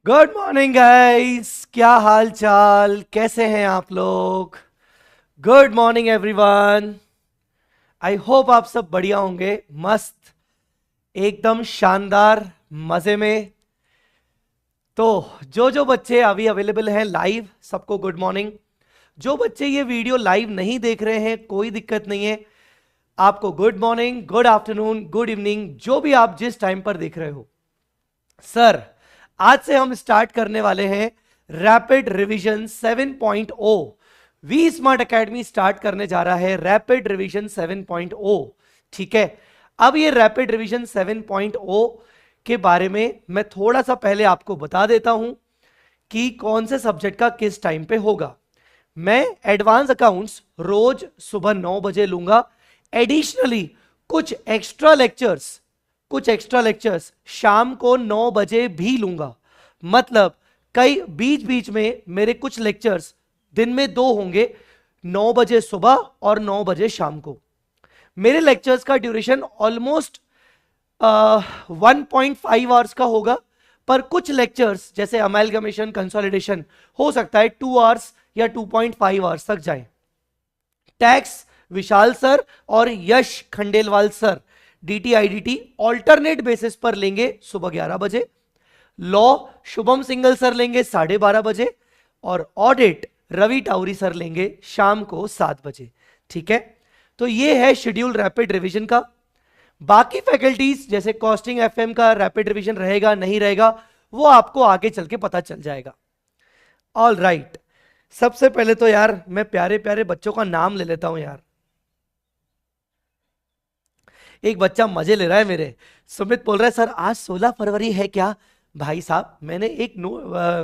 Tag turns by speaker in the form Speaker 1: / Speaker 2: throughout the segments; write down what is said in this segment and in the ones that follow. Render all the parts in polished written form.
Speaker 1: Good morning guys, क्या हाल चाल, कैसे हैं आप लोग। Good morning everyone. I hope आप सब बढ़िया होंगे, मस्त, एकदम शानदार, मजे में। तो जो जो बच्चे अभी अवेलेबल हैं लाइव, सबको गुड मॉर्निंग। जो बच्चे ये वीडियो लाइव नहीं देख रहे हैं, कोई दिक्कत नहीं है, आपको good morning, good afternoon, good evening, जो भी आप जिस टाइम पर देख रहे हो। सर, आज से हम स्टार्ट करने वाले हैं rapid revision 7.0। V Smart Academy start करने जा रहा है रैपिड रिवीजन 7.0। ठीक है, अब ये रैपिड रिवीजन 7.0 के बारे में मैं थोड़ा सा पहले आपको बता देता हूं कि कौन से सब्जेक्ट का किस टाइम पे होगा। मैं एडवांस अकाउंट्स रोज सुबह 9 बजे लूंगा। एडिशनली कुछ एक्स्ट्रा लेक्चर्स शाम को 9 बजे भी लूंगा। मतलब कई बीच बीच में मेरे कुछ लेक्चर्स दिन में 2 होंगे, 9 बजे सुबह और 9 बजे शाम को। मेरे लेक्चर्स का ड्यूरेशन ऑलमोस्ट 1.5 आवर्स का होगा, पर कुछ लेक्चर्स जैसे अमेलगमेशन, कंसोलिडेशन हो सकता है 2 आवर्स या 2.5 आवर्स तक जाए। टैक्स विशाल सर और Yash Khandelwal sir DTIDT alternate basis पर लेंगे सुबह 11 बजे। लॉ शुभम सिंगल सर लेंगे 12:30 बजे, और ऑडिट रवि टाउरी सर लेंगे शाम को 7 बजे। ठीक है, तो ये है शेड्यूल रैपिड रिवीजन का। बाकी फैकल्टीज जैसे कॉस्टिंग FM का रैपिड रिवीजन रहेगा नहीं रहेगा, वो आपको आगे चल के पता चल जाएगा। ऑल राइट, सबसे पहले तो यार मैं प्यारे प्यारे बच्चों का नाम ले लेता हूं यार। एक बच्चा मजे ले रहा है मेरे, सुमित बोल रहा है सर आज 16 फरवरी है क्या। भाई साहब, मैंने एक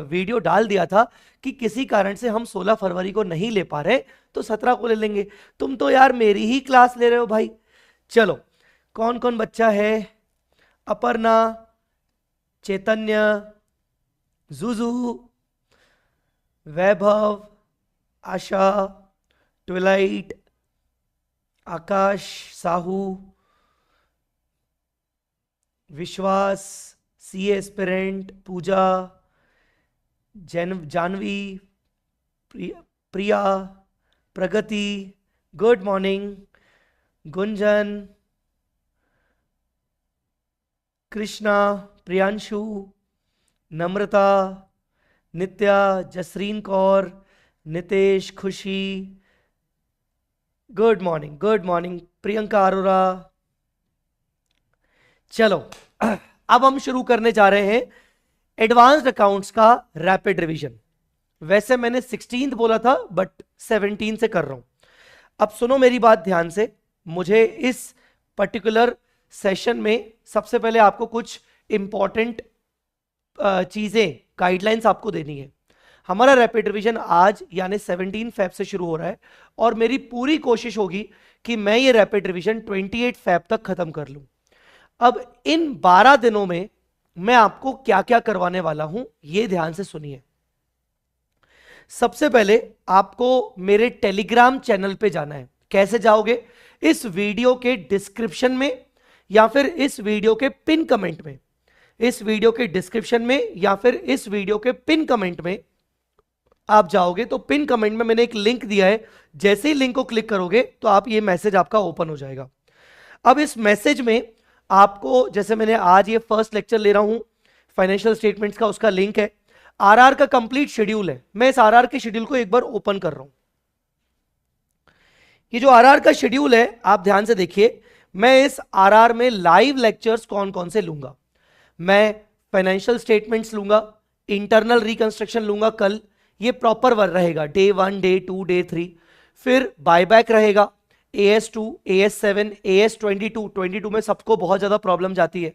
Speaker 1: वीडियो डाल दिया था कि किसी कारण से हम 16 फरवरी को नहीं ले पा रहे तो 17 को ले लेंगे। तुम तो यार मेरी ही क्लास ले रहे हो भाई। चलो, कौन कौन बच्चा है। अपर्णा, चैतन्य, जुजू, वैभव, आशा, ट्विलाइट, आकाश, साहू, विश्वास, CA एस्पिरेंट, पूजा, जानवी, प्रिया, प्रगति, गुड मॉर्निंग, गुंजन, कृष्णा, प्रियांशु, नम्रता, नित्या, जसरीन कौर, नितेश, खुशी, good morning, good morning, Priyanka Arora. चलो, अब हम शुरू करने जा रहे हैं एडवांस्ड अकाउंट्स का रैपिड रिवीजन। वैसे मैंने 16th बोला था, बट 17 से कर रहा हूं। अब सुनो मेरी बात ध्यान से। मुझे इस पर्टिकुलर सेशन में सबसे पहले आपको कुछ इंपॉर्टेंट चीजें, गाइडलाइंस आपको देनी है। हमारा रैपिड रिवीजन आज यानी 17 फेब से शुरू हो रहा है, और मेरी पूरी कोशिश होगी कि मैं ये रैपिड रिवीजन 28 फेब तक खत्म कर लूं। अब इन 12 दिनों में मैं आपको क्या क्या करवाने वाला हूं, यह ध्यान से सुनिए। सबसे पहले आपको मेरे टेलीग्राम चैनल पे जाना है। कैसे जाओगे? इस वीडियो के डिस्क्रिप्शन में या फिर इस वीडियो के पिन कमेंट में, इस वीडियो के डिस्क्रिप्शन में या फिर इस वीडियो के पिन कमेंट में आप जाओगे तो पिन कमेंट में मैंने एक लिंक दिया है। जैसे ही लिंक को क्लिक करोगे तो आप ये मैसेज आपका ओपन हो जाएगा। अब इस मैसेज में आपको, जैसे मैंने आज ये फर्स्ट लेक्चर ले रहा हूं फाइनेंशियल स्टेटमेंट्स का, उसका लिंक है। आरआर का कंप्लीट शेड्यूल है। मैं इस आरआर के शेड्यूल को एक बार ओपन कर रहा हूं। ये जो आरआर का शेड्यूल है, आप ध्यान से देखिए। मैं इस आरआर में लाइव लेक्चर्स कौन कौन से लूंगा। मैं फाइनेंशियल स्टेटमेंट्स लूंगा, इंटरनल रिकंस्ट्रक्शन लूंगा कल, ये प्रॉपर वर्क रहेगा, डे 1, डे 2, डे 3। फिर बायबैक रहेगा, AS2, AS7, AS22, 22 में सबको बहुत ज्यादा प्रॉब्लम जाती है,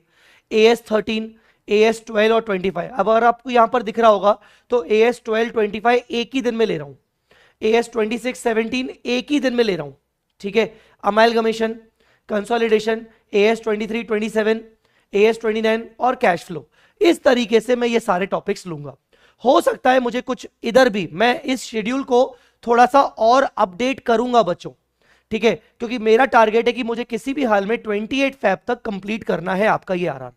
Speaker 1: AS13, AS12 और 25। अब अगर आपको यहां पर दिख रहा होगा तो AS12, 25 एक ही दिन में ले रहा हूं, AS26, 17 एक ही दिन में ले रहा हूं, ठीक है। अमेलगमेशन, कंसोलिडेशन, AS23, 27, AS29 और कैश फ्लो, इस तरीके से मैं ये सारे टॉपिक्स लूंगा। हो सकता है मुझे कुछ इधर भी, मैं इस शेड्यूल को थोड़ा सा और अपडेट करूंगा बच्चों, ठीक है, क्योंकि मेरा टारगेट है कि मुझे किसी भी हाल में 28 फेब तक कंप्लीट करना है आपका ये आरआर।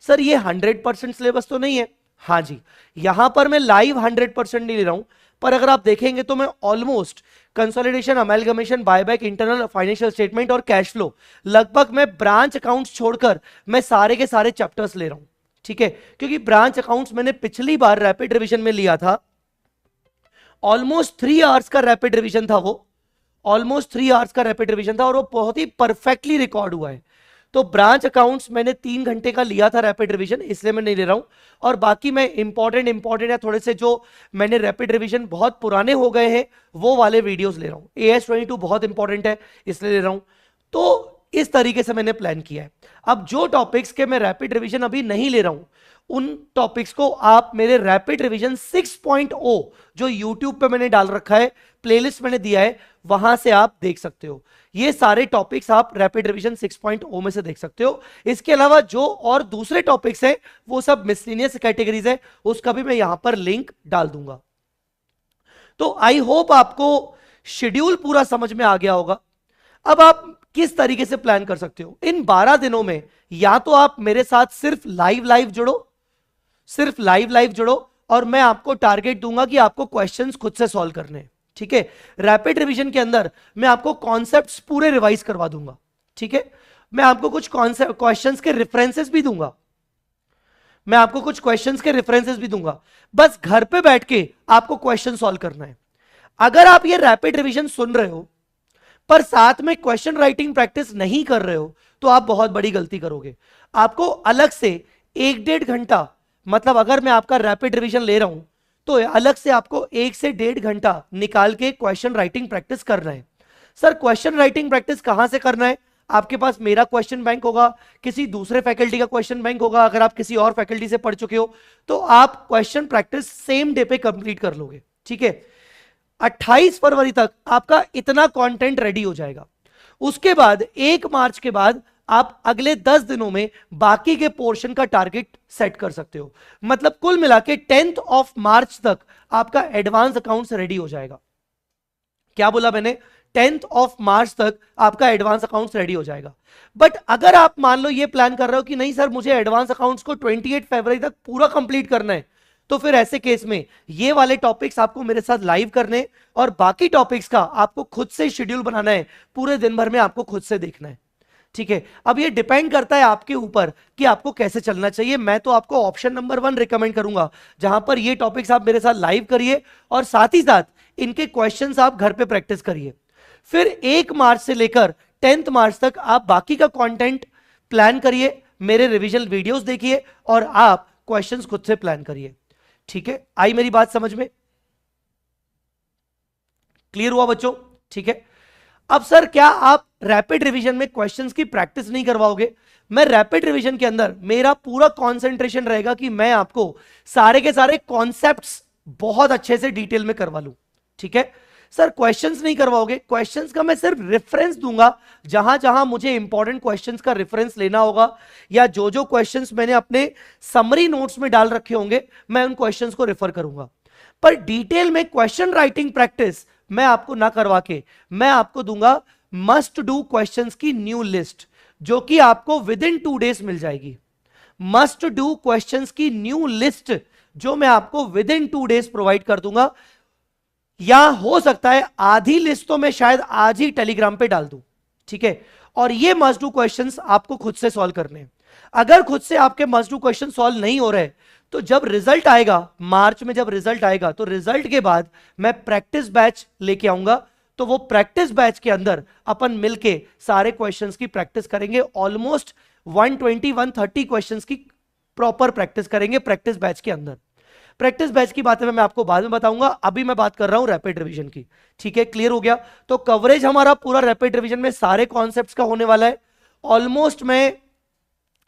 Speaker 1: सर ये 100% सिलेबस तो नहीं है, हाँ जी, यहां पर मैं लाइव 100% नहीं ले रहा हूं, पर अगर आप देखेंगे तो मैं almost consolidation, amalgamation, buyback, internal financial statement और कैश फ्लो, लगभग मैं ब्रांच अकाउंट्स छोड़कर मैं सारे के सारे चैप्टर्स ले रहा हूं, ठीक है। क्योंकि ब्रांच अकाउंट्स मैंने पिछली बार रैपिड रिवीजन में लिया था, ऑलमोस्ट 3 आवर्स का रैपिड रिवीजन था वो, ऑलमोस्ट 3 आवर्स का रैपिड रिवीजन था और वो बहुत ही परफेक्टली रिकॉर्ड हुआ है। तो ब्रांच अकाउंट्स मैंने 3 घंटे का लिया था रैपिड रिवीजन, इसलिए मैं नहीं ले रहा हूं। और बाकी मैं इंपॉर्टेंट या थोड़े से जो मैंने रैपिड रिवीजन बहुत पुराने हो गए हैं वो वाले वीडियोस ले रहा हूं। AS22 बहुत इंपॉर्टेंट है इसलिए ले रहा हूं। तो इस तरीके से मैंने प्लान किया है। अब जो टॉपिक्स के मैं रैपिड रिवीजन अभी नहीं ले रहा हूं, उन टॉपिक्स को आप मेरे रैपिड रिवीजन 6.0 जो YouTube पे मैंने डाल रखा है, प्लेलिस्ट मैंने दिया है, वहां से आप देख सकते हो। ये सारे टॉपिक्स आप रैपिड रिवीजन 6.0 में से देख सकते हो। इसके अलावा जो और दूसरे टॉपिक्स हैं वो सब मिसलिनियस कैटेगरीज है, उसका भी मैं यहां पर लिंक डाल दूंगा। तो आई होप आपको शेड्यूल पूरा समझ में आ गया होगा। अब आप किस तरीके से प्लान कर सकते हो इन 12 दिनों में, या तो आप मेरे साथ सिर्फ लाइव जुड़ो, सिर्फ लाइव जुड़ो, और मैं आपको टारगेट दूंगा कि आपको क्वेश्चंस खुद से सॉल्व करने हैं, ठीक है। रैपिड रिवीजन के अंदर मैं आपको कॉन्सेप्ट्स पूरे रिवाइज करवा दूंगा, ठीक है। मैं आपको कुछ कॉन्सेप्ट क्वेश्चंस के रेफरेंसेस भी दूंगा, मैं आपको कुछ क्वेश्चंस के रेफरेंसेस भी दूंगा। बस घर पे बैठ के आपको क्वेश्चन सॉल्व करना है। अगर आप ये रैपिड रिवीजन सुन रहे हो पर साथ में क्वेश्चन राइटिंग प्रैक्टिस नहीं कर रहे हो तो आप बहुत बड़ी गलती करोगे। आपको अलग से 1-1.5 घंटा, मतलब अगर मैं आपका रैपिड रिवीजन ले रहा हूं तो अलग से आपको 1 से 1.5 घंटा निकाल के क्वेश्चन राइटिंग प्रैक्टिस करना है। सर क्वेश्चन राइटिंग प्रैक्टिस कहां से करना है? आपके पास मेरा क्वेश्चन बैंक होगा, किसी दूसरे फैकल्टी का क्वेश्चन बैंक होगा, अगर आप किसी और फैकल्टी से पढ़ चुके हो तो आप क्वेश्चन प्रैक्टिस सेम डे पे कंप्लीट कर लोगे, ठीक है। 28 फरवरी तक आपका इतना कंटेंट रेडी हो जाएगा। उसके बाद 1 मार्च के बाद आप अगले 10 दिनों में बाकी के पोर्शन का टारगेट सेट कर सकते हो। मतलब कुल मिला के 10th ऑफ मार्च तक आपका एडवांस अकाउंट्स रेडी हो जाएगा। क्या बोला मैंने? 10th ऑफ मार्च तक आपका एडवांस अकाउंट्स रेडी हो जाएगा। बट अगर आप मान लो ये प्लान कर रहे हो कि नहीं सर मुझे एडवांस अकाउंट्स को 28 फरवरी तक पूरा कंप्लीट करना है, तो फिर ऐसे केस में ये वाले टॉपिक्स आपको मेरे साथ लाइव करने और बाकी टॉपिक्स का आपको खुद से शेड्यूल बनाना है, पूरे दिन भर में आपको खुद से देखना है, ठीक है। अब ये डिपेंड करता है आपके ऊपर कि आपको कैसे चलना चाहिए। मैं तो आपको ऑप्शन नंबर 1 रिकमेंड करूंगा, जहां पर ये टॉपिक्स आप मेरे साथ लाइव करिए और साथ ही साथ इनके क्वेश्चंस आप घर पे प्रैक्टिस करिए। फिर 1 मार्च से लेकर 10th मार्च तक आप बाकी का कंटेंट प्लान करिए, मेरे रिवीजन वीडियोस देखिए और आप क्वेश्चंस खुद से प्लान करिए, ठीक है। आई मेरी बात समझ में? क्लियर हुआ बच्चों? ठीक है। अब सर क्या आप रैपिड रिवीजन में क्वेश्चंस की प्रैक्टिस नहीं करवाओगे? मैं रैपिड रिवीजन के अंदर मेरा पूरा कंसंट्रेशन रहेगा कि मैं आपको सारे के सारे कॉन्सेप्ट्स बहुत अच्छे से डिटेल में करवा लूं, ठीक है। सर क्वेश्चंस नहीं करवाओगे? क्वेश्चंस का मैं सिर्फ रेफरेंस दूंगा, जहां जहां मुझे इंपॉर्टेंट क्वेश्चंस का रेफरेंस लेना होगा या जो जो क्वेश्चंस मैंने अपने समरी नोट्स में डाल रखे होंगे मैं उन क्वेश्चंस को रेफर करूंगा। पर डिटेल में क्वेश्चन राइटिंग प्रैक्टिस मैं आपको ना करवा के मैं आपको दूंगा मस्ट डू क्वेश्चंस की न्यू लिस्ट, जो कि आपको विद इन 2 डेज मिल जाएगी। मस्ट डू क्वेश्चंस की न्यू लिस्ट जो मैं आपको विद इन 2 डेज प्रोवाइड कर दूंगा, या हो सकता है आधी लिस्ट तो मैं शायद आज ही टेलीग्राम पे डाल दूं, ठीक है। और ये मस्ट डू क्वेश्चंस आपको खुद से सॉल्व करने हैं। अगर खुद से आपके मस्ट डू क्वेश्चन सॉल्व नहीं हो रहे तो जब रिजल्ट आएगा मार्च में, जब रिजल्ट आएगा तो रिजल्ट के बाद मैं प्रैक्टिस बैच लेके आऊंगा, तो वो प्रैक्टिस बैच के अंदर अपन मिलके सारे क्वेश्चंस की प्रैक्टिस करेंगे। ऑलमोस्ट 120-130 क्वेश्चंस की प्रॉपर प्रैक्टिस करेंगे प्रैक्टिस बैच के अंदर। प्रैक्टिस बैच की बातें मैं आपको बाद में बताऊंगा, अभी मैं बात कर रहा हूं रैपिड रिवीजन की। ठीक है, क्लियर हो गया? तो कवरेज हमारा पूरा रैपिड रिवीजन में सारे कॉन्सेप्ट्स का होने वाला है। ऑलमोस्ट मैं,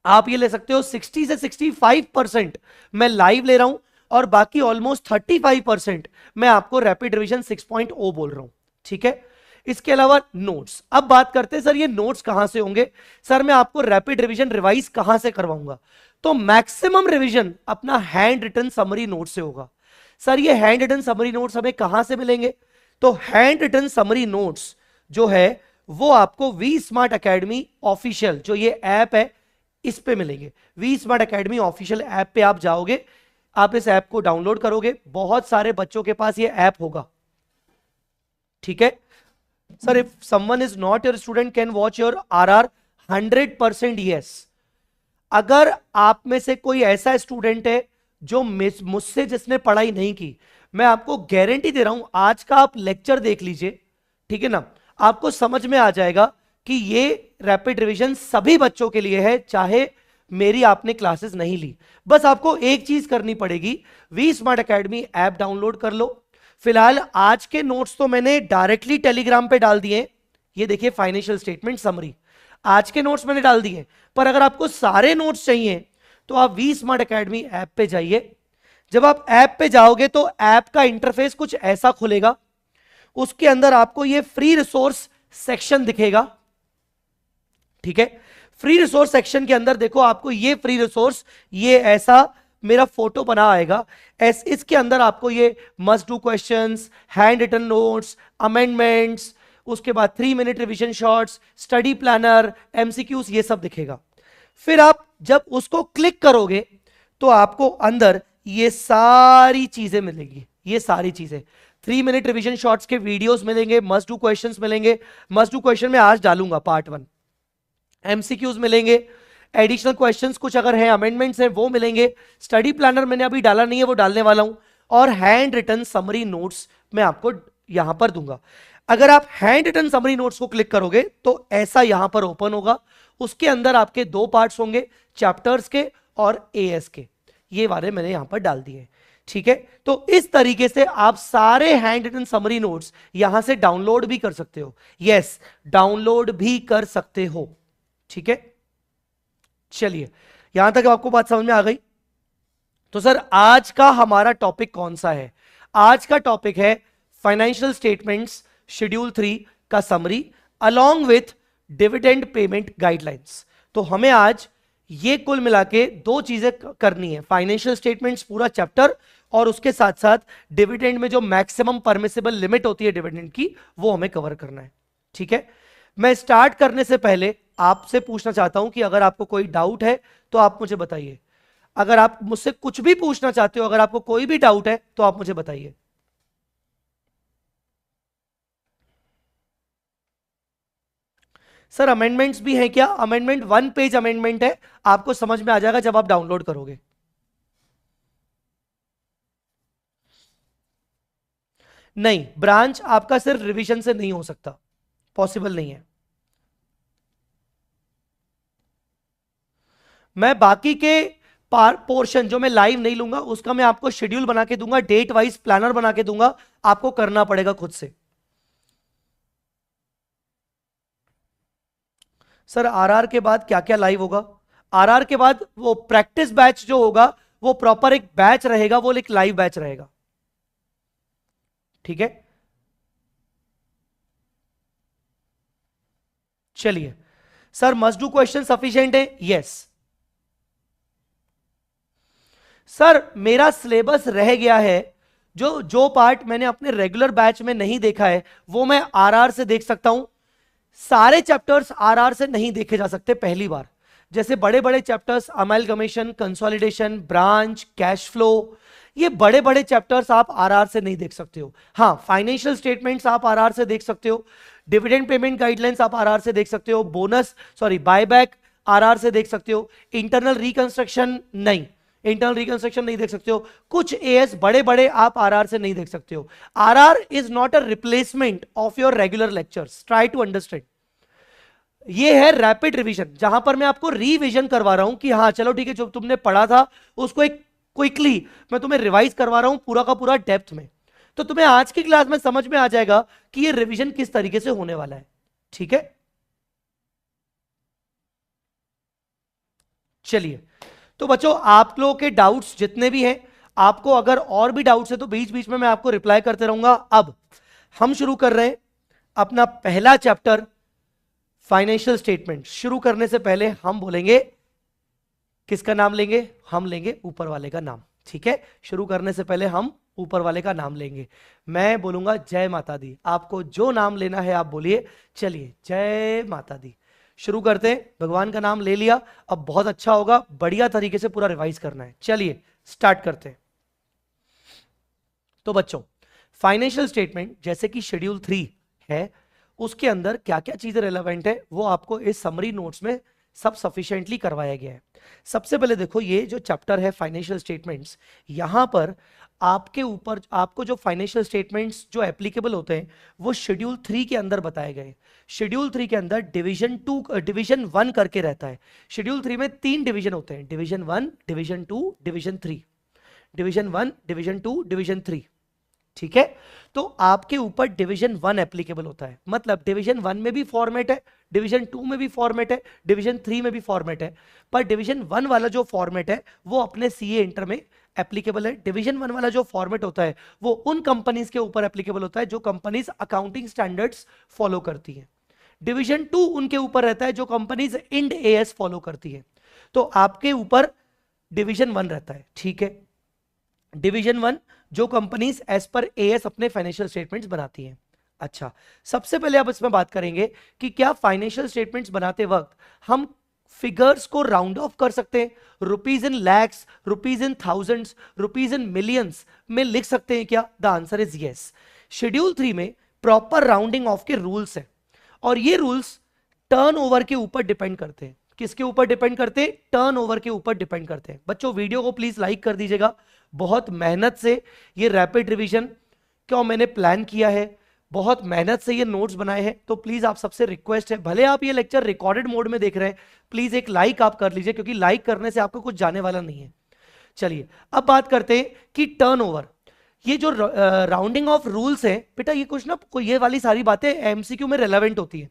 Speaker 1: आप ये ले सकते हो 60 से 65% मैं लाइव ले रहा हूं, और बाकी ऑलमोस्ट 35% मैं आपको रैपिड रिवीजन 6.0 बोल रहा हूं। ठीक है, इसके अलावा नोट्स। अब बात करते हैं सर ये नोट्स कहां से होंगे। सर मैं आपको रैपिड रिवीजन रिवाइज कहां से करवाऊंगा, तो मैक्सिमम रिवीजन अपना हैंड रिटन समरी नोट से होगा। सर ये हैंड रिटन समरी नोट्स हमें कहां से मिलेंगे, तो हैंड रिटन समरी नोट्स जो है वो आपको वी स्मार्ट अकेडमी ऑफिशियल जो ये ऐप है इस पे मिलेंगे। V smart Academy official app पे आप जाओगे, आप इस ऐप को डाउनलोड करोगे, बहुत सारे बच्चों के पास ये ऐप होगा। ठीक है sir, if someone is not your student can watch your RR, 100% yes. अगर आप में से कोई ऐसा स्टूडेंट है जो मुझसे जिसने पढ़ाई नहीं की, मैं आपको गारंटी दे रहा हूं आज का आप लेक्चर देख लीजिए, ठीक है ना, आपको समझ में आ जाएगा कि ये रैपिड रिवीजन सभी बच्चों के लिए है, चाहे मेरी आपने क्लासेस नहीं ली। बस आपको एक चीज करनी पड़ेगी, V smart academy app download कर लो। फिलहाल आज के नोट्स तो मैंने डायरेक्टली टेलीग्राम पे डाल दिए, ये देखिए फाइनेंशियल स्टेटमेंट समरी, आज के नोट्स मैंने डाल दिए। पर अगर आपको सारे नोट्स चाहिए तो आप वी स्मार्ट अकेडमी ऐप पे जाइए। जब आप ऐप पे जाओगे तो ऐप का इंटरफेस कुछ ऐसा खुलेगा, उसके अंदर आपको ये फ्री रिसोर्स सेक्शन दिखेगा। ठीक है, फ्री रिसोर्स सेक्शन के अंदर देखो आपको ये फ्री रिसोर्स, ये ऐसा मेरा फोटो बना आएगा। इसके अंदर आपको ये must do questions, hand written notes, amendments, उसके बाद 3 minute revision shorts, study planner, MCQs, ये सब दिखेगा। फिर आप जब उसको क्लिक करोगे तो आपको अंदर ये सारी चीजें मिलेंगी, ये सारी चीजें 3 मिनट रिवीजन शॉर्ट्स के वीडियोस मिलेंगे, मस्ट डू क्वेश्चंस मिलेंगे, मस्ट डू क्वेश्चन में आज डालूंगा पार्ट 1, एमसीक्यूज मिलेंगे, एडिशनल क्वेश्चंस कुछ अगर है, अमेंडमेंट्स हैं वो मिलेंगे, स्टडी प्लानर मैंने अभी डाला नहीं है वो डालने वाला हूं, और हैंड रिटन समरी नोट्स मैं आपको यहां पर दूंगा। अगर आप हैंड रिटन समरी नोट्स को क्लिक करोगे तो ऐसा यहां पर ओपन होगा, उसके अंदर आपके 2 पार्ट्स होंगे, चैप्टर्स के और एएस के, ये वाले मैंने यहां पर डाल दिए। ठीक है, तो इस तरीके से आप सारे हैंड रिटन समरी नोट्स यहां से डाउनलोड भी कर सकते हो। यस, डाउनलोड भी कर सकते हो। ठीक है, चलिए यहां तक आपको बात समझ में आ गई। तो सर आज का हमारा टॉपिक कौन सा है? आज का टॉपिक है फाइनेंशियल स्टेटमेंट्स शेड्यूल 3 का summary along with dividend payment guidelines. तो हमें आज ये कुल मिला के 2 चीजें करनी है, फाइनेंशियल स्टेटमेंट्स पूरा चैप्टर, और उसके साथ साथ डिविडेंड में जो मैक्सिमम परमिसिबल लिमिट होती है डिविडेंड की, वो हमें कवर करना है। ठीक है, मैं स्टार्ट करने से पहले आपसे पूछना चाहता हूं कि अगर आपको कोई डाउट है तो आप मुझे बताइए। अगर आप मुझसे कुछ भी पूछना चाहते हो, अगर आपको कोई भी डाउट है तो आप मुझे बताइए। सर अमेंडमेंट्स भी हैं क्या? अमेंडमेंट 1 पेज अमेंडमेंट है, आपको समझ में आ जाएगा जब आप डाउनलोड करोगे। नहीं, ब्रांच आपका सिर्फ रिवीजन से नहीं हो सकता, पॉसिबल नहीं है। मैं बाकी के पोर्शन जो मैं लाइव नहीं लूंगा उसका मैं आपको शेड्यूल बना के दूंगा, डेट वाइज प्लानर बना के दूंगा, आपको करना पड़ेगा खुद से। सर आरआर के बाद क्या क्या लाइव होगा? आरआर के बाद वो प्रैक्टिस बैच जो होगा वो प्रॉपर एक बैच रहेगा, वो एक लाइव बैच रहेगा। ठीक है, चलिए sir must do question sufficient है? यस सर, मेरा सिलेबस रह गया है, जो जो पार्ट मैंने अपने रेगुलर बैच में नहीं देखा है वो मैं आरआर से देख सकता हूं। सारे चैप्टर्स आरआर से नहीं देखे जा सकते पहली बार, जैसे बड़े बड़े chapters amalgamation, consolidation, branch, cash flow, ये बड़े बड़े चैप्टर्स आप आरआर से नहीं देख सकते हो। हाँ, फाइनेंशियल स्टेटमेंट्स आप आरआर से देख सकते हो, डिविडेंड पेमेंट गाइडलाइंस आप आरआर से देख सकते हो, बायबैक आरआर से देख सकते हो, इंटरनल रिकंस्ट्रक्शन नहीं, इंटरनल रिकंस्ट्रक्शन नहीं देख सकते हो, कुछ एएस बड़े बड़े आप आरआर से नहीं देख सकते हो। RR is not a replacement of your regular lectures, try to understand. ये है रैपिड रिवीजन, जहां पर मैं आपको रिवीजन करवा रहा हूं कि हाँ चलो ठीक है, जो तुमने पढ़ा था उसको एक क्विकली मैं तुम्हें रिवाइज करवा रहा हूं पूरा का पूरा डेप्थ में, तो तुम्हें आज की क्लास में समझ में आ जाएगा कि ये रिवीजन किस तरीके से होने वाला है। ठीक है, चलिए। तो बच्चों आप लोगों के डाउट्स जितने भी हैं, आपको अगर और भी डाउट्स है तो बीच बीच में मैं आपको रिप्लाई करते रहूंगा। अब हम शुरू कर रहे हैं अपना पहला चैप्टर, फाइनेंशियल स्टेटमेंट। शुरू करने से पहले हम बोलेंगे, किसका नाम लेंगे? हम लेंगे ऊपर वाले का नाम। ठीक है, शुरू करने से पहले हम ऊपर वाले का नाम लेंगे। मैं बोलूंगा जय माता दी, आपको जो नाम लेना है आप बोलिए। चलिए, जय माता दी। शुरू करते हैं। भगवान का नाम ले लिया, अब बहुत अच्छा होगा, बढ़िया तरीके से पूरा रिवाइज करना है। चलिए स्टार्ट करते हैं। तो बच्चों, फाइनेंशियल स्टेटमेंट जैसे कि शेड्यूल 3 है, उसके अंदर क्या क्या चीजें रेलेवेंट है वो आपको इस समरी नोट्स में सब सफिशिएंटली करवाया गया है। सबसे पहले देखो, ये जो चैप्टर है फाइनेंशियल स्टेटमेंट्स, यहां पर आपके ऊपर आपको जो फाइनेंशियल स्टेटमेंट्स जो एप्लीकेबल होते हैं वो शेड्यूल 3 के अंदर बताए गए। शेड्यूल 3 के अंदर डिवीजन 1 करके रहता है। शेड्यूल 3 में 3 डिवीजन होते हैं, division 1, division 2, division 3। Division 1, division 2, division 3। ठीक है, तो आपके ऊपर डिवीजन 1 एप्लीकेबल होता है, मतलब डिवीजन 1 में भी फॉर्मेट है, डिवीजन 2 में भी फॉर्मेट है, डिवीजन 3 में भी फॉर्मेट है, पर डिवीजन 1 वाला जो फॉर्मेट है वो अपने सीए इंटर में एप्लीकेबल है। डिवीजन 1 वाला जो फॉर्मेट होता है वो उन कंपनीज के ऊपर एप्लीकेबल होता है जो कंपनीज अकाउंटिंग स्टैंडर्ड्स फॉलो करती हैं। डिवीजन 2 उनके ऊपर रहता है जो कंपनीज इंड एएस फॉलो करती है। तो आपके ऊपर डिवीजन 1 रहता है। ठीक है, डिवीजन 1 जो कंपनीज एज पर एएस अपने फाइनेंशियल स्टेटमेंट्स बनाती हैं। अच्छा, सबसे पहले अब इसमें बात करेंगे कि क्या फाइनेंशियल स्टेटमेंट्स बनाते वक्त हम फिगर्स को राउंड ऑफ कर सकते हैं, rupees in lakhs, rupees in thousands, rupees in millions में लिख सकते हैं क्या? The answer is yes. Schedule 3 में प्रॉपर राउंडिंग ऑफ के रूल्स हैं, और ये रूल्स टर्नओवर के ऊपर डिपेंड करते हैं। किसके ऊपर डिपेंड करते हैं? टर्नओवर के ऊपर डिपेंड करते हैं। बच्चों वीडियो को प्लीज लाइक कर दीजिएगा। बहुत मेहनत से ये रैपिड रिवीजन क्यों मैंने प्लान किया है, बहुत मेहनत से ये नोट्स बनाए हैं, तो प्लीज आप सबसे रिक्वेस्ट है, भले आप ये लेक्चर रिकॉर्डेड मोड में देख रहे हैं, प्लीज एक लाइक आप कर लीजिए, क्योंकि लाइक करने से आपको कुछ जाने वाला नहीं है। चलिए अब बात करते हैं कि टर्नओवर, ये जो राउंडिंग ऑफ रूल्स है बेटा, ये कुछ ना कोई ये वाली सारी बातें एमसीक्यू में रेलेवेंट होती है।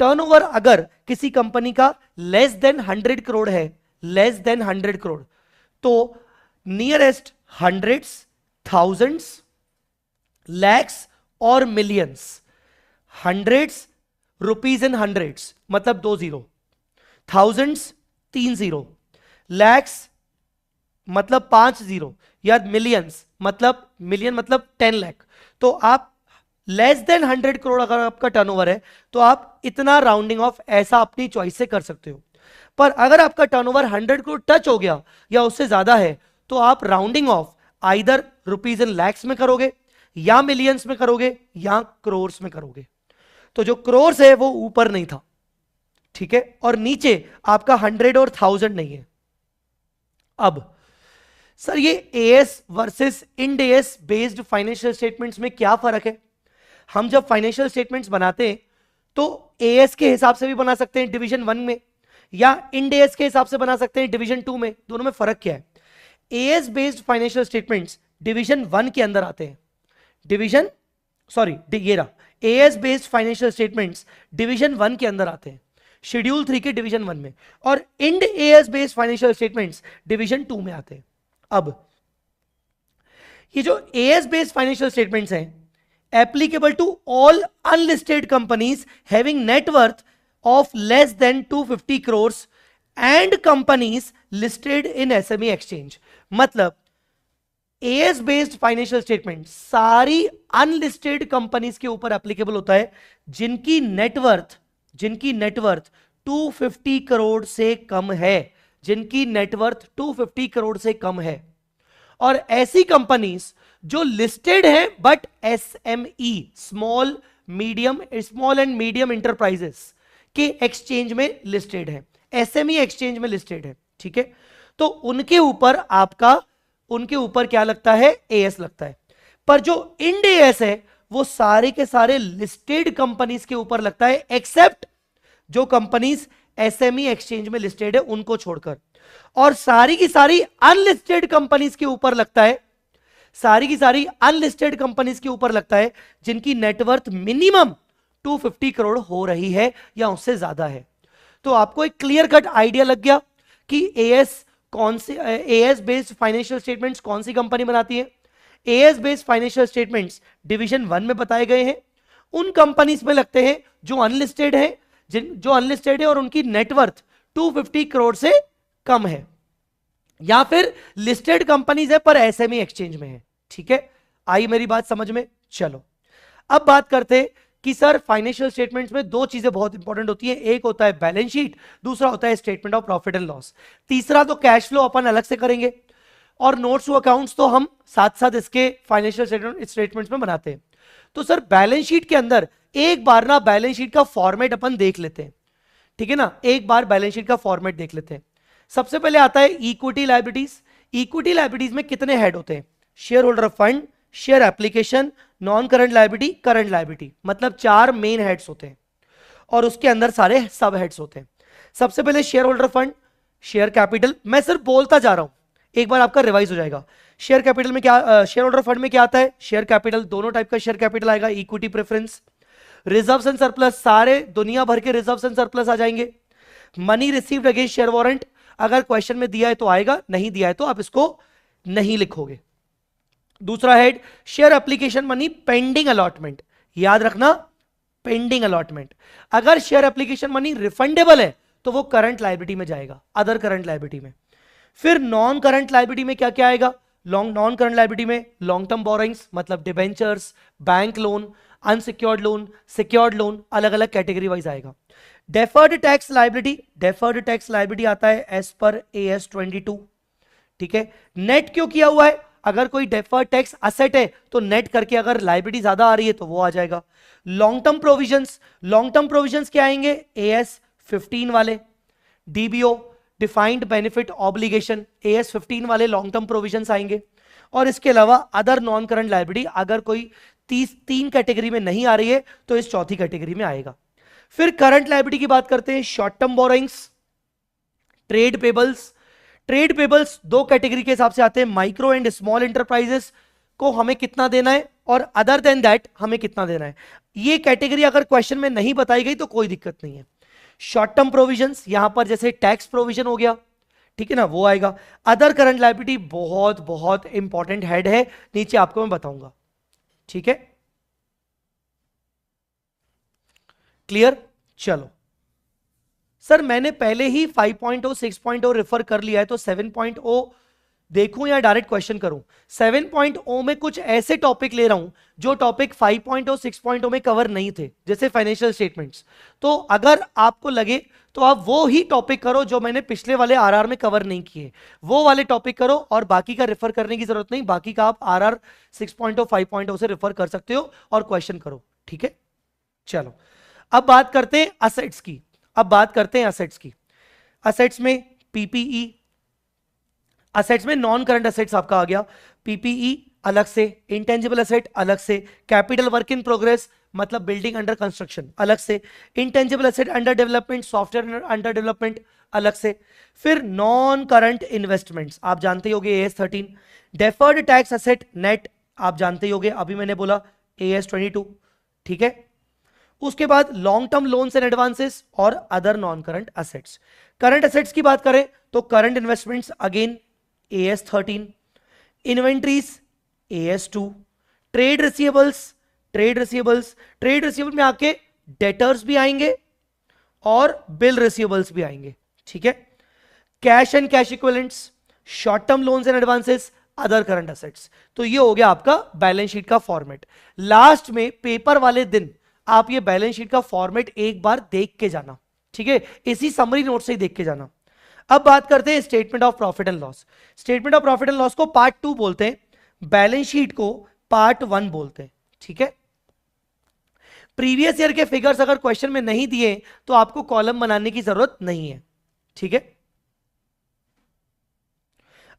Speaker 1: टर्नओवर अगर किसी कंपनी का लेस देन 100 करोड़ है, लेस देन 100 करोड़, तो नियरेस्ट हंड्रेड्स, थाउजेंड्स, लैक्स और millions. Hundreds, rupees in hundreds मतलब 2 जीरो, थाउजेंड्स 3 जीरो, लैक्स मतलब 5 जीरो, या मिलियंस मतलब मिलियन मतलब 10 लाख। तो आप लेस देन 100 करोड़ अगर आपका टर्नओवर है तो आप इतना राउंडिंग ऑफ ऐसा अपनी चॉइस से कर सकते हो। पर अगर आपका टर्नओवर 100 करोड़ टच हो गया या उससे ज्यादा है तो आप rounding off either rupees in lakhs में करोगे, या मिलियंस में करोगे, या क्रोर्स में करोगे। तो जो क्रोर्स है वो ऊपर नहीं था, ठीक है, और नीचे आपका 100 और 1000 नहीं है। अब सर ये as versus end AS based financial statements में क्या फर्क है? हम जब फाइनेंशियल स्टेटमेंट्स बनाते हैं तो एएस के हिसाब से भी बना सकते हैं डिवीजन 1 में, या इंड एएस के हिसाब से बना सकते हैं डिवीजन 2 में। दोनों में फर्क क्या है? As based financial statements division 1 के अंदर आते हैं, डिवीजन ये रहा, as based financial statements division 1 के अंदर आते हैं, शेड्यूल 3 के डिवीजन 1 में, और Ind AS based financial statements division 2 में आते हैं। अब ये जो एएस बेस्ड फाइनेंशियल स्टेटमेंट्स हैं applicable to all unlisted companies having net worth of less than 250 crore and companies listed in SME exchange. मतलब एएस बेस्ड फाइनेंशियल स्टेटमेंट सारी अनलिस्टेड कंपनीज के ऊपर एप्लीकेबल होता है जिनकी नेटवर्थ 250 करोड़ से कम है, जिनकी नेटवर्थ 250 करोड़ से कम है, और ऐसी कंपनीज जो लिस्टेड है but SME small and medium enterprises के एक्सचेंज में लिस्टेड है, एसएमई एक्सचेंज में लिस्टेड है। ठीक है, तो उनके ऊपर क्या लगता है, एएस लगता है। पर जो इंड एएस है वो सारे के सारे लिस्टेड कंपनीज के ऊपर लगता है, एक्सेप्ट जो कंपनीज एसएमई एक्सचेंज में लिस्टेड है उनको छोड़कर, और सारी की सारी अनलिस्टेड कंपनीज के ऊपर लगता है, सारी की सारी अनलिस्टेड कंपनीज के ऊपर लगता है जिनकी नेटवर्थ मिनिमम 250 करोड़ हो रही है या उससे ज्यादा है। तो आपको एक क्लियर कट आइडिया लग गया कि एएस बेस्ड फाइनेंशियल स्टेटमेंट्स कौन सी कंपनी बनाती है। As based financial statements division 1 में बताए गए हैं, उन कंपनीज में लगते हैं जो अनलिस्टेड है, जो अनलिस्टेड है और उनकी नेटवर्थ 250 करोड़ से कम है, या फिर लिस्टेड कंपनीज है पर एसएमई एक्सचेंज में है। ठीक है, आई मेरी बात समझ में? चलो अब बात करते हैं कि सर फाइनेंशियल स्टेटमेंट्स में दो चीजें बहुत इंपॉर्टेंट होती हैं, एक होता है बैलेंस शीट, दूसरा होता है statement of profit and loss. तीसरा तो कैश फ्लो अपन अलग से करेंगे, और नोट्स टू अकाउंट्स तो हम साथ साथ इसके फाइनेंशियल स्टेटमेंट्स में बनाते हैं। तो सर बैलेंस शीट के अंदर एक बार ना बैलेंस शीट का फॉर्मेट अपन देख लेते हैं, ठीक है ना, एक बार बैलेंस शीट का फॉर्मेट देख लेते हैं। सबसे पहले आता है इक्विटी लायबिलिटीज। इक्विटी लायबिलिटीज में कितने हेड होते हैं? Share holder fund, share application, non current liability, current liability, मतलब 4 मेन हेड्स होते हैं और उसके अंदर सारे सब हेड्स होते हैं। सबसे पहले share holder fund, share capital, मैं सिर्फ बोलता जा रहा हूं, एक बार आपका रिवाइज हो जाएगा। शेयर कैपिटल में क्या, शेयर होल्डर फंड में क्या आता है? शेयर कैपिटल, दोनों टाइप का शेयर कैपिटल आएगा, equity preference. Reserves and surplus, सारे दुनिया भर के रिजर्व्स एंड सरप्लस आ जाएंगे। Money received against share warrant, अगर क्वेश्चन में दिया है तो आएगा, नहीं दिया है तो आप इसको नहीं लिखोगे। दूसरा head share application money pending allotment, याद रखना पेंडिंग अलॉटमेंट। अगर शेयर एप्लीकेशन मनी रिफंडेबल है तो वो करंट लायबिलिटी में जाएगा, अदर करंट लायबिलिटी में। फिर नॉन करंट लायबिलिटी में क्या क्या आएगा? नॉन करंट लायबिलिटी में लॉन्ग टर्म बोरोइंग्स, मतलब debentures, bank loan, unsecured loan, secured loan, अलग अलग कैटेगरी वाइज आएगा। Deferred tax liability, deferred tax liability आता है एज पर AS 22, ठीक है। नेट क्यों किया हुआ है? अगर कोई डेफर्ड टैक्स असेट है तो नेट करके अगर लायबिलिटी ज्यादा आ रही है तो वो आ जाएगा। Long term provisions, long term provisions क्या आएंगे? AS 15 वाले। DBO, defined benefit obligation, AS 15 वाले लॉन्ग टर्म प्रोविजंस आएंगे। और इसके अलावा अदर नॉन करंट लायबिलिटी, अगर कोई 3 कैटेगरी में नहीं आ रही है तो इस चौथी कैटेगरी में आएगा। फिर करंट लायबिलिटी की बात करते हैं, short term borrowings, trade payables. Trade payables 2 category के हिसाब से आते हैं, माइक्रो एंड स्मॉल इंटरप्राइजेस को हमें कितना देना है और अदर देन दैट हमें कितना देना है। ये कैटेगरी अगर क्वेश्चन में नहीं बताई गई तो कोई दिक्कत नहीं है। शॉर्ट टर्म प्रोविजंस, यहां पर जैसे टैक्स प्रोविजन हो गया, ठीक है ना, वो आएगा। अदर करंट लायबिलिटी बहुत बहुत इंपॉर्टेंट हेड है, नीचे आपको मैं बताऊंगा, ठीक है, क्लियर? चलो सर मैंने पहले ही 5.0 6.0 रेफर कर लिया है तो 7.0 देखूं या डायरेक्ट क्वेश्चन करूं? 7.0 में कुछ ऐसे टॉपिक ले रहा हूं जो टॉपिक 5.0 6.0 में कवर नहीं थे, जैसे फाइनेंशियल स्टेटमेंट्स। तो अगर आपको लगे तो आप वो ही टॉपिक करो जो मैंने पिछले वाले आरआर में कवर नहीं किए, वो वाले टॉपिक करो और बाकी का रेफर करने की जरूरत नहीं। बाकी का आप आरआर 6.0 5.0 से रेफर कर सकते हो और क्वेश्चन करो, ठीक है। चलो अब बात करते हैं असेट्स की। अब बात करते हैं असेट्स की। असेट्स में पीपीई, असेट्स में नॉन करंट असेट्स आपका आ गया, पीपीई अलग से, इंटेंजिबल असेट अलग से, कैपिटल वर्क इन प्रोग्रेस मतलब बिल्डिंग अंडर कंस्ट्रक्शन अलग से, intangible asset under development, software under development अलग से। फिर नॉन करंट इन्वेस्टमेंट्स आप जानते ही होंगे AS 13। Deferred tax asset net आप जानते ही होंगे, अभी मैंने बोला AS 22, ठीक है। उसके बाद long term loans and advances और other non current assets. Current assets की बात करें तो current investments again AS 13, inventories AS 2, trade receivables, trade receivable में आके डेटर्स भी आएंगे और बिल रिसीवेबल्स भी आएंगे, ठीक है। Cash and cash equivalents, short term loans and advances, other current assets. तो ये हो गया आपका बैलेंस शीट का फॉर्मेट। लास्ट में पेपर वाले दिन आप ये बैलेंस शीट का फॉर्मेट एक बार देख के जाना, ठीक है, इसी समरी नोट से ही देख के जाना। अब बात करते हैं statement of profit and loss. Statement of profit and loss को पार्ट 2 बोलते हैं, बैलेंस शीट को पार्ट 1 बोलते हैं, ठीक है। प्रीवियस ईयर के फिगर्स अगर क्वेश्चन में नहीं दिए तो आपको कॉलम बनाने की जरूरत नहीं है, ठीक है।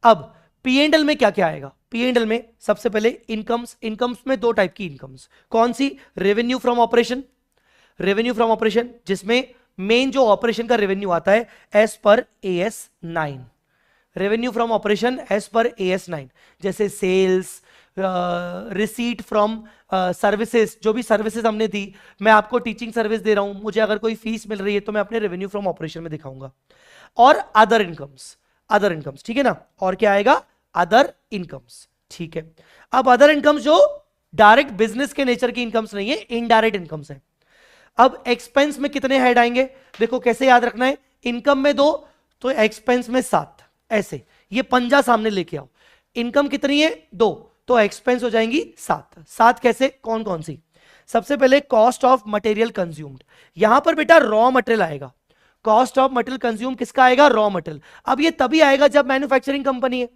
Speaker 1: अब पी एंड एल में क्या क्या आएगा? पी एंड एल में सबसे पहले इनकम्स, इनकम्स में दो टाइप की इनकम्स, कौन सी? Revenue from operation, revenue from operation जिसमें मेन जो ऑपरेशन का रेवेन्यू आता है as per AS 9, revenue from operation as per AS 9, जैसे सेल्स, रिसीट फ्रॉम सर्विसेज, जो भी सर्विसेज हमने दी, मैं आपको टीचिंग सर्विस दे रहा हूं, मुझे अगर कोई फीस मिल रही है तो मैं अपने रेवेन्यू फ्रॉम ऑपरेशन में दिखाऊंगा। और अदर इनकम्स, अदर इनकम्स, ठीक है ना? और क्या आएगा? अदर इनकम्स, ठीक है। अब अदर इनकम्स जो डायरेक्ट बिजनेस के नेचर की इनकम्स नहीं है, इनडायरेक्ट इनकम्स है। अब एक्सपेंस में कितने हेड आएंगे? देखो कैसे याद रखना है, इनकम में 2 तो एक्सपेंस में 7, ऐसे ये पंजा सामने लेके आओ। इनकम कितनी है? 2 तो एक्सपेंस हो जाएंगी 7। 7 कैसे? कौन कौन सी? सबसे पहले कॉस्ट ऑफ मटेरियल कंज्यूम्ड, यहां पर बेटा रॉ मटेरियल आएगा। कॉस्ट ऑफ मटेरियल कंज्यूम किसका आएगा? Raw material. अब ये तभी आएगा जब मैन्युफैक्चरिंग कंपनी है,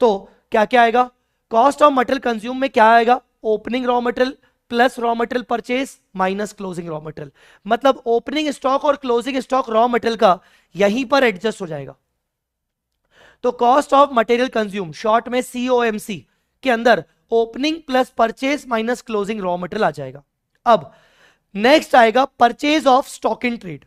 Speaker 1: तो क्या क्या आएगा? कॉस्ट ऑफ मटेरियल कंज्यूम में क्या आएगा? Opening raw material plus raw material purchase minus closing raw material, मतलब ओपनिंग स्टॉक और क्लोजिंग स्टॉक रॉ मटेरियल का यहीं पर एडजस्ट हो जाएगा। तो cost of material consume short में COMC के अंदर opening plus purchase minus closing raw material आ जाएगा। अब नेक्स्ट आएगा purchase of stock in trade.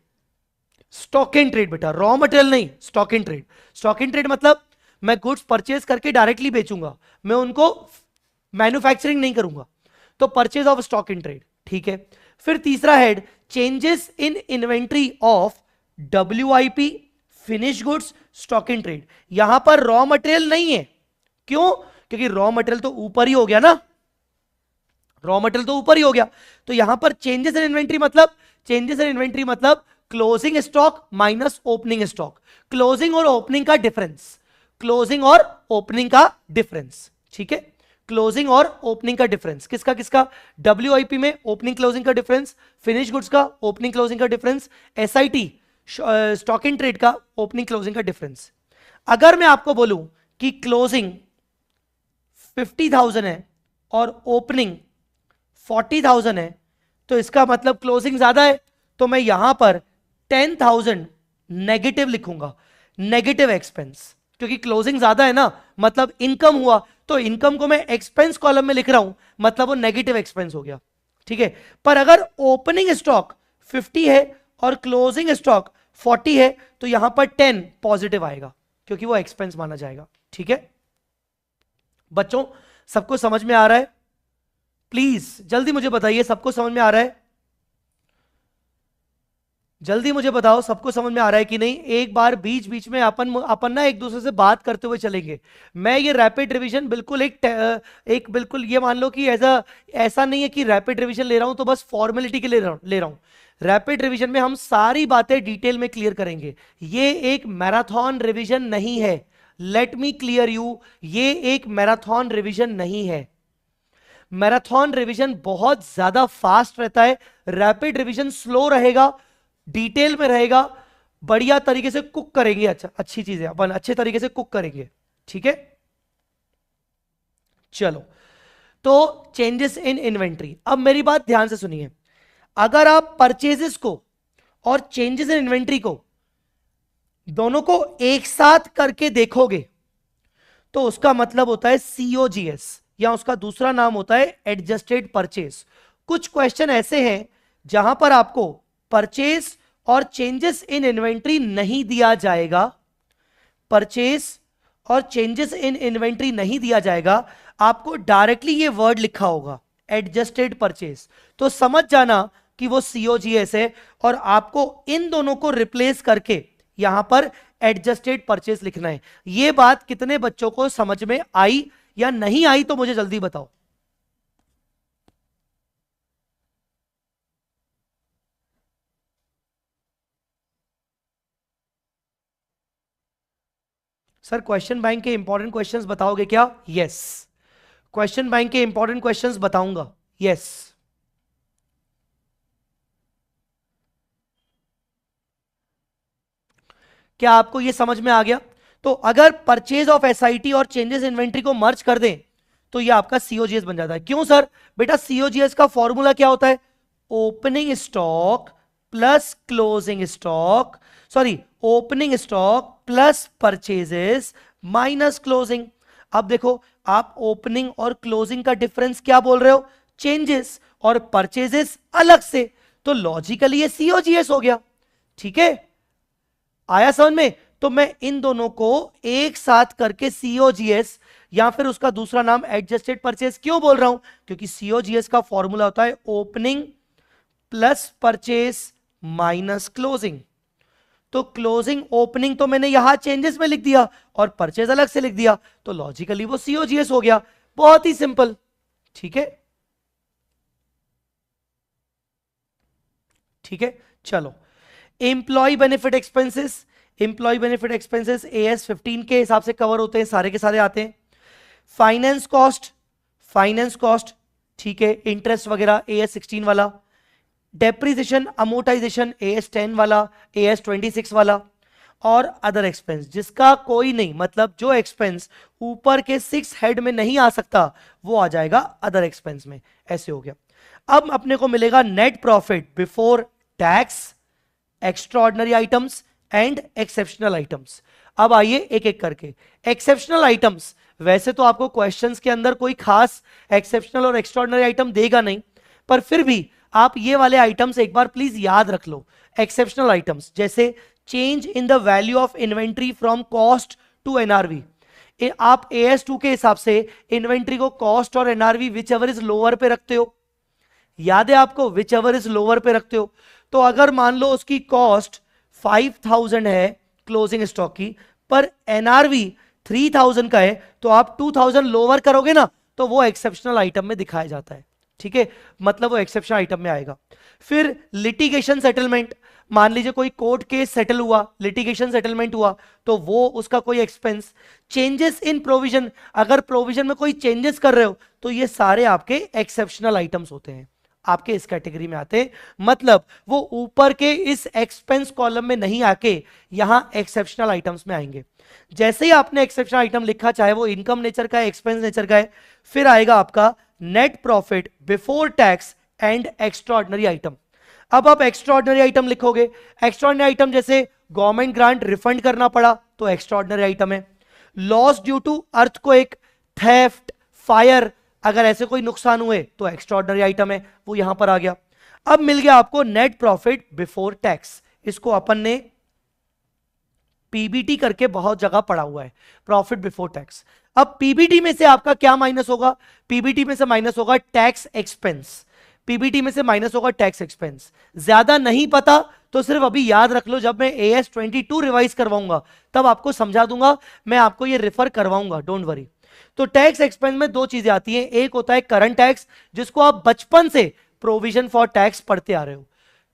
Speaker 1: Stock in trade बेटा रॉ मटेरियल नहीं, stock in trade. Stock in trade मतलब मैं गुड्स परचेज करके डायरेक्टली बेचूंगा, मैं उनको मैन्युफैक्चरिंग नहीं करूंगा, तो purchase of stock in trade, ठीक है। फिर तीसरा head changes in inventory of WIP finish goods stock in trade, यहां पर रॉ मटेरियल नहीं है, क्यों? क्योंकि रॉ मटेरियल तो ऊपर ही हो गया ना, रॉ मटेरियल तो ऊपर ही हो गया। तो यहां पर चेंजेस इन इन्वेंट्री मतलब, चेंजेस इन इन्वेंट्री मतलब closing stock minus opening stock, closing और ओपनिंग का डिफरेंस, क्लोजिंग और ओपनिंग का डिफरेंस, ठीक है। क्लोजिंग और ओपनिंग का डिफरेंस किसका किसका? WIP में ओपनिंग क्लोजिंग का डिफरेंस, फिनिश गुड्स का ओपनिंग क्लोजिंग का difference, SIT stock in trade का ओपनिंग क्लोजिंग का डिफरेंस। अगर मैं आपको बोलूं कि क्लोजिंग 50,000 है और ओपनिंग 40,000 है, तो इसका मतलब क्लोजिंग ज्यादा है, तो मैं यहां पर 10,000 नेगेटिव लिखूंगा, नेगेटिव एक्सपेंस, क्योंकि क्लोजिंग ज्यादा है ना, मतलब इनकम हुआ, तो इनकम को मैं एक्सपेंस कॉलम में लिख रहा हूं, मतलब वो नेगेटिव एक्सपेंस हो गया, ठीक है। पर अगर ओपनिंग स्टॉक 50 है और क्लोजिंग स्टॉक 40 है, तो यहां पर 10 पॉजिटिव आएगा, क्योंकि वो एक्सपेंस माना जाएगा, ठीक है। बच्चों सबको समझ में आ रहा है? प्लीज जल्दी मुझे बताइए, सबको समझ में आ रहा है? जल्दी मुझे बताओ सबको समझ में आ रहा है कि नहीं। एक बार बीच बीच में अपन ना एक दूसरे से बात करते हुए चलेंगे। मैं ये रैपिड रिवीजन बिल्कुल एक बिल्कुल ये मान लो कि ऐसा नहीं है कि रैपिड रिवीजन ले रहा हूं तो बस फॉर्मेलिटी के लिए ले रहा हूं। रैपिड रिवीजन में हम सारी बातें डिटेल में क्लियर करेंगे। ये एक मैराथन रिवीजन नहीं है, लेट मी क्लियर यू, ये एक मैराथन रिवीजन नहीं है। मैराथन रिवीजन बहुत ज्यादा फास्ट रहता है, रैपिड रिवीजन स्लो रहेगा, डिटेल में रहेगा, बढ़िया तरीके से कुक करेंगे, अच्छा अच्छी चीजें अपन अच्छे तरीके से कुक करेंगे, ठीक है। चलो, तो चेंजेस इन इन्वेंट्री, अब मेरी बात ध्यान से सुनिए। अगर आप परचेजेस को और चेंजेस इन इन्वेंट्री को दोनों को एक साथ करके देखोगे तो उसका मतलब होता है COGS, या उसका दूसरा नाम होता है एडजस्टेड परचेज। कुछ क्वेश्चन ऐसे हैं जहां पर आपको परचेज और चेंजेस इन इन्वेंट्री नहीं दिया जाएगा, परचेज और चेंजेस इन इन्वेंट्री नहीं दिया जाएगा, आपको डायरेक्टली ये वर्ड लिखा होगा एडजस्टेड परचेज, तो समझ जाना कि वो COGS है, और आपको इन दोनों को रिप्लेस करके यहां पर एडजस्टेड परचेज लिखना है। ये बात कितने बच्चों को समझ में आई या नहीं आई, तो मुझे जल्दी बताओ। सर क्वेश्चन बैंक के इंपॉर्टेंट क्वेश्चंस बताओगे क्या? यस, क्वेश्चन बैंक के इंपॉर्टेंट क्वेश्चंस बताऊंगा, यस। क्या आपको यह समझ में आ गया? तो अगर परचेज ऑफ SIT और चेंजेस इन्वेंट्री को मर्ज कर दें तो यह आपका COGS बन जाता है। क्यों सर? बेटा COGS का फॉर्मूला क्या होता है? Opening stock plus closing stock, sorry opening stock plus purchases minus closing. अब देखो, आप ओपनिंग और क्लोजिंग का डिफरेंस क्या बोल रहे हो? चेंजेस, और परचेजेस अलग से, तो लॉजिकली ये सीओजीएस हो गया। ठीक है, आया समझ में? तो मैं इन दोनों को एक साथ करके सीओजीएस या फिर उसका दूसरा नाम एडजस्टेड परचेज क्यों बोल रहा हूं? क्योंकि सीओजीएस का फॉर्मूला होता है opening plus purchase minus closing. तो क्लोजिंग ओपनिंग तो मैंने यहां चेंजेस में लिख दिया और परचेज अलग से लिख दिया, तो लॉजिकली वो सीओजीएस हो गया। बहुत ही सिंपल। ठीक है, ठीक है, चलो। Employee benefit expenses, employee benefit expenses AS 15 के हिसाब से कवर होते हैं, सारे के सारे आते हैं। फाइनेंस कॉस्ट, फाइनेंस कॉस्ट, ठीक है, इंटरेस्ट वगैरह एएस 16 वाला। डेप्रिसिएशन अमोर्टाइजेशन एएस 10 वाला, एएस 26 वाला। और अदर एक्सपेंस जिसका कोई नहीं, मतलब जो एक्सपेंस ऊपर के 6 हेड में नहीं आ सकता वो आ जाएगा अदर एक्सपेंस में। ऐसे हो गया। अब अपने को मिलेगा net profit before tax, extraordinary items and exceptional items. अब आइए एक एक करके। एक्सेप्शनल आइटम्स, वैसे तो आपको क्वेश्चंस के अंदर कोई खास एक्सेप्शनल और एक्स्ट्राऑर्डिनरी आइटम देगा नहीं, पर फिर भी आप ये वाले आइटम्स एक बार प्लीज याद रख लो। एक्सेप्शनल आइटम्स जैसे change in the value of inventory from cost to NRV. आप AS2 के हिसाब से इन्वेंट्री को कॉस्ट और NRV whichever is lower पे रखते हो, याद है आपको? विच एवर इज लोअर पे रखते हो। तो अगर मान लो उसकी कॉस्ट 5000 है क्लोजिंग स्टॉक की, पर एनआरवी 3000 का है, तो आप 2000 लोअर करोगे ना, तो वो एक्सेप्शनल आइटम में दिखाया जाता है। ठीक है, मतलब वो एक्सेप्शनल आइटम में आएगा। फिर लिटिगेशन सेटलमेंट, मान लीजिए कोई कोर्ट केस सेटल हुआ, लिटिगेशन सेटलमेंट हुआ, तो वो उसका कोई एक्सपेंस। चेंजेस इन प्रोविजन, अगर प्रोविजन में कोई चेंजेस कर रहे हो तो ये सारे आपके एक्सेप्शनल आइटम्स होते हैं, आपके इस कैटेगरी में आते हैं। मतलब वो ऊपर के इस एक्सपेंस कॉलम में नहीं आके यहां एक्सेप्शनल आइटम्स में आएंगे। जैसे ही आपने एक्सेप्शनल आइटम लिखा, चाहे वो इनकम नेचर का है, एक्सपेंस नेचर का है, फिर आएगा आपका net profit before tax and extraordinary item. अब आप एक्स्ट्राऑर्डिनरी आइटम लिखोगे। एक्स्ट्राऑर्डिनरी आइटम जैसे गवर्नमेंट ग्रांट रिफंड करना पड़ा, तो एक्स्ट्राऑर्डिनरी आइटम है। Loss due to earthquake, theft, fire, अगर ऐसे कोई नुकसान हुए तो एक्स्ट्राऑर्डिनरी आइटम है, वो यहां पर आ गया। अब मिल गया आपको नेट प्रॉफिट बिफोर टैक्स। इसको अपन ने पीबीटी करके बहुत जगह पढ़ा हुआ है, प्रॉफिट बिफोर टैक्स। अब पीबीटी में से आपका क्या माइनस होगा? पीबीटी में से माइनस होगा टैक्स एक्सपेंस। पीबीटी में से माइनस होगा टैक्स एक्सपेंस। ज्यादा नहीं पता तो सिर्फ अभी याद रख लो, जब मैं AS 22 रिवाइज करवाऊंगा तब आपको समझा दूंगा, मैं आपको ये रेफर करवाऊंगा, डोंट वरी। तो टैक्स एक्सपेंस में दो चीजें आती हैं, एक होता है करंट टैक्स, जिसको आप बचपन से प्रोविजन फॉर टैक्स पढ़ते आ रहे हो,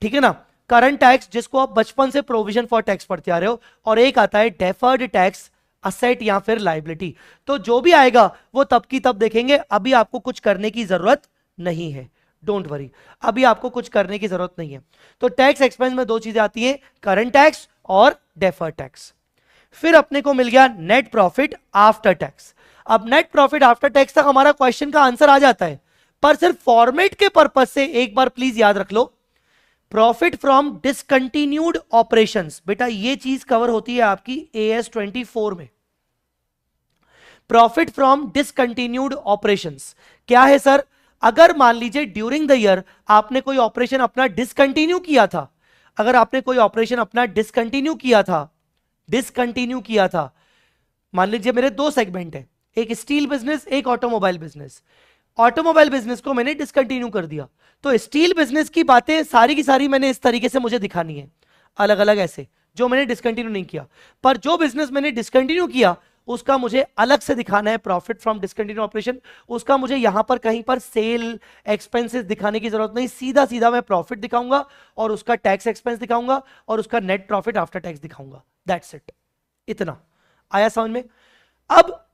Speaker 1: ठीक है ना, करंट टैक्स जिसको आप बचपन से प्रोविजन फॉर टैक्स पढ़ते आ रहे हो। और एक आता है डेफर्ड टैक्स, असेट या फिर लाइबिलिटी। तो जो भी आएगा वो तब की तब देखेंगे, अभी आपको कुछ करने की जरूरत नहीं है, डोंट वरी, अभी आपको कुछ करने की जरूरत नहीं है। तो टैक्स एक्सपेंस में दो चीजें आती हैं, करंट टैक्स और डेफर्ड टैक्स। फिर अपने को मिल गया नेट प्रॉफिट आफ्टर टैक्स। अब नेट प्रॉफिट आफ्टर टैक्स तक हमारा क्वेश्चन का आंसर आ जाता है, पर सिर्फ फॉर्मेट के पर्पज से एक बार प्लीज याद रख लो, प्रॉफिट फ्रॉम डिसकंटिन्यूड ऑपरेशंस। बेटा ये चीज कवर होती है आपकी AS 24 में। प्रॉफिट फ्रॉम डिसकंटिन्यूड ऑपरेशंस क्या है सर? अगर मान लीजिए ड्यूरिंग द ईयर आपने कोई ऑपरेशन अपना डिसकंटिन्यू किया था, अगर आपने कोई ऑपरेशन अपना डिसकंटिन्यू किया था, मान लीजिए मेरे दो सेगमेंट है, एक स्टील बिजनेस, एक ऑटोमोबाइल बिजनेस। ऑटोमोबाइल बिजनेस को मैंने डिसकंटिन्यू कर दिया, तो स्टील बिजनेस की बातें सारी की सारी मैंने इस तरीके से मुझे दिखानी है, अलग अलग ऐसे, जो मैंने डिसकंटिन्यू नहीं किया। पर जो बिजनेस मैंने डिसकंटिन्यू किया उसका मुझे अलग से दिखाना है, प्रॉफिट फ्रॉम डिसकंटिन्यू ऑपरेशन। उसका मुझे यहां पर कहीं पर सेल एक्सपेंसेस दिखाने की जरूरत नहीं, सीधा सीधा मैं प्रॉफिट दिखाऊंगा और उसका टैक्स एक्सपेंस दिखाऊंगा और उसका नेट प्रॉफिट आफ्टर टैक्स दिखाऊंगा, दैट्स इट। इतना आया समझ में? अब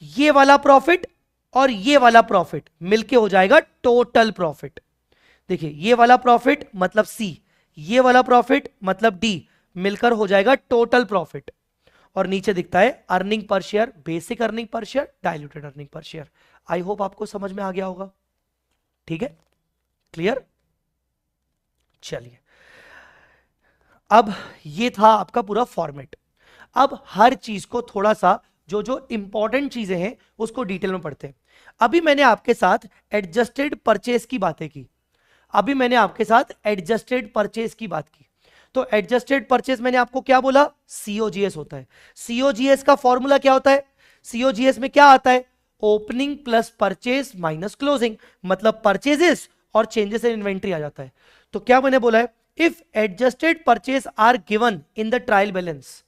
Speaker 1: ये वाला प्रॉफिट और ये वाला प्रॉफिट मिलके हो जाएगा टोटल प्रॉफिट। देखिए ये वाला प्रॉफिट मतलब C, ये वाला प्रॉफिट मतलब D, मिलकर हो जाएगा टोटल प्रॉफिट। और नीचे दिखता है earning per share, basic earning per share, diluted earning per share. I hope आपको समझ में आ गया होगा, ठीक है, क्लियर? चलिए, अब ये था आपका पूरा फॉर्मेट। अब हर चीज को थोड़ा सा जो जो इंपॉर्टेंट चीजें हैं उसको डिटेल में पढ़ते हैं। अभी मैंने आपके साथ एडजस्टेड परचेज की बातें की, अभी मैंने आपके साथ एडजस्टेड परचेज की बात की। तो एडजस्टेड परचेज मैंने आपको क्या बोला, सीओजीएस होता है। सीओजीएस का फॉर्मूला क्या होता है, सीओजीएस में क्या आता है, opening plus purchase minus closing, मतलब परचेजेस और चेंजेस इन इन्वेंट्री आ जाता है। तो क्या मैंने बोला है, if adjusted purchase are given in the trial balance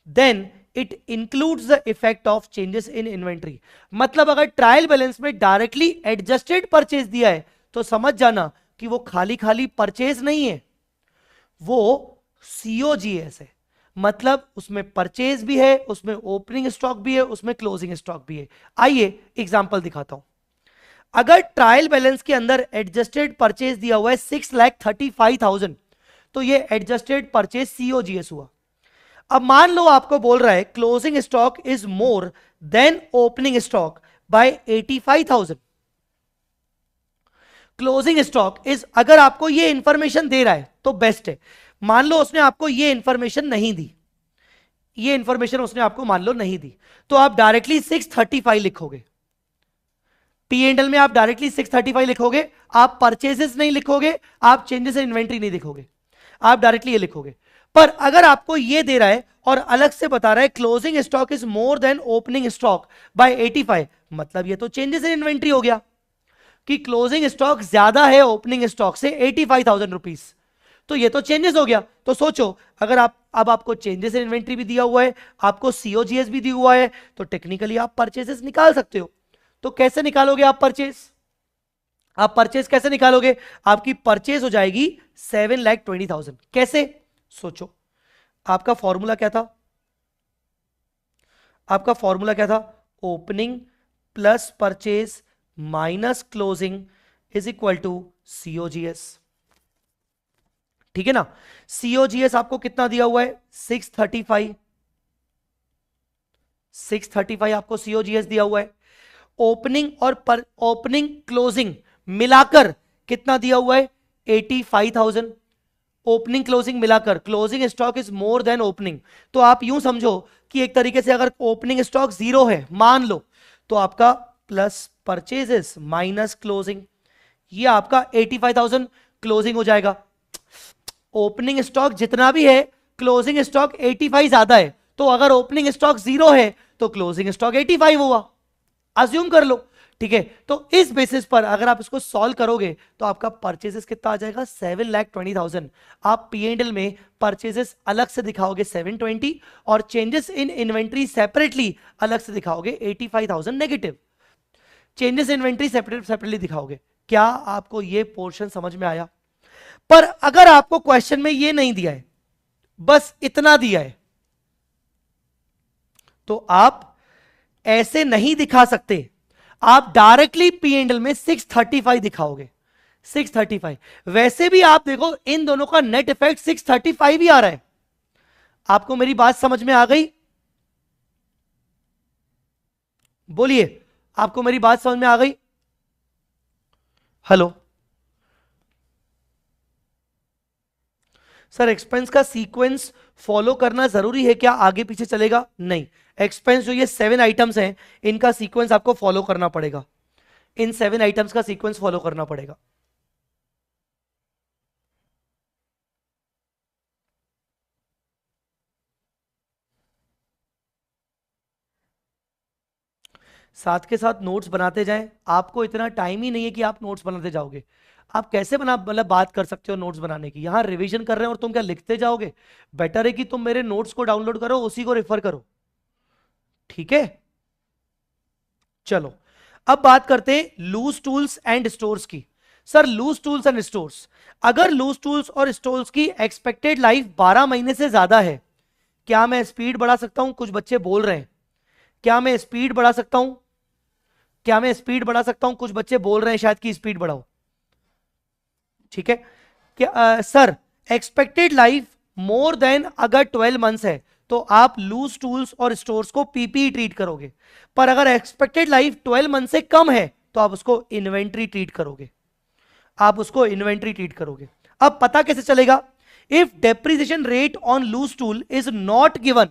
Speaker 1: then it includes the effect of changes in inventory. मतलब अगर ट्रायल बैलेंस में डायरेक्टली एडजस्टेड परचेज दिया है तो समझ जाना कि वो खाली खाली परचेज नहीं है, वो सीओजीएस है। मतलब उसमें परचेज भी है, उसमें ओपनिंग स्टॉक भी है, उसमें क्लोजिंग स्टॉक भी है। आइए एग्जांपल दिखाता हूं। अगर ट्रायल बैलेंस के अंदर एडजस्टेड परचेज दिया हुआ है 6,35,000, तो ये एडजस्टेड परचेज सीओजीएस हुआ। अब मान लो आपको बोल रहा है closing stock is more than opening stock by 85,000। Closing stock is, अगर आपको ये इंफॉर्मेशन दे रहा है तो बेस्ट है। मान लो उसने आपको ये इंफॉर्मेशन नहीं दी, ये इंफॉर्मेशन उसने आपको मान लो नहीं दी, तो आप डायरेक्टली 635 लिखोगे। पी एंड एल में आप डायरेक्टली 635 लिखोगे, आप परचेजेस नहीं लिखोगे, आप चेंजेस इन इन्वेंट्री नहीं लिखोगे, आप डायरेक्टली ये लिखोगे। पर अगर आपको ये दे रहा है और अलग से बता रहा है closing stock is more than opening stock by 85, मतलब ये तो चेंजेस इन इन्वेंट्री हो गया कि क्लोजिंग स्टॉक ज्यादा है ओपनिंग स्टॉक से 85,000 रुपीज, तो ये तो चेंजेस हो गया। तो सोचो अगर आप, अब आपको चेंजेस इन इन्वेंट्री भी दिया हुआ है, आपको सीओजीएस भी दिया हुआ है, तो टेक्निकली आप परचेजेस निकाल सकते हो। तो कैसे निकालोगे आप परचेज, आप परचेज कैसे निकालोगे, आपकी परचेज हो जाएगी 7,20,000। कैसे, सोचो आपका फॉर्मूला क्या था, आपका फॉर्मूला क्या था, opening plus purchase minus closing is equal to COGS. ठीक है ना, सीओजीएस आपको कितना दिया हुआ है 635, 635 आपको सीओजीएस दिया हुआ है। ओपनिंग और पर ओपनिंग क्लोजिंग मिलाकर कितना दिया हुआ है 85,000। ओपनिंग क्लोजिंग मिलाकर, closing stock is more than opening, तो आप यूं समझो कि एक तरीके से अगर ओपनिंग स्टॉक 0 है मान लो, तो आपका प्लस परचेजेस माइनस क्लोजिंग, ये आपका 85,000 क्लोजिंग हो जाएगा। ओपनिंग स्टॉक जितना भी है, क्लोजिंग स्टॉक 85 ज्यादा है, तो अगर ओपनिंग स्टॉक 0 है तो क्लोजिंग स्टॉक 85 हुआ, अज्यूम कर लो। ठीक है, तो इस बेसिस पर अगर आप इसको सॉल्व करोगे तो आपका परचेजेस कितना आ जाएगा 7,20,000। आप पी एंड एल में परचेजेस अलग से दिखाओगे 720 और चेंजेस इन इन्वेंट्री सेपरेटली अलग से दिखाओगे 85,000 नेगेटिव। चेंजेस इन्वेंट्री सेपरेटली दिखाओगे। क्या आपको ये पोर्शन समझ में आया? पर अगर आपको क्वेश्चन में ये नहीं दिया है, बस इतना दिया है, तो आप ऐसे नहीं दिखा सकते, आप डायरेक्टली पी एंड एल में 635 दिखाओगे, 635। वैसे भी आप देखो इन दोनों का नेट इफेक्ट 635 ही आ रहा है। आपको मेरी बात समझ में आ गई? बोलिए, आपको मेरी बात समझ में आ गई? हेलो सर, एक्सपेंस का सीक्वेंस फॉलो करना जरूरी है क्या, आगे पीछे चलेगा? नहीं, एक्सपेंस जो ये 7 आइटम्स हैं इनका सीक्वेंस आपको फॉलो करना पड़ेगा, इन 7 आइटम्स का सीक्वेंस फॉलो करना पड़ेगा। साथ के साथ नोट्स बनाते जाएं। आपको इतना टाइम ही नहीं है कि आप नोट्स बनाते जाओगे। आप कैसे बना, मतलब बात कर सकते हो नोट्स बनाने की, यहां रिवीजन कर रहे हैं और तुम क्या लिखते जाओगे? बेटर है कि तुम मेरे नोट्स को डाउनलोड करो, उसी को रेफर करो। ठीक है, चलो अब बात करते हैं लूज टूल्स एंड स्टोर्स की। Sir loose tools and stores, अगर लूज टूल्स और स्टोर्स की एक्सपेक्टेड लाइफ 12 महीने से ज्यादा है, क्या मैं स्पीड बढ़ा सकता हूं? कुछ बच्चे बोल रहे हैं क्या मैं स्पीड बढ़ा सकता हूं, क्या मैं स्पीड बढ़ा सकता हूं? कुछ बच्चे बोल रहे हैं शायद कि स्पीड बढ़ाओ। ठीक है, क्या sir expected life more than अगर 12 मंथ्स है तो आप लूज टूल्स और स्टोर्स को पीपी ट्रीट करोगे, पर अगर एक्सपेक्टेड लाइफ 12 मंथ से कम है तो आप उसको इन्वेंट्री ट्रीट करोगे, आप उसको इन्वेंट्री ट्रीट करोगे। अब पता कैसे चलेगा? If depreciation rate on loose tool is not given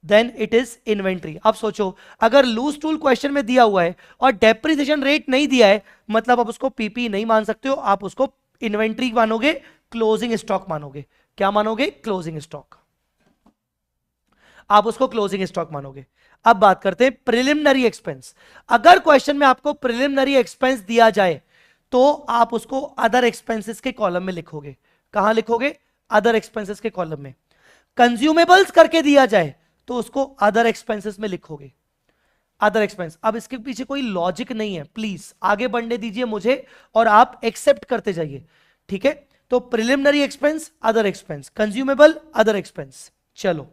Speaker 1: then it is inventory. अब सोचो, अगर लूज टूल क्वेश्चन में दिया हुआ है और डेप्रिसिएशन रेट नहीं दिया है, मतलब आप उसको पीपी नहीं मान सकते हो, आप उसको इन्वेंट्री मानोगे, क्लोजिंग स्टॉक मानोगे। क्या मानोगे? Closing stock. आप उसको क्लोजिंग स्टॉक मानोगे। अब बात करते हैं प्रिलिमिनरी एक्सपेंस। अगर क्वेश्चन में आपको प्रिलिमिनरी एक्सपेंस दिया जाए तो आप उसको अदर एक्सपेंसेस के कॉलम में लिखोगे। कहां लिखोगे? अदर एक्सपेंसेस के कॉलम में। कंज्यूमेबल्स करके दिया जाए तो उसको अदर एक्सपेंसेस में लिखोगे। Other expense. अब इसके पीछे कोई लॉजिक नहीं है, प्लीज आगे बढ़ने दीजिए मुझे और आप एक्सेप्ट करते जाइए, ठीक है? तो preliminary expense, other expense, consumable, other expense. चलो,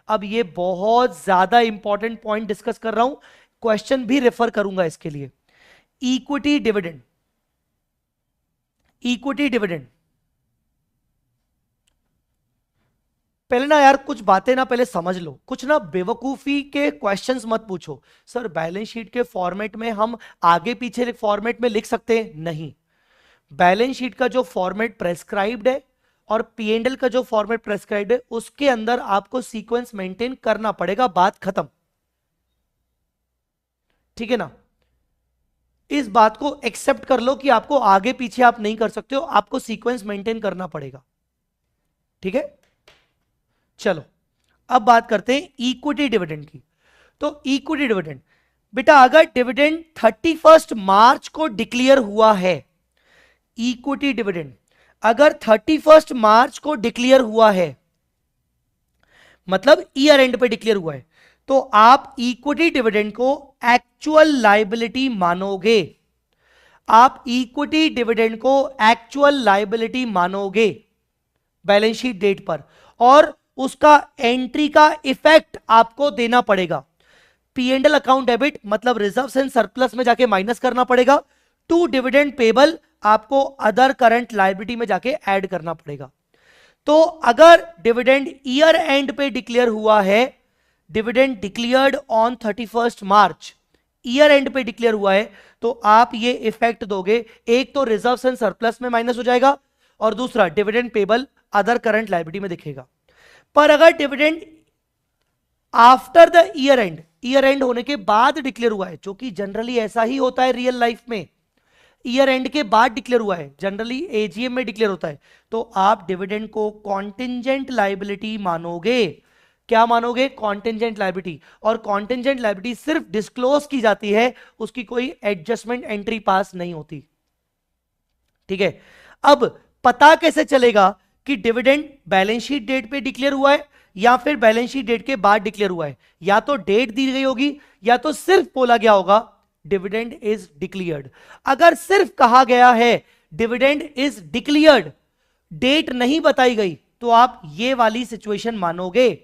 Speaker 1: अब ये बहुत ज्यादा इंपॉर्टेंट पॉइंट डिस्कस कर रहा हूं, क्वेश्चन भी रेफर करूंगा इसके लिए। Equity dividend. इक्विटी डिविडेंड, पहले ना यार कुछ बातें ना पहले समझ लो, कुछ ना बेवकूफी के क्वेश्चंस मत पूछो। सर बैलेंस शीट के फॉर्मेट में हम आगे पीछे फॉर्मेट में लिख सकते हैं? नहीं। बैलेंस शीट का जो फॉर्मेट प्रेस्क्राइब्ड है और पीएनएल का जो फॉर्मेट प्रेस्क्राइब्ड है उसके अंदर आपको सीक्वेंस मेंटेन करना पड़ेगा, बात खत्म। ठीक है ना? इस बात को एक्सेप्ट कर लो कि आपको आगे पीछे आप नहीं कर सकते हो, आपको सीक्वेंस मेंटेन करना पड़ेगा। ठीक है? चलो, अब बात करते हैं इक्विटी डिविडेंड की। तो इक्विटी डिविडेंड, बेटा अगर डिविडेंड 31 मार्च को डिक्लेयर हुआ है, इक्विटी डिविडेंड अगर 31 मार्च को डिक्लेयर हुआ है, मतलब ईयर एंड पे डिक्लेयर हुआ है, तो आप इक्विटी डिविडेंड को एक्चुअल लायबिलिटी मानोगे। आप इक्विटी डिविडेंड को एक्चुअल लायबिलिटी मानोगे बैलेंस शीट डेट पर, और उसका एंट्री का इफेक्ट आपको देना पड़ेगा। पीएनएल अकाउंट डेबिट मतलब रिजर्व्स एंड सरप्लस में जाके माइनस करना पड़ेगा। टू डिविडेंड पेबल आपको अदर करंट लायबिलिटी में जाके ऐड करना पड़ेगा। तो अगर डिविडेंड ईयर एंड पे डिक्लेयर हुआ है, dividend declared on 31 March, year and पे डिक्लेयर हुआ है, तो आप ये इफेक्ट दोगे। एक तो रिजर्व्स एंड सरप्लस में माइनस हो जाएगा और दूसरा dividend payable other current liability में दिखेगा। पर अगर dividend after the year and, year and होने के बाद डिक्लेयर हुआ है, जो कि जनरली ऐसा ही होता है रियल लाइफ में, ईयर एंड के बाद डिक्लेयर हुआ है, जनरली एजीएम में डिक्लेयर होता है, तो आप डिविडेंड को कॉन्टिंजेंट लायबिलिटी मानोगे। क्या मानोगे? Contingent liability. और कॉन्टिंजेंट लायबिलिटी सिर्फ डिस्क्लोज की जाती है, उसकी कोई एडजस्टमेंट एंट्री पास नहीं होती। ठीक है? अब पता कैसे चलेगा कि डिविडेंड बैलेंस शीट डेट पे डिक्लेयर हुआ है या फिर बैलेंस शीट डेट के बाद डिक्लेयर हुआ है? या तो डेट दी गई होगी या तो सिर्फ बोला गया होगा डिविडेंड इज डिक्लेयर्ड। अगर सिर्फ कहा गया है डिविडेंड इज डिक्लेयर्ड, डेट नहीं बताई गई, तो आप ये वाली सिचुएशन मानोगे।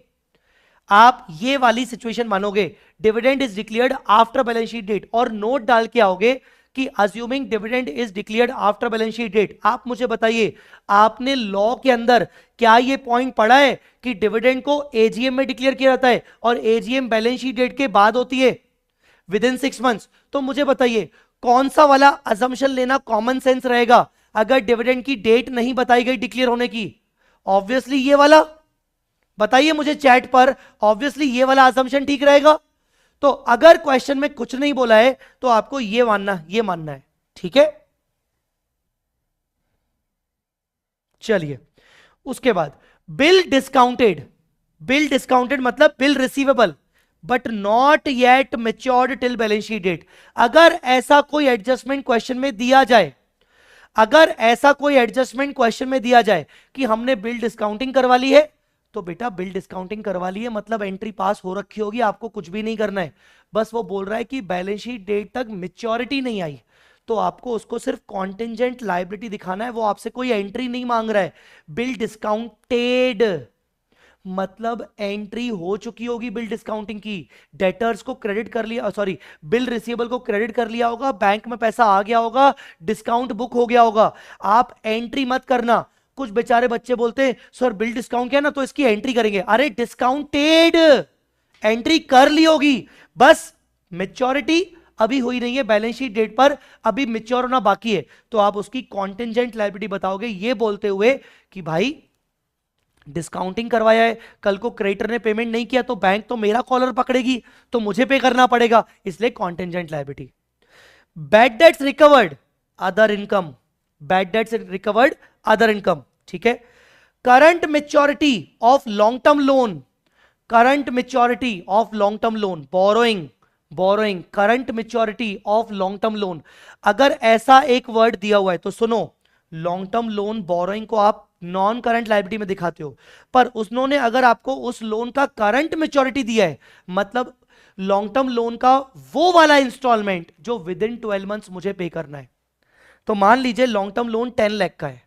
Speaker 1: आप ये वाली सिचुएशन मानोगे, dividend is declared after balance sheet date, और नोट डाल के आओगे कि assuming dividend is declared after balance sheet date. आप मुझे बताइए, आपने लॉ के अंदर क्या ये पॉइंट पढ़ा है कि डिविडेंड को एजीएम में डिक्लेयर किया जाता है और एजीएम बैलेंस शीट डेट के बाद होती है विद इन 6 मंथ्स? तो मुझे बताइए कौन सा वाला अजम्पशन लेना कॉमन सेंस रहेगा अगर डिविडेंड की डेट नहीं बताई गई डिक्लेयर होने की? ऑब्वियसली ये वाला। बताइए मुझे चैट पर, ऑब्वियसली ये वाला अजम्पशन ठीक रहेगा। तो अगर क्वेश्चन में कुछ नहीं बोला है तो आपको ये मानना है। ठीक है? चलिए, उसके बाद बिल डिस्काउंटेड। बिल डिस्काउंटेड मतलब bill receivable but not yet matured till balance sheet date. अगर ऐसा कोई एडजस्टमेंट क्वेश्चन में दिया जाए, अगर ऐसा कोई एडजस्टमेंट क्वेश्चन में दिया जाए कि हमने बिल डिस्काउंटिंग करवा ली है, तो बेटा बिल डिस्काउंटिंग करवा ली है मतलब एंट्री पास हो रखी होगी, आपको कुछ भी नहीं करना है। बस वो बोल रहा है कि बैलेंस शीट डेट तक मैच्योरिटी नहीं आई, तो आपको उसको सिर्फ कॉन्टिंजेंट लायबिलिटी दिखाना है, वो आपसे कोई एंट्री नहीं मांग रहा है। बिल डिस्काउंटेड मतलब एंट्री हो चुकी होगी बिल डिस्काउंटिंग की, डेटर्स को क्रेडिट कर लिया, सॉरी बिल रिसीवेबल को क्रेडिट कर लिया होगा, बैंक में पैसा आ गया होगा, डिस्काउंट बुक हो गया होगा। आप एंट्री मत करना। कुछ बेचारे बच्चे बोलते हैं सर बिल डिस्काउंट किया ना तो इसकी एंट्री करेंगे। अरे डिस्काउंटेड एंट्री कर ली होगी, बस मैच्योरिटी अभी हुई नहीं है बैलेंस शीट डेट पर, अभी मैच्योर होना बाकी है, तो आप उसकी कॉन्टिंजेंट लायबिलिटी बताओगे ये बोलते हुए कि भाई डिस्काउंटिंग करवाया है, कल को क्रेडिटर ने पेमेंट नहीं किया तो बैंक तो मेरा कॉलर पकड़ेगी, तो मुझे पे करना पड़ेगा, इसलिए contingent liability. Bad debts recovered other income, bad debts recovered other income, ठीक है। Current maturity of long term loan, current maturity of long term loan, borrowing current maturity of long term loan. अगर ऐसा एक word दिया हुआ है तो सुनो, लॉन्ग टर्म लोन बोरोइंग को आप नॉन करंट लायबिलिटी में दिखाते हो, पर उन्होंने अगर आपको उस लोन का करंट मेच्योरिटी दिया है, मतलब लॉन्ग टर्म लोन का वो वाला इंस्टॉलमेंट जो विद इन 12 मंथ्स मुझे पे करना है। तो मान लीजिए लॉन्ग टर्म लोन 10 लाख का है,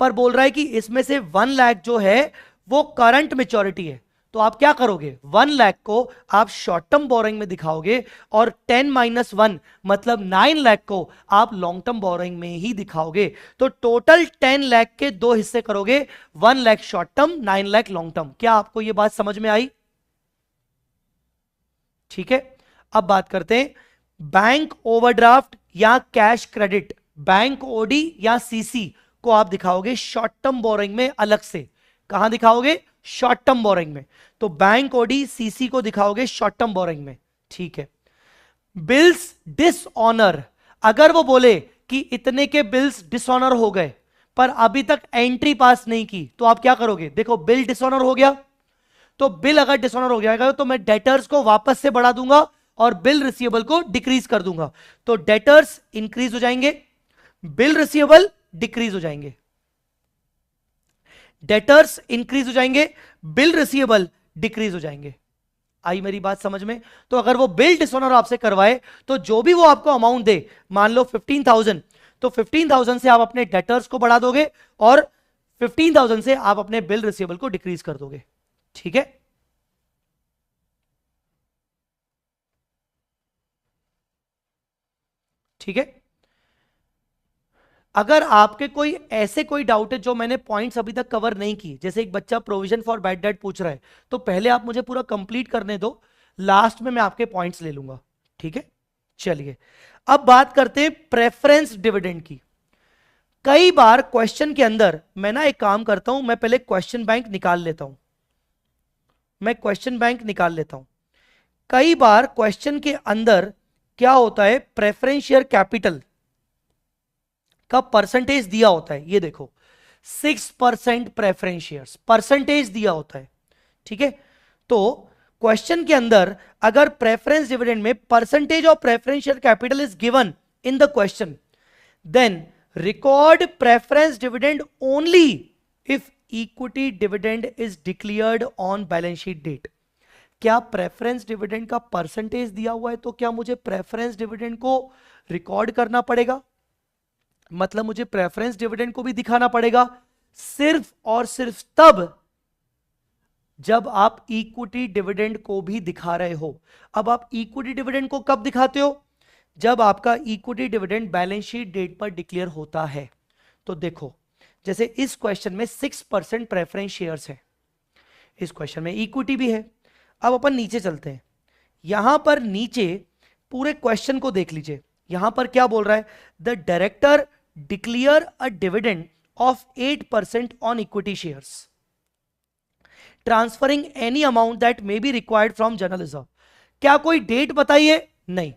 Speaker 1: पर बोल रहा है कि इसमें से 1 लाख जो है वो करंट मेच्योरिटी है, तो आप क्या करोगे, 1 लाख को आप शॉर्ट टर्म बोरोइंग में दिखाओगे और 10 माइनस 1 मतलब 9 लाख को आप लॉन्ग टर्म बोरोइंग में ही दिखाओगे। तो टोटल 10 लाख के दो हिस्से करोगे, 1 lakh short term, 9 lakh long term. क्या आपको यह बात समझ में आई? ठीक है, अब बात करते हैं बैंक ओवरड्राफ्ट या कैश क्रेडिट, बैंक ओडी या सीसी को आप दिखाओगे शॉर्ट टर्म बोरोइंग में अलग से। कहां दिखाओगे? शॉर्ट टर्म बोरोइंग में। तो बैंक ओडी सीसी को दिखाओगे शॉर्ट टर्म बोरोइंग में, ठीक है। बिल्स डिसऑनर, अगर वो बोले कि इतने के बिल्स डिसऑनर हो गए पर अभी तक एंट्री पास नहीं की, तो आप क्या करोगे? देखो बिल डिसऑनर हो गया, तो बिल अगर डिसऑनर हो जाएगा तो मैं डेटर्स को वापस से बढ़ा दूंगा और बिल रिसीवेबल को डिक्रीज कर दूंगा। तो डेटर्स इंक्रीज हो जाएंगे, बिल रिसीवेबल डिक्रीज हो जाएंगे, डेटर्स इंक्रीज हो जाएंगे, बिल रिसीवेबल डिक्रीज हो जाएंगे। आई मेरी बात समझ में? तो अगर वो बिल डिसऑनर आपसे करवाए तो जो भी वो आपको अमाउंट दे, मान लो 15,000, तो 15,000 से आप अपने डेटर्स को बढ़ा दोगे और 15,000 से आप अपने बिल रिसीवेबल को डिक्रीज कर दोगे, ठीक है। ठीक है, अगर आपके कोई ऐसे कोई डाउट है जो मैंने पॉइंट्स अभी तक कवर नहीं की, जैसे एक बच्चा प्रोविजन फॉर बैड डेट पूछ रहा है, तो पहले आप मुझे पूरा कंप्लीट करने दो, लास्ट में मैं आपके पॉइंट्स ले लूंगा, ठीक है। चलिए अब बात करते हैं प्रेफरेंस डिविडेंड की। कई बार क्वेश्चन के अंदर मैं ना एक काम करता हूं, मैं पहले क्वेश्चन बैंक निकाल लेता हूं, मैं क्वेश्चन बैंक निकाल लेता हूं। कई बार क्वेश्चन के अंदर क्या होता है, प्रेफरेंस शेयर कैपिटल का परसेंटेज दिया होता है, ये देखो 6% प्रेफरेंस शेयर्स परसेंटेज दिया होता है, ठीक है। तो क्वेश्चन के अंदर अगर प्रेफरेंस डिविडेंड में percentage of preference share capital is given in the question, then record preference dividend only if equity dividend is declared on balance sheet date. क्या प्रेफरेंस डिविडेंड का परसेंटेज दिया हुआ है तो क्या मुझे प्रेफरेंस डिविडेंड को रिकॉर्ड करना पड़ेगा? मतलब मुझे प्रेफरेंस डिविडेंड को भी दिखाना पड़ेगा सिर्फ और सिर्फ तब जब आप इक्विटी डिविडेंड को भी दिखा रहे हो। अब आप इक्विटी डिविडेंड को कब दिखाते हो? जब आपका equity dividend balance sheet date पर डिक्लेयर होता है। तो देखो जैसे इस क्वेश्चन में 6% प्रेफरेंस शेयर्स है, इस क्वेश्चन में इक्विटी भी है। अब अपन नीचे चलते हैं, यहां पर नीचे पूरे क्वेश्चन को देख लीजिए, यहां पर क्या बोल रहा है, the director declare a dividend of 8% on equity shares transferring any amount that may be required from general reserve. क्या कोई डेट बताइए? नहीं,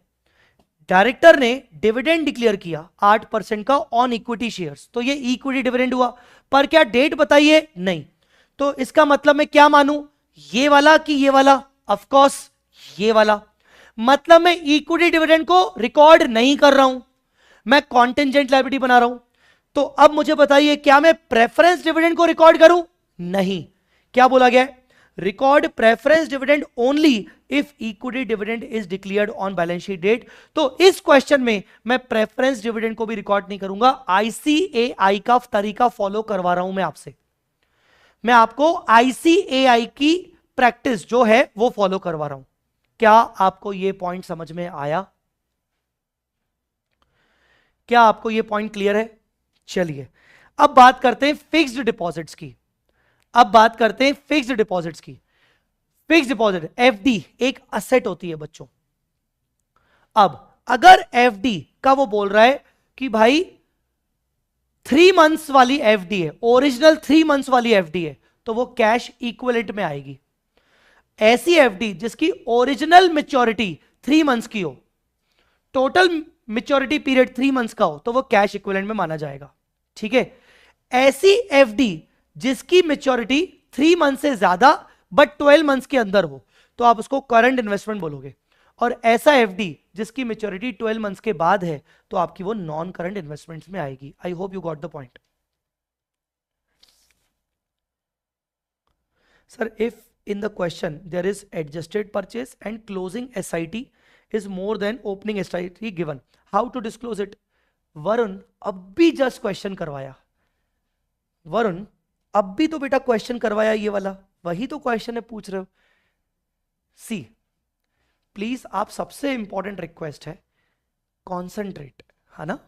Speaker 1: डायरेक्टर ने डिविडेंड डिक्लेयर किया 8% का ऑन इक्विटी शेयर्स, तो ये इक्विटी डिविडेंड हुआ, पर क्या डेट बताइए? नहीं। तो इसका मतलब मैं क्या मानूं, ये वाला कि ये वाला? ऑफ कोर्स ये वाला। मतलब मैं इक्विटी डिविडेंड को रिकॉर्ड नहीं कर रहा हूं, मैं कॉन्टेंजेंट लायबिलिटी बना रहा हूं। तो अब मुझे बताइए क्या मैं प्रेफरेंस डिविडेंड को रिकॉर्ड करूं? नहीं। क्या बोला गया है? Record preference dividend only if equity dividend is declared on balance sheet date. तो इस क्वेश्चन में मैं प्रेफरेंस डिविडेंड को भी रिकॉर्ड नहीं करूंगा, आईसीएआई का तरीका फॉलो करवा रहा हूं मैं आपसे, मैं आपको आईसीएआई की प्रैक्टिस जो है वो फॉलो करवा रहा हूं। क्या आपको यह पॉइंट समझ में आया? क्या आपको यह पॉइंट क्लियर है? चलिए अब बात करते हैं फिक्स्ड डिपॉजिट्स की। अब बात करते हैं फिक्स्ड डिपॉजिट्स की। फिक्स्ड डिपॉजिट एफडी एक असेट होती है बच्चों। अब अगर एफडी का वो बोल रहा है कि भाई 3 मंथ्स वाली एफडी है, ओरिजिनल 3 मंथ्स वाली एफडी है, तो वो कैश इक्विवेलेंट में आएगी। ऐसी एफडी जिसकी ओरिजिनल मेच्योरिटी 3 मंथ्स की हो, टोटल मेच्योरिटी पीरियड 3 मंथ्स का हो, तो वो कैश इक्विवेलेंट में माना जाएगा। ठीक है। ऐसी एफडी जिसकी मेच्योरिटी 3 मंथ से ज्यादा बट 12 मंथ्स के अंदर हो, तो आप उसको करंट इन्वेस्टमेंट बोलोगे। और ऐसा एफडी जिसकी मेच्योरिटी 12 मंथ्स के बाद है, तो आपकी वो नॉन करंट इन्वेस्टमेंट्स में आएगी। I hope you got the point. Sir, if in the question there is adjusted purchase and closing SIT is more than opening SIT given, how to disclose it? Varun, अब भी just question करवाया। वरुण, अब भी तो बेटा question करवाया, ये वाला वही तो क्वेश्चन है, पूछ रहे हो। सी, प्लीज आप सबसे इंपॉर्टेंट रिक्वेस्ट है, कॉन्सेंट्रेट, है ना,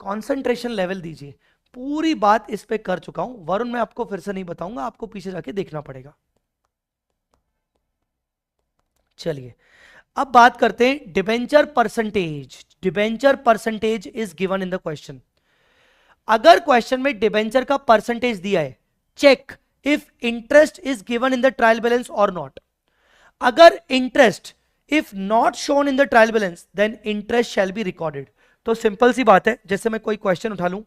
Speaker 1: कॉन्सेंट्रेशन लेवल दीजिए। पूरी बात इस पे कर चुका हूं वरुण, मैं आपको फिर से नहीं बताऊंगा, आपको पीछे जाके देखना पड़ेगा। चलिए, अब बात करते हैं debenture percentage. Debenture percentage is given in the question. अगर क्वेश्चन में डिबेंचर का परसेंटेज दिया है, check if interest is given in the trial balance और नॉट। अगर interest if not shown in the trial balance then interest shall be recorded. तो simple सी बात है, जैसे मैं कोई क्वेश्चन उठा लूं,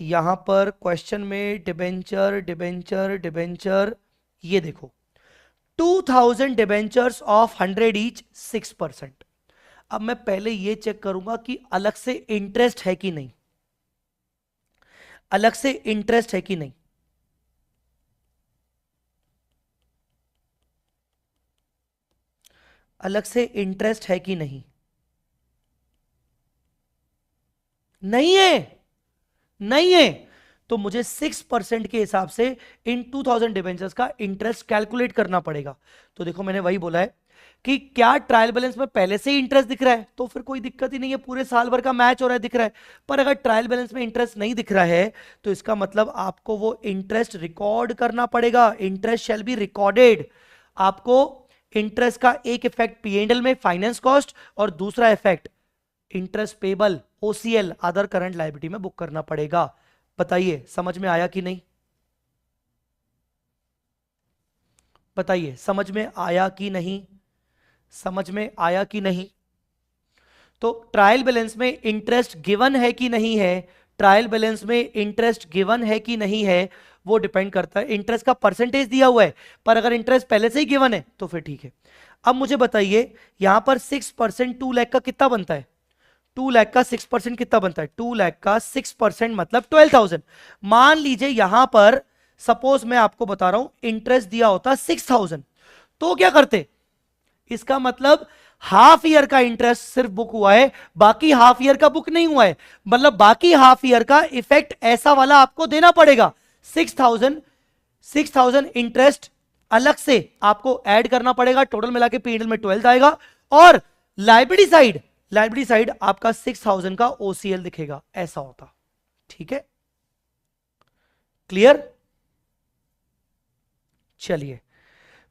Speaker 1: यहां पर क्वेश्चन में डिबेंचर डिबेंचर डिबेंचर, ये देखो 2000 डिबेंचर्स ऑफ 100 ईच 6%। अब मैं पहले ये चेक करूंगा कि अलग से इंटरेस्ट है कि नहीं, अलग से इंटरेस्ट है कि नहीं। अलग से इंटरेस्ट है कि नहीं, नहीं है, नहीं है, तो मुझे 6% के हिसाब से इन 2000 डिबेंचर्स का इंटरेस्ट कैलकुलेट करना पड़ेगा। तो देखो, मैंने वही बोला है कि क्या ट्रायल बैलेंस में पहले से ही इंटरेस्ट दिख रहा है तो फिर कोई दिक्कत ही नहीं है, पूरे साल भर का मैच हो रहा है, दिख रहा है। पर अगर ट्रायल बैलेंस में इंटरेस्ट नहीं दिख रहा है, तो इसका मतलब आपको वो इंटरेस्ट रिकॉर्ड करना पड़ेगा। Interest shall be recorded. आपको इंटरेस्ट का एक इफेक्ट पीएनएल में फाइनेंस कॉस्ट, और दूसरा effect interest payable OCL other current liability में बुक करना पड़ेगा। बताइए समझ में आया कि नहीं, बताइए समझ में आया कि नहीं, समझ में आया कि नहीं। तो ट्रायल बैलेंस में इंटरेस्ट गिवन है कि नहीं है, ट्रायल बैलेंस में इंटरेस्ट गिवन है कि नहीं है, वो डिपेंड करता है। इंटरेस्ट का परसेंटेज दिया हुआ है, पर अगर इंटरेस्ट पहले से ही गिवन है तो फिर ठीक है। अब मुझे बताइए, यहां पर 6% 2 लाख का कितना बनता है? 2 लाख का 6% कितना बनता है? 2 लाख का 6% मतलब 12,000। मान लीजिए यहां पर सपोज मैं आपको बता रहा हूं इंटरेस्ट दिया होता 6,000, तो क्या करते? इसका मतलब हाफ ईयर का इंटरेस्ट सिर्फ बुक हुआ है, बाकी हाफ ईयर का बुक नहीं हुआ है। मतलब बाकी हाफ ईयर का इफेक्ट ऐसा वाला आपको देना पड़ेगा। 6,000 इंटरेस्ट अलग से आपको ऐड करना पड़ेगा, टोटल मिला के पीएनएल में 12 आएगा। और लाइबिलिटी साइड आपका 6,000 का ओसीएल दिखेगा, ऐसा होता। ठीक है, क्लियर? चलिए,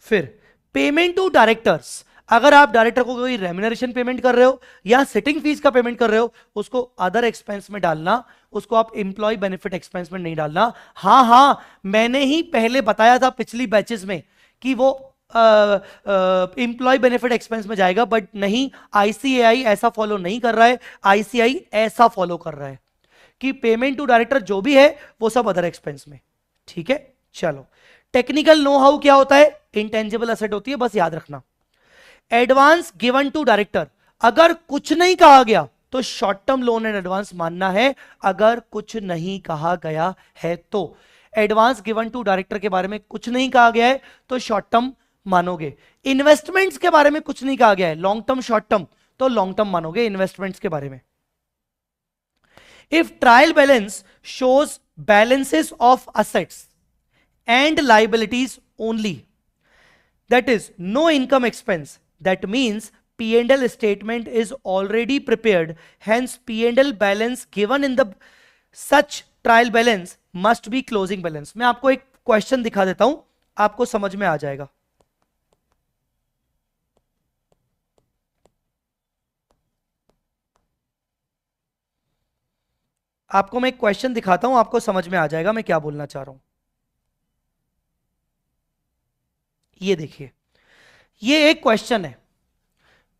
Speaker 1: फिर पेमेंट टू डायरेक्टर्स। अगर आप डायरेक्टर को कोई रेम्यूनरेशन पेमेंट कर रहे हो या सिटिंग फीस का पेमेंट कर रहे हो, उसको अदर एक्सपेंस में डालना, उसको आप एम्प्लॉय बेनिफिट एक्सपेंस में नहीं डालना। हाँ हाँ, मैंने ही पहले बताया था पिछली बैचेस में कि वो एम्प्लॉय बेनिफिट एक्सपेंस में जाएगा, बट नहीं, आईसीएआई ऐसा फॉलो नहीं कर रहा है। आईसीआई ऐसा फॉलो कर रहा है कि पेमेंट टू डायरेक्टर जो भी है वो सब अदर एक्सपेंस में। ठीक है, चलो। टेक्निकल नो हाउ क्या होता है? इंटेंजिबल असेट होती है, बस याद रखना। एडवांस गिवन टू डायरेक्टर, अगर कुछ नहीं कहा गया तो short term loan and advance मानना है। अगर कुछ नहीं कहा गया है तो एडवांस गिवन टू डायरेक्टर के बारे में कुछ नहीं कहा गया है तो शॉर्ट टर्म मानोगे। इन्वेस्टमेंट्स के बारे में कुछ नहीं कहा गया है, लॉन्ग टर्म शॉर्ट टर्म, तो लॉन्ग टर्म मानोगे इन्वेस्टमेंट्स के बारे में। If trial balance shows balances of assets and liabilities only, that is no income expense, that means P&L statement is already prepared, hence P&L balance given in the such trial balance must be closing balance। मैं आपको एक question दिखा देता हूं, आपको समझ में आ जाएगा। आपको मैं एक क्वेश्चन दिखाता हूं, आपको समझ में आ जाएगा मैं क्या बोलना चाह रहा हूं। ये देखिए, ये एक क्वेश्चन है,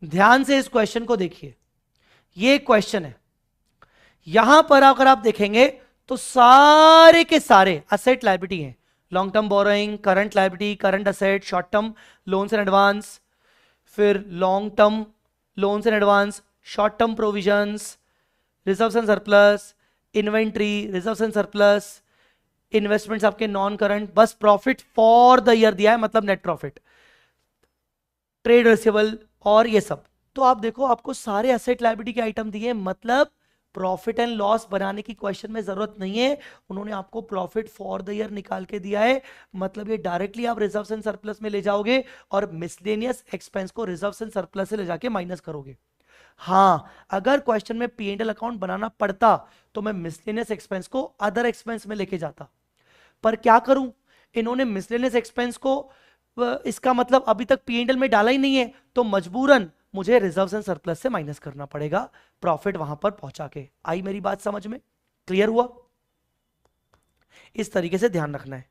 Speaker 1: ध्यान से इस क्वेश्चन को देखिए। ये एक क्वेश्चन है, यहां पर अगर आप देखेंगे तो सारे के सारे असेट लायबिलिटी हैं। Long term borrowing, current liability, current asset, short term loans and advance, फिर long term loans and advance, short term provisions, reserves and surplus, inventory, reserves and surplus, investments आपके नॉन करंट, बस profit for the year दिया है, मतलब net profit, trade receivable और ये सब। तो आप देखो, आपको सारे एसेट लायबिलिटी के आइटम दिए, मतलब प्रॉफिट एंड लॉस बनाने की क्वेश्चन में जरूरत नहीं है। उन्होंने आपको प्रॉफिट फॉर द ईयर निकाल के दिया है, मतलब ये डायरेक्टली आप रिजर्व्स एंड सरप्लस में ले जाओगे और मिसलेनियस एक्सपेंस को रिजर्व्स एंड सरप्लस से ले जाके माइनस करोगे। हाँ, अगर क्वेश्चन में पी एंड एल अकाउंट बनाना पड़ता तो मैं मिसलेनियस एक्सपेंस को अदर एक्सपेंस में लेके जाता, पर क्या करूं, इन्होंने मिसलेनियस एक्सपेंस को इसका मतलब अभी तक पी एंड एल में डाला ही नहीं है, तो मजबूरन मुझे रिजर्व्स एंड सरप्लस से माइनस करना पड़ेगा प्रॉफिट वहां पर पहुंचा के। आई मेरी बात समझ में? क्लियर हुआ? इस तरीके से ध्यान रखना है।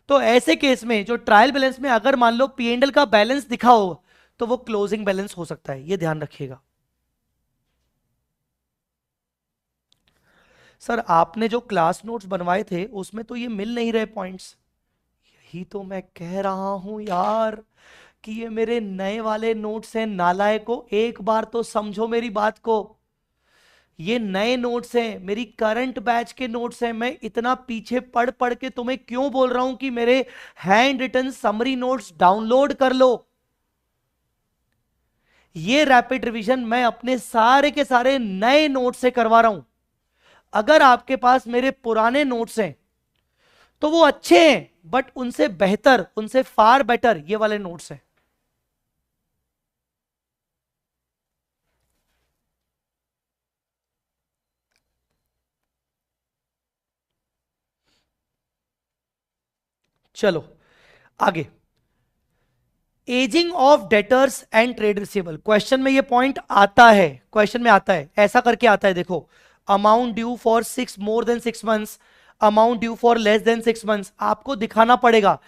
Speaker 1: तो ऐसे केस में जो ट्रायल बैलेंस में अगर मान लो पी एंड एल का बैलेंस दिखा हो तो वो क्लोजिंग बैलेंस हो सकता है, ये ध्यान रखिएगा। सर आपने जो क्लास नोट्स बनवाए थे उसमें तो ये मिल नहीं रहे पॉइंट्स। यही तो मैं कह रहा हूं यार कि ये मेरे नए वाले नोट्स हैं, नालायको, एक बार तो समझो मेरी बात को। ये नए नोट्स हैं, मेरी करंट बैच के नोट्स हैं। मैं इतना पीछे पढ़ पढ़ के तुम्हें क्यों बोल रहा हूं कि मेरे hand written summary notes download कर लो। ये रैपिड रिवीजन मैं अपने सारे के सारे नए नोट्स से करवा रहा हूं। अगर आपके पास मेरे पुराने नोट्स हैं तो वो अच्छे हैं, बट उनसे बेहतर, उनसे फार बेटर ये वाले नोट्स हैं। चलो आगे, ageing of debtors and trade receivable, question में ये पॉइंट आता है, क्वेश्चन में आता है, ऐसा करके आता है। देखो, amount due for 6 more than 6 months, amount due for less than 6 months, आपको दिखाना पड़ेगा।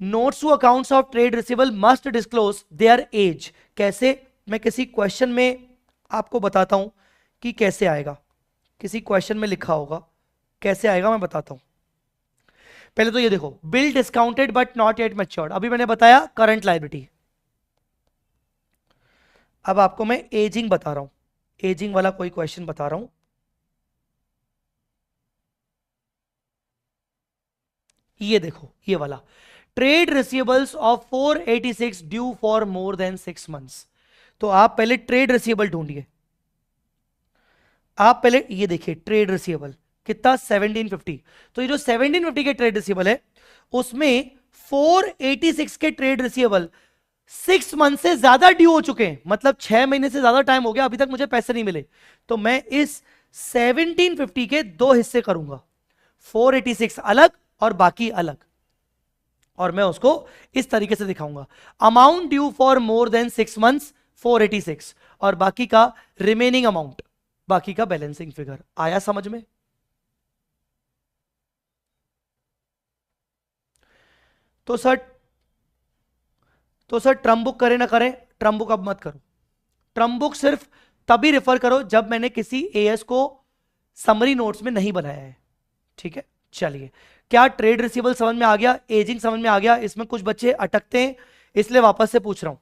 Speaker 1: Notes to accounts of trade receivable must disclose their age. कैसे? मैं किसी क्वेश्चन में आपको बताता हूं कि कैसे आएगा, किसी क्वेश्चन में लिखा होगा, कैसे आएगा मैं बताता हूं। पहले तो ये देखो, bill discounted but not yet matured, अभी मैंने बताया करंट लायबिलिटी। अब आपको मैं एजिंग बता रहा हूं, एजिंग वाला कोई क्वेश्चन बता रहा हूं। ये देखो, ये वाला, trade receivables of 486 due for more than 6 months। तो आप पहले ट्रेड रिसीवेबल ढूंढिए। आप पहले ये देखिए, ट्रेड रिसीवेबल कितना, 1750। तो ये जो 1750 के ट्रेड रिसीवेबल है उसमें 486 के ट्रेड रिसीवेबल 6 month से ज्यादा ड्यू हो चुके हैं, मतलब 6 महीने से ज्यादा टाइम हो गया, अभी तक मुझे पैसे नहीं मिले। तो मैं इस 1750 के दो हिस्से करूंगा, 486 अलग और बाकी अलग, और मैं उसको इस तरीके से दिखाऊंगा। Amount due for more than 6 months 486, और बाकी का रिमेनिंग अमाउंट, बाकी का बैलेंसिंग फिगर। आया समझ में? तो सर, ट्रम बुक करें ना करें? ट्रम बुक अब मत करो। ट्रम बुक सिर्फ तभी रेफर करो जब मैंने किसी एएस को समरी नोट्स में नहीं बनाया है। ठीक है, चलिए, क्या ट्रेड रिसीवेबल समझ में आ गया, एजिंग समझ में आ गया? इसमें कुछ बच्चे अटकते हैं, इसलिए वापस से पूछ रहा हूं।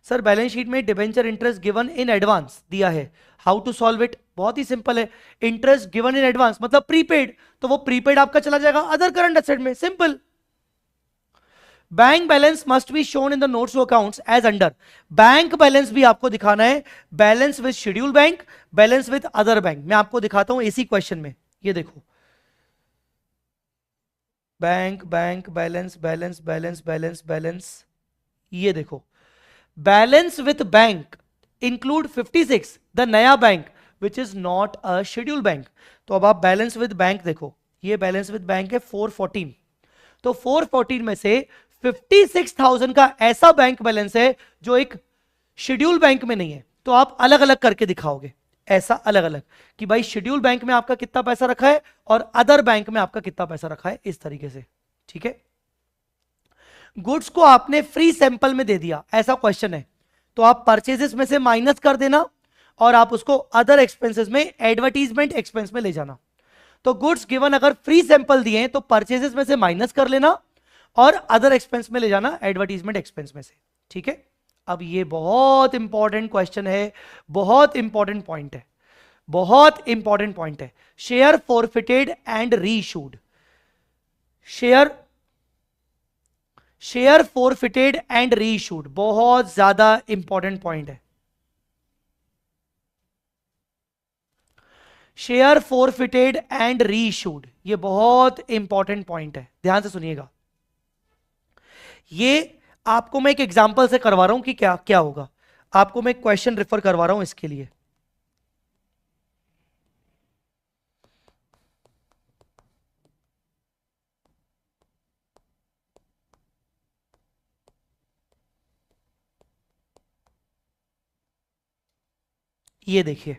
Speaker 1: सर बैलेंस शीट में debenture interest given in advance दिया है, हाउ टू सॉल्व इट? बहुत ही सिंपल है, इंटरेस्ट गिवन इन एडवांस मतलब प्रीपेड, तो वो प्रीपेड आपका चला जाएगा अदर करंट एसेट में, simple. Bank balance must be shown in the notes to accounts as under, bank balance भी आपको दिखाना है, balance with schedule bank, balance with other bank. मैं आपको दिखाता हूं इसी क्वेश्चन में, ये देखो, bank bank balance balance balance balance balance, ये देखो, balance with bank include 56, the नया bank which is not a schedule bank. तो अब आप बैलेंस विद बैंक देखो, ये बैलेंस विद बैंक है 414, तो 414 में से 56,000 का ऐसा बैंक बैलेंस है जो एक शेड्यूल बैंक में नहीं है तो आप अलग अलग करके दिखाओगे, ऐसा अलग अलग कि भाई शेड्यूल बैंक में आपका कितना पैसा रखा है और अदर बैंक में आपका कितना पैसा रखा है, इस तरीके से। ठीक है, गुड्स को आपने फ्री सैंपल में दे दिया, ऐसा क्वेश्चन है, तो आप परचेजेस में से माइनस कर देना और आप उसको अदर एक्सपेंसेस में, एडवर्टीजमेंट एक्सपेंस में ले जाना। तो गुड्स गिवन अगर फ्री सैंपल दिए हैं तो परचेजेस में से माइनस कर लेना और अदर एक्सपेंस में ले जाना, एडवर्टीजमेंट एक्सपेंस में से। ठीक है, अब ये बहुत इंपॉर्टेंट क्वेश्चन है, बहुत इंपॉर्टेंट पॉइंट है, बहुत इंपॉर्टेंट पॉइंट है। Share forfeited and reissued, share forfeited and reissued बहुत ज्यादा इंपॉर्टेंट पॉइंट है। शेयर फॉरफिटेड एंड रीइशूड, ये बहुत इंपॉर्टेंट पॉइंट है, ध्यान से सुनिएगा। ये आपको मैं एक एग्जांपल से करवा रहा हूं कि क्या क्या होगा, आपको मैं एक क्वेश्चन रेफर करवा रहा हूं इसके लिए। ये देखिए,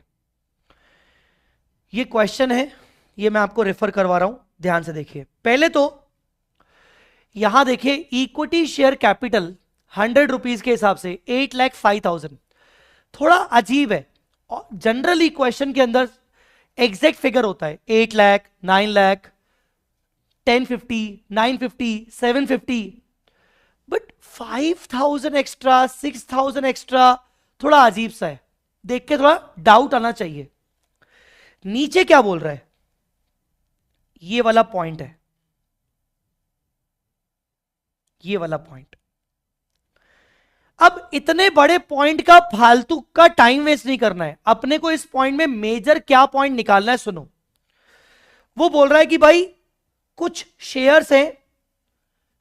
Speaker 1: ये क्वेश्चन है, ये मैं आपको रेफर करवा रहा हूं, ध्यान से देखिए। पहले तो यहां देखिए, इक्विटी शेयर कैपिटल 100 रुपीज के हिसाब से 8,05,000, थोड़ा अजीब है। जनरली क्वेश्चन के अंदर एग्जैक्ट फिगर होता है 8 lakh, 9 lakh, 1050, 950, 750, but 5,000 extra, 6,000 extra थोड़ा अजीब सा है, देख के थोड़ा डाउट आना चाहिए। नीचे क्या बोल रहा है, ये वाला पॉइंट है, ये वाला पॉइंट। अब इतने बड़े पॉइंट का फालतू का टाइम वेस्ट नहीं करना है, अपने को इस पॉइंट में मेजर क्या पॉइंट निकालना है, सुनो। वो बोल रहा है कि भाई कुछ शेयर्स हैं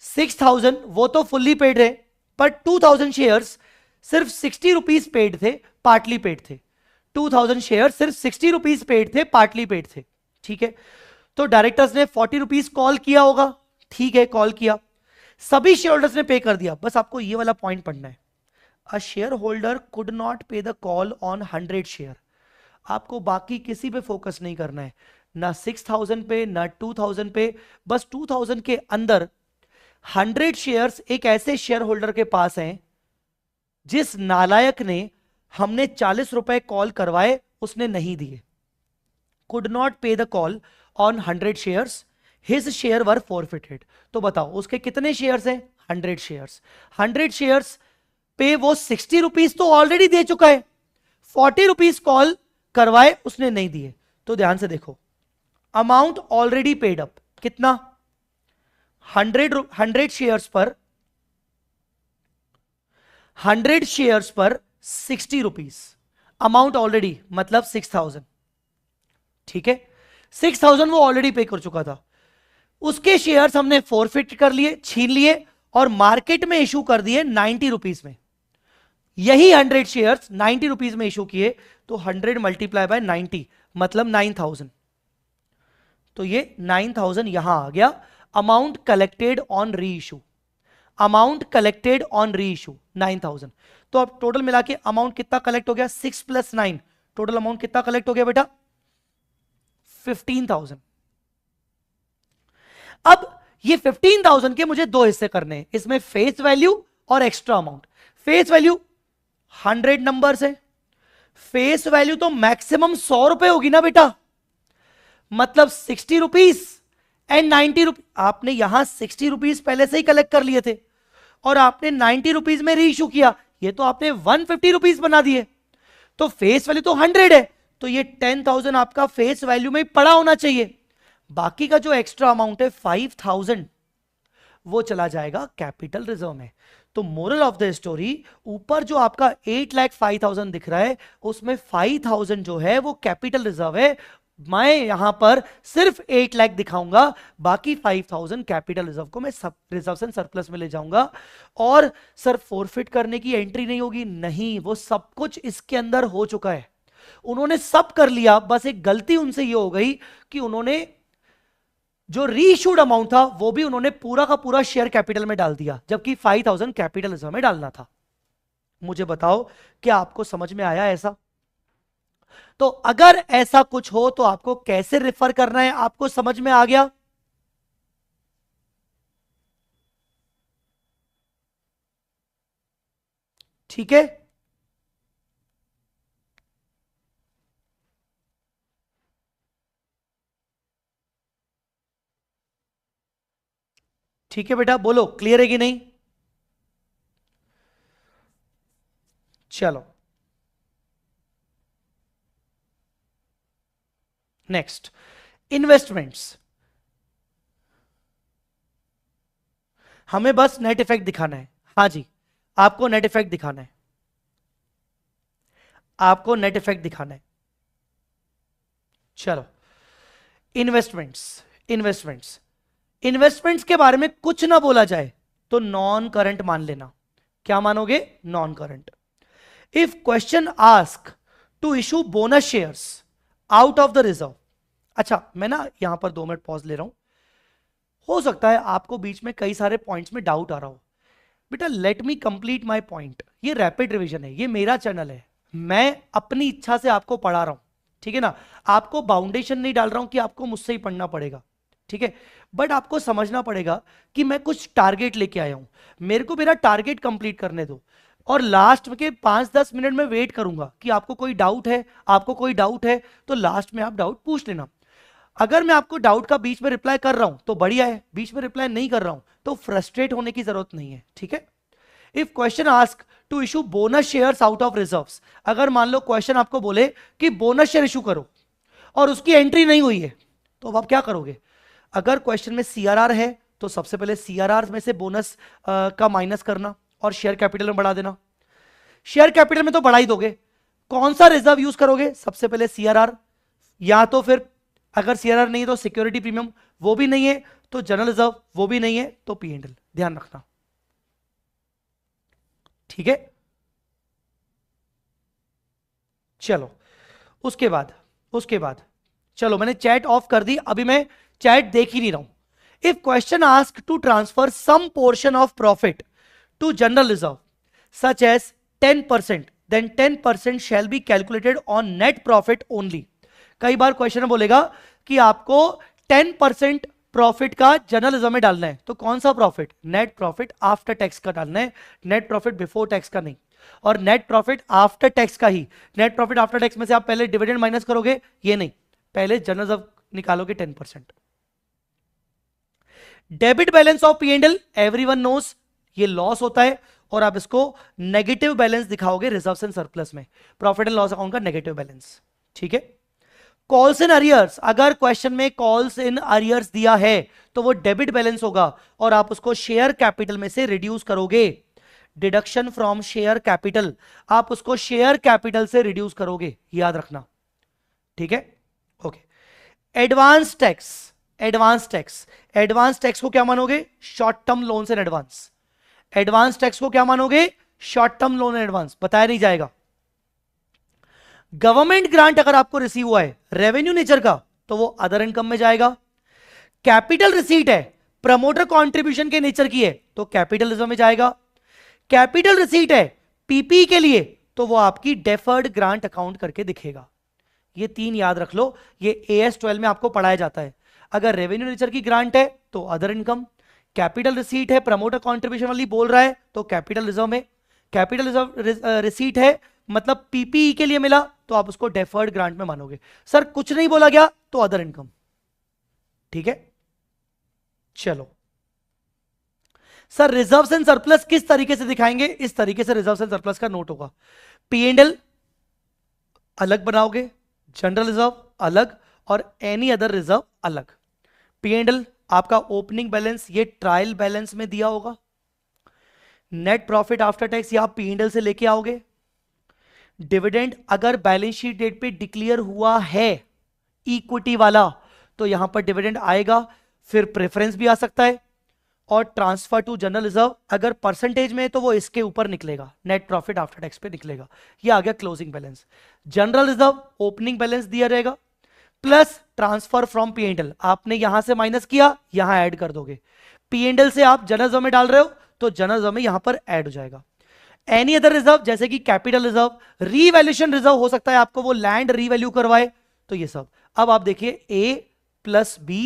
Speaker 1: 6,000, वो तो फुल्ली पेड है, पर 2,000 शेयर्स सिर्फ 60 रुपीज पेड थे, पार्टली पेड थे। 2,000 शेयर सिर्फ 60 रुपीज पेड थे, पार्टली पेड थे। ठीक है, तो डायरेक्टर्स ने 40 रुपीज कॉल किया होगा, ठीक है, कॉल किया, सभी शेयर होल्डर्स ने पे कर दिया। बस आपको ये वाला पॉइंट पढ़ना है, a share holder could not पे द कॉल ऑन 100 शेयर। आपको बाकी किसी पे फोकस नहीं करना है, ना 6,000 पे, ना 2,000 पे, बस 2,000 के अंदर 100 शेयर्स एक ऐसे शेयर होल्डर के पास हैं जिस नालायक ने, हमने 40 रुपए कॉल करवाए, उसने नहीं दिए। कुड नॉट पे the call on 100 shares, his share were forfeited. तो बताओ उसके कितने शेयर्स हैं, 100 शेयर्स। 100 शेयर्स पे वो 60 रुपीज तो ऑलरेडी दे चुका है, 40 रुपीज कॉल करवाए, उसने नहीं दिए। तो ध्यान से देखो, अमाउंट ऑलरेडी पेड अप कितना, 100 शेयर्स पर, 100 शेयर्स पर 60 रुपीज, अमाउंट ऑलरेडी मतलब 6,000। ठीक है, 6,000 वो ऑलरेडी पे कर चुका था, उसके शेयर्स हमने फॉरफिट कर लिए, छीन लिए और मार्केट में इशू कर दिए 90 रुपीज में। यही 100 शेयर्स 90 रुपीज में इशू किए, तो 100 मल्टीप्लाई बाय 90 मतलब 9,000। तो ये 9,000 यहां आ गया, अमाउंट कलेक्टेड ऑन री इशू, अमाउंट कलेक्टेड ऑन री इशू 9,000। तो अब टोटल मिला के अमाउंट कितना कलेक्ट हो गया, 6 + 9, टोटल अमाउंट कितना कलेक्ट हो गया बेटा, 15,000। अब ये 15,000 के मुझे दो हिस्से करने हैं, इसमें फेस वैल्यू और extra amount. Face value 100 number है, फेस वैल्यू तो मैक्सिमम 100 रुपए होगी ना बेटा, मतलब 60 रुपीज एंड 90 रुपीज। आपने यहां 60 रुपीज पहले से ही कलेक्ट कर लिए थे और आपने 90 रुपीज में रीइशू किया, ये तो आपने 150 रुपीज बना दिए। तो फेस वैल्यू तो 100 है, तो ये 10,000 आपका फेस वैल्यू में पड़ा होना चाहिए। बाकी का जो एक्स्ट्रा अमाउंट है 5,000, वो चला जाएगा कैपिटल रिजर्व में। तो मोरल ऑफ द स्टोरी, ऊपर जो आपका 8,05,000 दिख रहा है, उसमें 5,000 जो है वो कैपिटल रिजर्व है। मैं यहां पर सिर्फ 8 लाख दिखाऊंगा, बाकी 5,000 कैपिटल रिजर्व को मैं सब रिजर्व एंड सरप्लस में ले जाऊंगा। और सर फॉरफिट करने की एंट्री नहीं होगी, नहीं, वो सब कुछ इसके अंदर हो चुका है, उन्होंने सब कर लिया। बस एक गलती उनसे ये हो गई कि उन्होंने जो रीइश्यूड अमाउंट था वो भी उन्होंने पूरा का पूरा शेयर कैपिटल में डाल दिया, जबकि 5,000 कैपिटल रिजर्व में डालना था। मुझे बताओ कि आपको समझ में आया ऐसा? तो अगर ऐसा कुछ हो तो आपको कैसे रेफर करना है, आपको समझ में आ गया? ठीक है, ठीक है बेटा, बोलो क्लियर है कि नहीं? चलो नेक्स्ट, इन्वेस्टमेंट्स। हमें बस नेट इफेक्ट दिखाना है। हाँ जी, आपको नेट इफेक्ट दिखाना है, आपको नेट इफेक्ट दिखाना है। चलो, इन्वेस्टमेंट्स, इन्वेस्टमेंट्स, इन्वेस्टमेंट्स के बारे में कुछ ना बोला जाए तो नॉन करंट मान लेना। क्या मानोगे? Non current. If question ask to issue bonus shares out of the reserve. अच्छा, मैं ना यहां पर 2 मिनट पॉज ले रहा हूं। हो सकता है आपको बीच में कई सारे पॉइंट्स में डाउट आ रहा हो। बेटा let me complete my point. ये रैपिड रिवीजन है, ये मेरा चैनल है, मैं अपनी इच्छा से आपको पढ़ा रहा हूं, ठीक है ना? आपको बाउंडेशन नहीं डाल रहा हूं कि आपको मुझसे ही पढ़ना पड़ेगा, ठीक है? बट आपको समझना पड़ेगा कि मैं कुछ टारगेट लेके आया हूं, मेरे को मेरा टारगेट कंप्लीट करने दो, और लास्ट के 5-10 मिनट में वेट करूंगा कि आपको कोई डाउट है, आपको कोई डाउट है तो लास्ट में आप डाउट पूछ लेना। अगर मैं आपको डाउट का बीच में रिप्लाई कर रहा हूं तो बढ़िया है, बीच में रिप्लाई नहीं कर रहा हूं तो फ्रस्ट्रेट होने की जरूरत नहीं है, ठीक है? If question ask to issue bonus shares out of reserves, अगर मान लो क्वेश्चन आपको बोले कि बोनस शेयर इशू करो और उसकी एंट्री नहीं हुई है, तो अब आप क्या करोगे? अगर क्वेश्चन में सीआरआर है तो सबसे पहले सीआरआर में से बोनस का माइनस करना और शेयर कैपिटल में बढ़ा देना। शेयर कैपिटल में तो बढ़ा ही दोगे, कौन सा रिजर्व यूज करोगे? सबसे पहले सीआरआर, या तो फिर अगर सीआरआर नहीं है तो सिक्योरिटी प्रीमियम, वो भी नहीं है तो जनरल रिजर्व, वो भी नहीं है तो पीएनएल। ध्यान रखना, ठीक है? चलो उसके बाद चलो, मैंने चैट ऑफ कर दी, अभी मैं चैट देख ही नहीं रहा हूं। If question ask to transfer some portion of profit to general reserve such as 10%, then 10% shall be calculated on net profit only. कई बार क्वेश्चन बोलेगा कि आपको 10% प्रॉफिट का जनरल रिजर्व में डालना है, तो कौन सा profit? Net profit after tax का डालना है, नेट प्रॉफिट बिफोर टैक्स का नहीं। और नेट प्रॉफिट आफ्टर टैक्स का ही, नेट प्रॉफिट आफ्टर टैक्स में से आप पहले डिविडेंड माइनस करोगे, ये नहीं, पहले जनरल रिजर्व निकालोगे 10%। Debit balance of PNL everyone knows, ये लॉस होता है और आप इसको नेगेटिव बैलेंस दिखाओगे रिजर्व्स एंड सरप्लस में, प्रॉफिट एंड लॉस अकाउंट का नेगेटिव बैलेंस, ठीक है? कॉल्स इन अरियर्स, अगर क्वेश्चन में कॉल्स इन अरियर्स दिया है तो वो डेबिट बैलेंस होगा और आप उसको शेयर कैपिटल में से रिड्यूस करोगे। डिडक्शन फ्रॉम शेयर कैपिटल, आप उसको शेयर कैपिटल से रिड्यूस करोगे, याद रखना, ठीक है? Okay. Advance tax, advance tax, advance tax को क्या मानोगे? Short term loans and advance. Advance tax को क्या मानोगे? Short term loan and advance, बताया नहीं जाएगा। गवर्नमेंट ग्रांट अगर आपको रिसीव हुआ है रेवेन्यू नेचर का तो वो अदर इनकम में जाएगा। कैपिटल रिसीट है, प्रमोटर कंट्रीब्यूशन के नेचर की है तो कैपिटल रिजर्व में जाएगा। कैपिटल रिसीट है पीपी के लिए तो वो आपकी डेफर्ड ग्रांट अकाउंट करके दिखेगा। ये 3 याद रख लो, ये AS12 में आपको पढ़ाया जाता है। अगर रेवेन्यू नेचर की ग्रांट है तो अदर इनकम, कैपिटल रिसीट है प्रमोटर कंट्रीब्यूशन वाली बोल रहा है तो कैपिटल रिजर्व में, कैपिटल रिजर्व रिसीट है मतलब पीपीई के लिए मिला तो आप उसको डेफर्ड ग्रांट में मानोगे। सर कुछ नहीं बोला गया तो अदर इनकम, ठीक है? चलो सर, रिजर्व्स एंड सरप्लस किस तरीके से दिखाएंगे? इस तरीके से रिजर्व्स एंड सरप्लस का नोट होगा। पीएनएल अलग बनाओगे, जनरल रिजर्व अलग और एनी अदर रिजर्व अलग। पीएनएल आपका ओपनिंग बैलेंस ये ट्रायल बैलेंस में दिया होगा, नेट प्रॉफिट आफ्टर टैक्स या आप पीएनएल से लेके आओगे। डिविडेंड अगर बैलेंस शीट डेट पे डिक्लेयर हुआ है इक्विटी वाला तो यहां पर डिविडेंड आएगा, फिर प्रेफरेंस भी आ सकता है। और ट्रांसफर टू जनरल रिजर्व अगर परसेंटेज में है तो वो इसके ऊपर निकलेगा, नेट प्रॉफिट आफ्टर टैक्स पे निकलेगा। ये आ गया closing balance. General reserve opening balance दिया रहेगा प्लस ट्रांसफर फ्रॉम पीएनएल, आपने यहां से माइनस किया यहां ऐड कर दोगे। पीएनएल से आप जनरल रिजर्व में डाल रहे हो तो जनरल रिजर्व में यहां पर ऐड हो जाएगा। एनी अदर रिजर्व जैसे कि कैपिटल रिजर्व, रीवैल्यूएशन रिजर्व हो सकता है आपको वो लैंड रीवैल्यू करवाए, तो ये सब। अब आप देखिए ए प्लस बी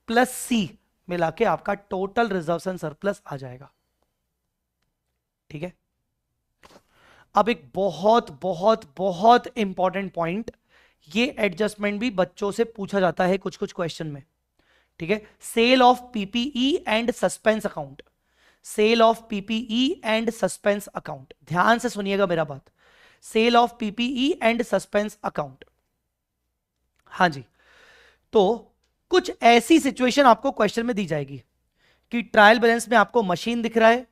Speaker 1: प्लस सी मिला के आपका टोटल रिजर्व एंड सरप्लस आ जाएगा। ठीक है, अब एक बहुत बहुत बहुत इंपॉर्टेंट पॉइंट, ये एडजस्टमेंट भी बच्चों से पूछा जाता है कुछ कुछ क्वेश्चन में। ठीक है, sale of PPE and suspense account, sale of PPE and suspense account, ध्यान से सुनिएगा मेरा बात, sale of PPE and suspense account. हाँ जी, तो कुछ ऐसी सिचुएशन आपको क्वेश्चन में दी जाएगी कि ट्रायल बैलेंस में आपको मशीन दिख रहा है,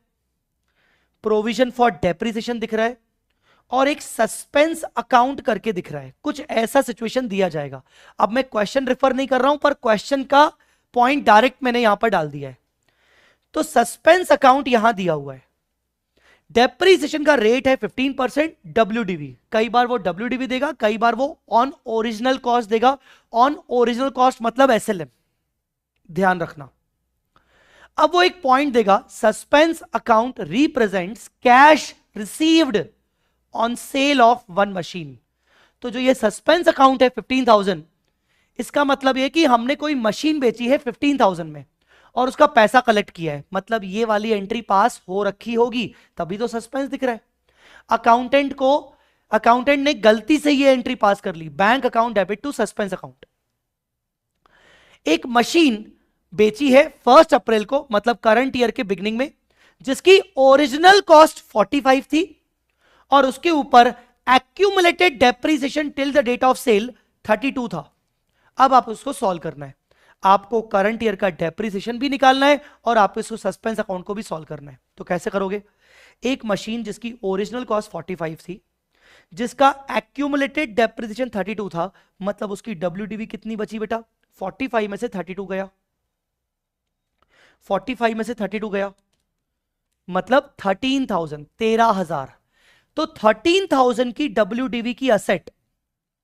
Speaker 1: प्रोविजन फॉर डेप्रिसिएशन दिख रहा है, और एक सस्पेंस अकाउंट करके दिख रहा है। कुछ ऐसा सिचुएशन दिया जाएगा। अब मैं क्वेश्चन रेफर नहीं कर रहा हूं, पर क्वेश्चन का पॉइंट डायरेक्ट मैंने यहां पर डाल दिया है। तो सस्पेंस अकाउंट यहां दिया हुआ है, डेप्रिसिएशन का रेट है 15% डब्ल्यूडीवी, कई बार वो डब्ल्यूडीवी देगा, कई बार वो ऑन ओरिजिनल कॉस्ट देगा। ऑन ओरिजिनल कॉस्ट मतलब एसएलएम, ध्यान रखना। अब वो एक पॉइंट देगा, suspense account represents cash received on sale of one machine. तो जो ये सस्पेंस अकाउंट है 15,000, इसका मतलब ये कि हमने कोई मशीन बेची है 15,000 में और उसका पैसा कलेक्ट किया है, मतलब ये वाली एंट्री पास हो रखी होगी, तभी तो सस्पेंस दिख रहा है। अकाउंटेंट ने गलती से ये एंट्री पास कर ली, bank account debit to suspense account. एक मशीन बेची है 1 अप्रैल को, मतलब करंट ईयर के बिगिनिंग में, जिसकी ओरिजिनल कॉस्ट 45 थी और उसके ऊपर accumulated depreciation till the date of sale 32 था। अब आप उसको सॉल्व करना है, आपको करंट ईयर का डेप्रिसिएशन भी निकालना है और आपको इसको सस्पेंस अकाउंट को भी सॉल्व करना है। तो कैसे करोगे? एक मशीन जिसकी ओरिजिनल कॉस्ट 45 थी, जिसका एक्यूमुलेटेड डेप्रिसिएशन 32 था, मतलब उसकी डब्ल्यूडीवी कितनी बची बेटा? 45 में से 32 गया, 45 में से 32 गया, मतलब 13,000, 13,000। तो 13,000 की डब्ल्यूडीवी की असेट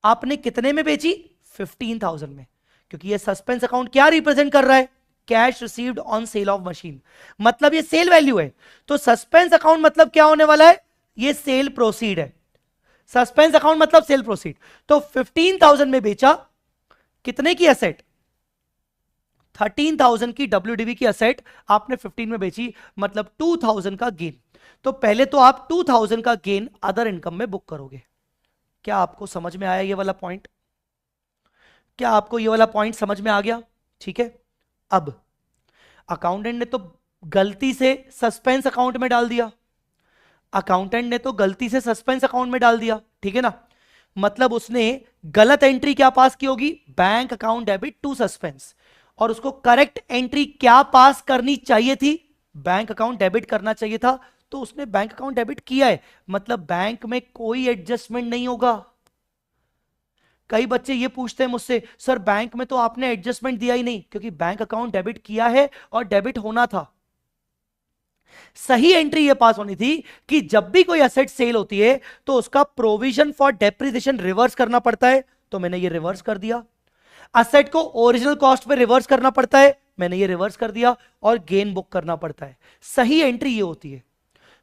Speaker 1: आपने कितने में बेची? 15,000 में, क्योंकि ये सस्पेंस अकाउंट क्या रिप्रेजेंट कर रहा है? Cash received on sale of machine, मतलब ये सेल वैल्यू है। तो सस्पेंस अकाउंट मतलब क्या होने वाला है? ये सेल प्रोसीड है। सस्पेंस अकाउंट मतलब सेल प्रोसीड। तो 15,000 में बेचा, कितने की असेट? 13,000 की डब्ल्यूडीवी की असेट आपने 15 में बेची, मतलब 2,000 का गेन। तो पहले तो आप 2,000 का गेन अदर इनकम में बुक करोगे। क्या आपको समझ में आया ये वाला पॉइंट? क्या आपको ये वाला पॉइंट समझ में आ गया? ठीक है, अब अकाउंटेंट ने तो गलती से सस्पेंस अकाउंट में डाल दिया, अकाउंटेंट ने तो गलती से सस्पेंस अकाउंट में डाल दिया, ठीक है ना, मतलब उसने गलत एंट्री क्या पास की होगी? Bank account debit to suspense. और उसको करेक्ट एंट्री क्या पास करनी चाहिए थी? बैंक अकाउंट डेबिट करना चाहिए था, तो उसने बैंक अकाउंट डेबिट किया है, मतलब बैंक में कोई एडजस्टमेंट नहीं होगा। कई बच्चे ये पूछते हैं मुझसे, सर बैंक में तो आपने एडजस्टमेंट दिया ही नहीं, क्योंकि बैंक अकाउंट डेबिट किया है और डेबिट होना था। सही एंट्री ये पास होनी थी कि जब भी कोई एसेट सेल होती है तो उसका प्रोविजन फॉर डेप्रिसिएशन रिवर्स करना पड़ता है, तो मैंने ये रिवर्स कर दिया। एसेट को ओरिजिनल कॉस्ट पे रिवर्स करना पड़ता है, मैंने ये रिवर्स कर दिया, और गेन बुक करना पड़ता है। सही एंट्री ये होती है।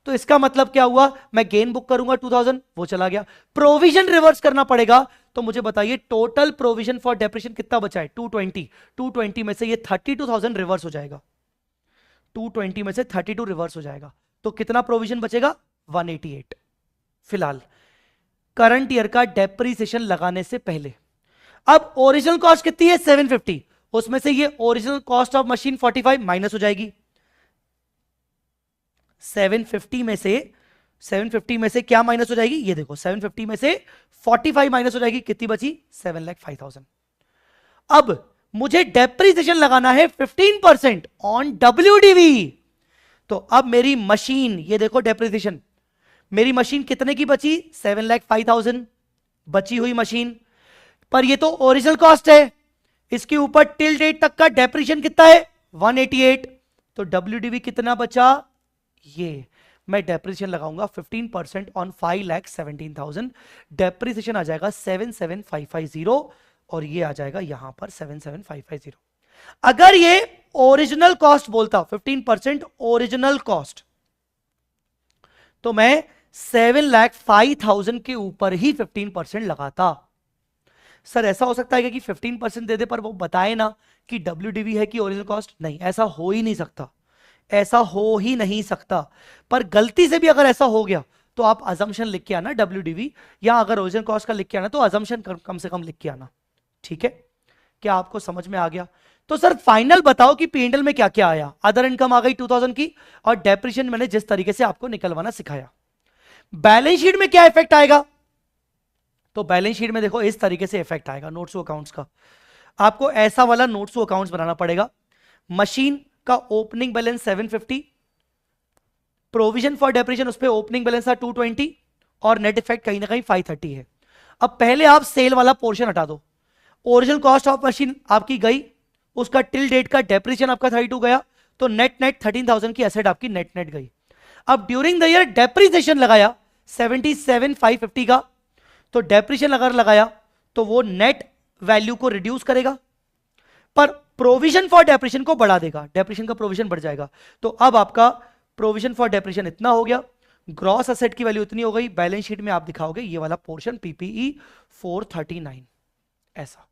Speaker 1: तो इसका मतलब क्या हुआ? मैं गेन बुक करूंगा 2,000, वो चला गया। प्रोविजन रिवर्स करना पड़ेगा, तो मुझे बताइए टोटल प्रोविजन फॉर डेप्रिसिएशन कितना बचा है? 220। 220 में से ये 32,000 रिवर्स हो जाएगा, 220 में से 32 रिवर्स हो जाएगा, तो कितना प्रोविजन बचेगा? 188। फिलहाल करंट ईयर का डेप्रिसिएशन लगाने से पहले अब ओरिजिनल कॉस्ट कितनी है? 750, उसमें से ये original cost of machine 45 minus हो जाएगी। 750 में से क्या माइनस हो जाएगी? ये देखो, 750 में से 45 माइनस हो जाएगी, कितनी बची? 7,05,000। अब मुझे डेप्रिसिएशन लगाना है 15% ऑन डब्ल्यूडीवी। तो अब मेरी मशीन, ये देखो डेप्रिसिएशन, मेरी मशीन कितने की बची? 7,05,000 बची हुई मशीन, पर ये तो ओरिजिनल कॉस्ट है, इसके ऊपर टिल डेट तक का डेप्रिसिएशन कितना है? 188। तो डब्ल्यूडीवी कितना बचा? ये मैं डेप्रिसिएशन लगाऊंगा 15% ऑन 5,17,000, डेप्रिसिएशन आ जाएगा 7,7550 और ये आ जाएगा यहां पर 7,7550। अगर ये ओरिजिनल कॉस्ट बोलता 15% ओरिजिनल कॉस्ट, तो मैं 7,05,000 के ऊपर ही 15% लगाता। सर ऐसा हो सकता है कि 15% दे दे पर वो बताए ना कि WDV है कि ओरिजिनल कॉस्ट? नहीं, ऐसा हो ही नहीं सकता, ऐसा हो ही नहीं सकता। पर गलती से भी अगर ऐसा हो गया तो आप अजम्पशन लिख के आना WDV, या अगर ओरिजिनल कॉस्ट का लिख के आना तो अजम्पशन कम से कम लिख के आना। ठीक है, क्या आपको समझ में आ गया? तो सर फाइनल बताओ कि P&L में क्या क्या आया। अदर इनकम आ गई 2000 की, और डेप्रिसिएशन मैंने जिस तरीके से आपको निकलवाना सिखाया। बैलेंस शीट में क्या इफेक्ट आएगा? तो बैलेंस शीट में देखो इस तरीके से इफेक्ट आएगा नोट्स टू अकाउंट्स का। आपको ऐसा वाला नोट्स टू अकाउंट्स बनाना पड़ेगा। मशीन का opening balance 750, provision for depreciation उस पे ओपनिंग बैलेंस था 220, और नेट इफेक्ट कहीं ना कहीं 530 है। अब पहले आप सेल वाला पोर्शन हटा दो। ओरिजिनल कॉस्ट ऑफ मशीन आपकी गई, उसका टिल डेट का डेप्रिसिएशन आपका 32 गया, तो नेट 13,000 की एसेट आपकी नेट गई। अब ड्यूरिंग द ईयर डेप्रिसिएशन लगाया 77,550 का, तो डेप्रिसिएशन अगर लगाया तो वो नेट वैल्यू को रिड्यूस करेगा, पर प्रोविजन फॉर डेप्रिसिएशन को बढ़ा देगा, डेप्रिसिएशन का प्रोविजन बढ़ जाएगा। तो अब आपका प्रोविजन फॉर डेप्रिसिएशन इतना हो गया, ग्रॉस एसेट की वैल्यू इतनी हो गई, बैलेंस शीट में आप दिखाओगे ये वाला पोर्शन PPE 439। ऐसा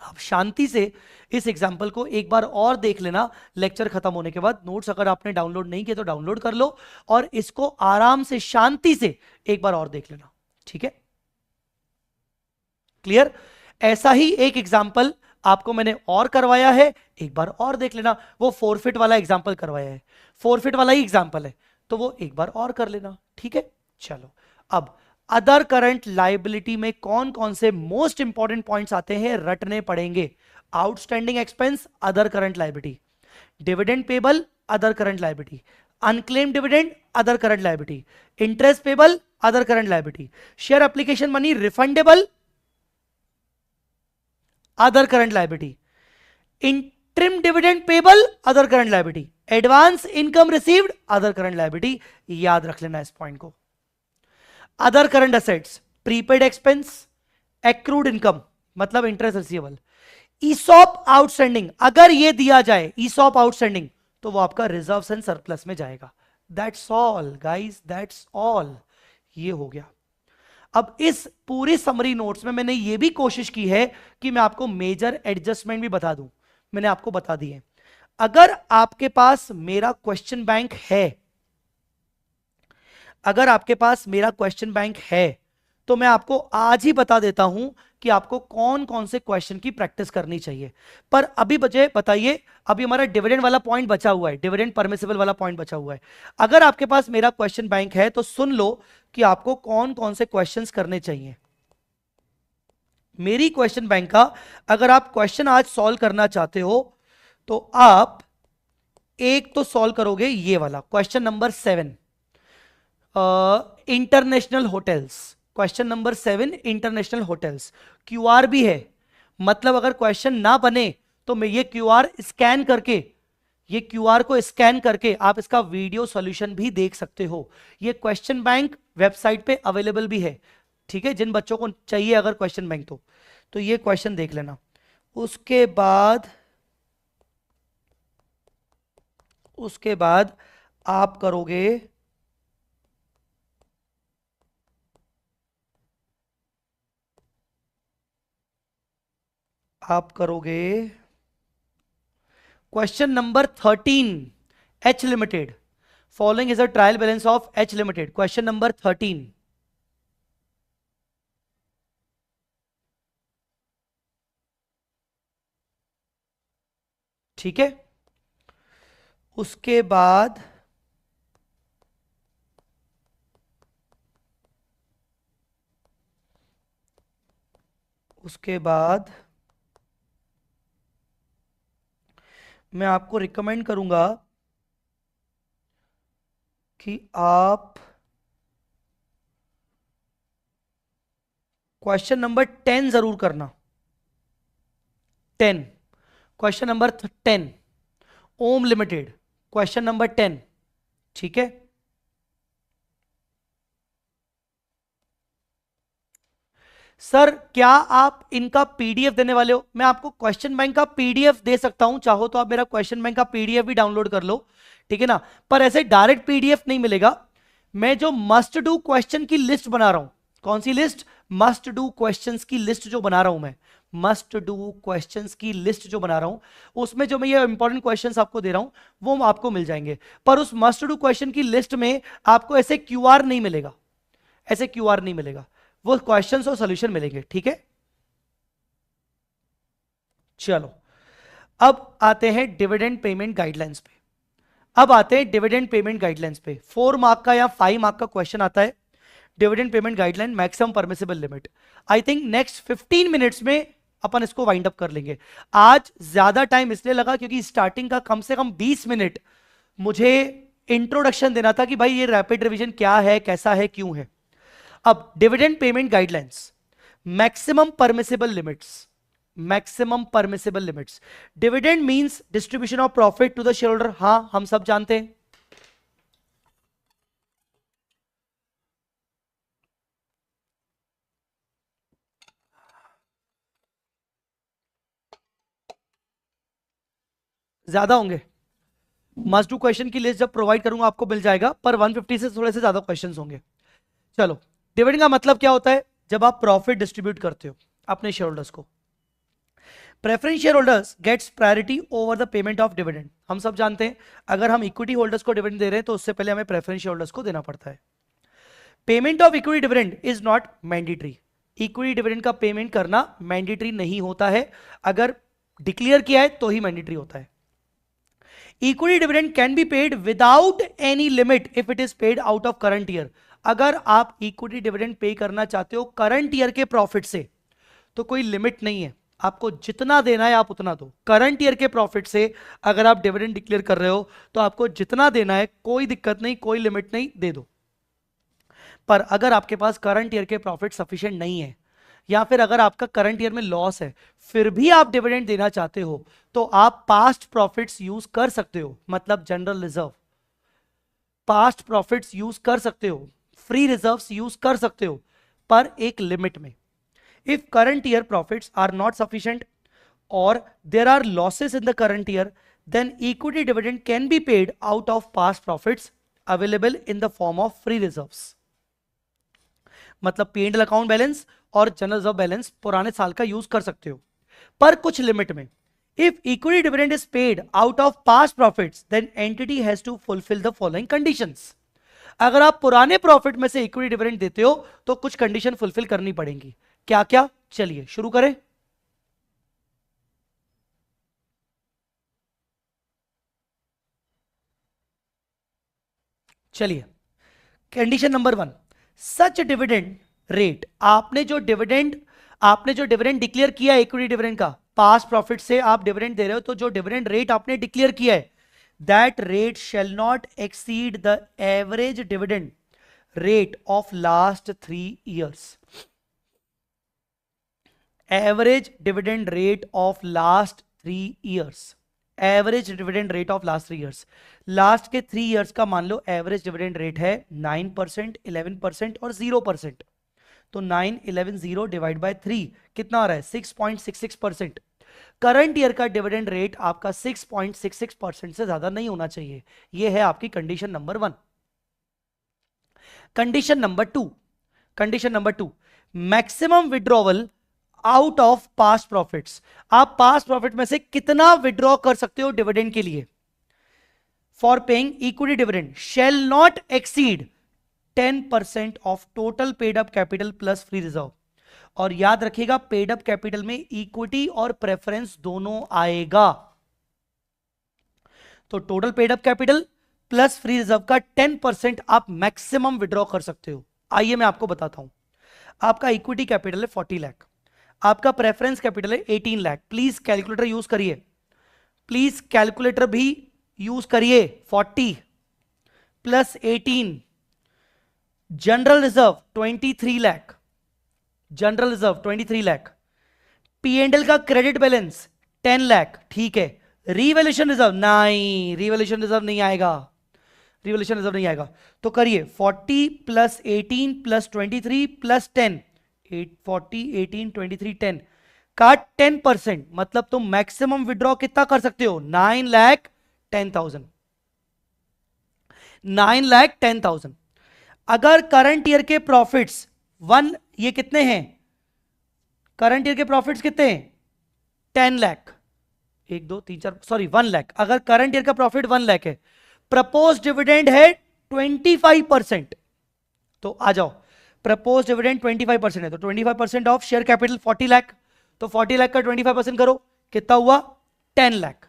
Speaker 1: आप शांति से इस एग्जाम्पल को एक बार और देख लेना लेक्चर खत्म होने के बाद। नोट्स अगर आपने डाउनलोड नहीं किए तो डाउनलोड कर लो, और इसको आराम से शांति से एक बार और देख लेना। ठीक है, क्लियर? ऐसा ही एक एग्जाम्पल आपको मैंने और करवाया है, एक बार और देख लेना। वो फोरफिट वाला एग्जाम्पल करवाया है, फोरफिट वाला ही एग्जाम्पल है, तो वो एक बार और कर लेना। ठीक है, चलो अब अदर करंट लाइबिलिटी में कौन कौन से मोस्ट इंपॉर्टेंट पॉइंट्स आते हैं, रटने पड़ेंगे। Outstanding expense other current liability, dividend payable other current liability, unclaim dividend other current liability, interest payable other current liability, share application money refundable other current liability, interim dividend payable other current liability, advance income received other current liability. याद रख लेना इस point को। Other current assets, prepaid expense, accrued income मतलब interest receivable, ESOP outstanding, अगर ये दिया जाए ईसॉप आउटस्टैंडिंग तो वो आपका रिजर्व्स एंड सरप्लस में जाएगा। That's all guys, that's all. ये हो गया। अब इस पूरी समरी नोट्स में मैंने ये भी कोशिश की है कि मैं आपको मेजर एडजस्टमेंट भी बता दूं, मैंने आपको बता दी है। अगर आपके पास मेरा क्वेश्चन बैंक है, अगर आपके पास मेरा क्वेश्चन बैंक है, तो मैं आपको आज ही बता देता हूं कि आपको कौन कौन से क्वेश्चन की प्रैक्टिस करनी चाहिए। पर अभी बचे बताइए, अभी हमारा डिविडेंड वाला पॉइंट बचा हुआ है, डिविडेंड परमिसिबल वाला पॉइंट बचा हुआ है। अगर आपके पास मेरा क्वेश्चन बैंक है तो सुन लो कि आपको कौन कौन से क्वेश्चंस करने चाहिए। मेरी क्वेश्चन बैंक का अगर आप क्वेश्चन आज सॉल्व करना चाहते हो तो आप एक तो सॉल्व करोगे ये वाला question number 7, international hotels. Question number 7 international hotels, QR भी है, मतलब अगर क्वेश्चन ना बने तो मैं ये क्यूआर स्कैन करके, ये क्यूआर को स्कैन करके आप इसका वीडियो सॉल्यूशन भी देख सकते हो। ये क्वेश्चन बैंक वेबसाइट पे अवेलेबल भी है। ठीक है, जिन बच्चों को चाहिए अगर क्वेश्चन बैंक तो ये क्वेश्चन देख लेना। उसके बाद आप करोगे question number 13, H limited, following is a trial balance of H limited. Question number 13, ठीक है। उसके बाद मैं आपको रिकमेंड करूंगा कि आप क्वेश्चन नंबर 10 जरूर करना। 10, क्वेश्चन नंबर 10, ओम लिमिटेड, क्वेश्चन नंबर 10, ठीक है। सर क्या आप इनका पीडीएफ देने वाले हो? मैं आपको क्वेश्चन बैंक का पीडीएफ दे सकता हूं, चाहो तो आप मेरा क्वेश्चन बैंक का पीडीएफ भी डाउनलोड कर लो, ठीक है ना। पर ऐसे डायरेक्ट पीडीएफ नहीं मिलेगा, मैं जो मस्ट डू क्वेश्चन की लिस्ट बना रहा हूं, कौन सी लिस्ट? मस्ट डू क्वेश्चंस की लिस्ट जो बना रहा हूं मैं, मस्ट डू क्वेश्चंस की लिस्ट जो बना रहा हूं, उसमें जो मैं ये इंपॉर्टेंट क्वेश्चंस आपको दे रहा हूं वो आपको मिल जाएंगे। पर उस मस्ट डू क्वेश्चन की लिस्ट में आपको ऐसे क्यूआर नहीं मिलेगा, ऐसे क्यूआर नहीं मिलेगा, वो क्वेश्चंस और सॉल्यूशन मिलेंगे, ठीक है। चलो अब आते हैं डिविडेंड पेमेंट गाइडलाइंस पे। अब आते हैं डिविडेंड पेमेंट गाइडलाइंस पे। 4 मार्क का या 5 मार्क का क्वेश्चन आता है, dividend payment guideline maximum permissible limit. I think next 15 minutes में अपन इसको वाइंड अप कर लेंगे। आज ज्यादा टाइम इसलिए लगा क्योंकि स्टार्टिंग का कम से कम 20 मिनट मुझे इंट्रोडक्शन देना था कि भाई ये रैपिड रिवीजन क्या है, कैसा है, क्यों है। अब dividend payment guidelines, maximum permissible limits, maximum permissible limits. Dividend means distribution of profit to the share holder, हां हम सब जानते हैं। ज्यादा होंगे, मस्ट डू क्वेश्चन की लिस्ट जब प्रोवाइड करूंगा आपको मिल जाएगा, पर 150 से थोड़े से ज्यादा क्वेश्चंस होंगे। चलो, डिविडेंड का मतलब क्या होता है? जब आप प्रॉफिट डिस्ट्रीब्यूट करते हो अपने शेयर होल्डर्स को। Preference share holders gets priority over the payment of dividend. हम सब जानते हैं अगर हम इक्विटी होल्डर्स को डिविडेंड दे रहे हैं तो उससे पहले हमें प्रेफरेंस शेयर होल्डर्स को देना पड़ता है। Payment of equity dividend is not mandatory. Equity dividend का पेमेंट करना मैंडेटरी नहीं होता है, अगर डिक्लेयर किया है तो ही मैंडेटरी होता है। Equity dividend can be paid without any limit if it is paid out of current year. अगर आप इक्विटी डिविडेंड पे करना चाहते हो करंट ईयर के प्रॉफिट से तो कोई लिमिट नहीं है, आपको जितना देना है आप उतना दो। करंट ईयर के प्रॉफिट से अगर आप डिविडेंड डिक्लेयर कर रहे हो तो आपको जितना देना है, कोई दिक्कत नहीं, कोई लिमिट नहीं, दे दो। पर अगर आपके पास करंट ईयर के प्रॉफिट सफिशिएंट नहीं है, या फिर अगर आपका करंट ईयर में लॉस है फिर भी आप डिविडेंड देना चाहते हो, तो आप पास्ट प्रॉफिट्स यूज कर सकते हो, मतलब general reserve, past profits use कर सकते हो, फ्री रिजर्व्स यूज कर सकते हो, पर एक लिमिट में। If current year profits are not sufficient or there are losses in the current year, then equity dividend can be paid out of past profits available in the form of free reserves. मतलब P&L account balance और general reserve balance पुराने साल का use कर सकते हो, पर कुछ लिमिट में। If equity dividend is paid out of past profits, then entity has to fulfill the following conditions. अगर आप पुराने प्रॉफिट में से इक्विटी डिविडेंड देते हो तो कुछ कंडीशन फुलफिल करनी पड़ेंगी। क्या क्या? चलिए शुरू करें। चलिए, कंडीशन नंबर 1, सच डिविडेंड रेट। आपने जो डिविडेंड डिक्लेयर किया इक्विटी डिविडेंड का, पास्ट प्रॉफिट से आप डिविडेंड दे रहे हो, तो जो डिविडेंड रेट आपने डिक्लेयर किया है, that rate shall not exceed the average dividend rate of last 3 years। Average dividend rate of last 3 years, average dividend rate of last 3 years। Last के 3 years का मान लो एवरेज डिविडेंड रेट है 9%, 11% और 0%। तो 9, 11, 0 divide by 3 कितना आ रहा है? 6.66%। Current year का डिविडेंड रेट आपका 6.66% से ज्यादा नहीं होना चाहिए। यह है आपकी condition number 1। Condition number 2, maximum withdrawal out of past profits. आप पास्ट प्रॉफिट में से कितना विड्रॉ कर सकते हो डिविडेंड के लिए? For paying equity dividend shall not exceed 10% of total paid up capital plus free reserve. और याद रखिएगा, पेड अप कैपिटल में इक्विटी और प्रेफरेंस दोनों आएगा। तो total paid up capital plus free reserve का 10% आप मैक्सिमम विड्रॉ कर सकते हो। आइए मैं आपको बताता हूं। आपका इक्विटी कैपिटल है 40 लाख, आपका प्रेफरेंस कैपिटल है 18 लाख। प्लीज कैलकुलेटर यूज करिए, प्लीज कैलकुलेटर भी यूज करिए। 40 plus 18, general reserve 23 lakh, general reserve 23 lakh. P&L का क्रेडिट बैलेंस 10 लाख, ठीक है। रिवैल्यूएशन रिजर्व नहीं, रिवैल्यूएशन रिजर्व नहीं आएगा, रिवैल्यूएशन रिजर्व नहीं आएगा। तो करिए 40 प्लस 18 प्लस 23 प्लस 10, 40, 18, 23, 10 का 10%, मतलब तुम मैक्सिमम विड्रॉ कितना कर सकते हो? 9,10,000, 9,10,000। अगर करंट ईयर के प्रॉफिट्स ये कितने हैं, करंट ईयर के प्रॉफिट्स कितने हैं, 10 लाख, 1 2 3 4 सॉरी 1 लाख। अगर करंट ईयर का प्रॉफिट 1 लाख है, प्रपोज डिविडेंड है 25%, तो आ जाओ, प्रपोज डिविडेंड 25% है, तो 25% ऑफ शेयर कैपिटल 40 लाख, तो 40 लाख का 25% करो, कितना हुआ, 10 लाख।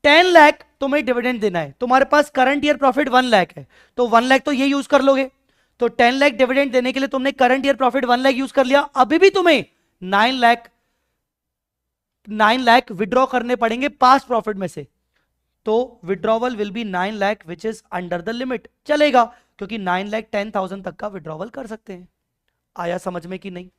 Speaker 1: 10 लाख तुम्हें डिविडेंड देना है, तुम्हारे पास करंट ईयर प्रॉफिट 1 लाख है, तो 1 लाख तो ये यूज कर लोगे, तो 10 लाख डिविडेंड देने के लिए तुमने current year profit 1 lakh use कर लिया, अभी भी तुम्हें 9 लाख विड्रॉ करने पड़ेंगे पास्ट प्रॉफिट में से, तो withdrawal will be 9 lakh which is under the limit, चलेगा, क्योंकि 9,10,000 तक का विड्रॉवल कर सकते हैं। आया समझ में कि नहीं?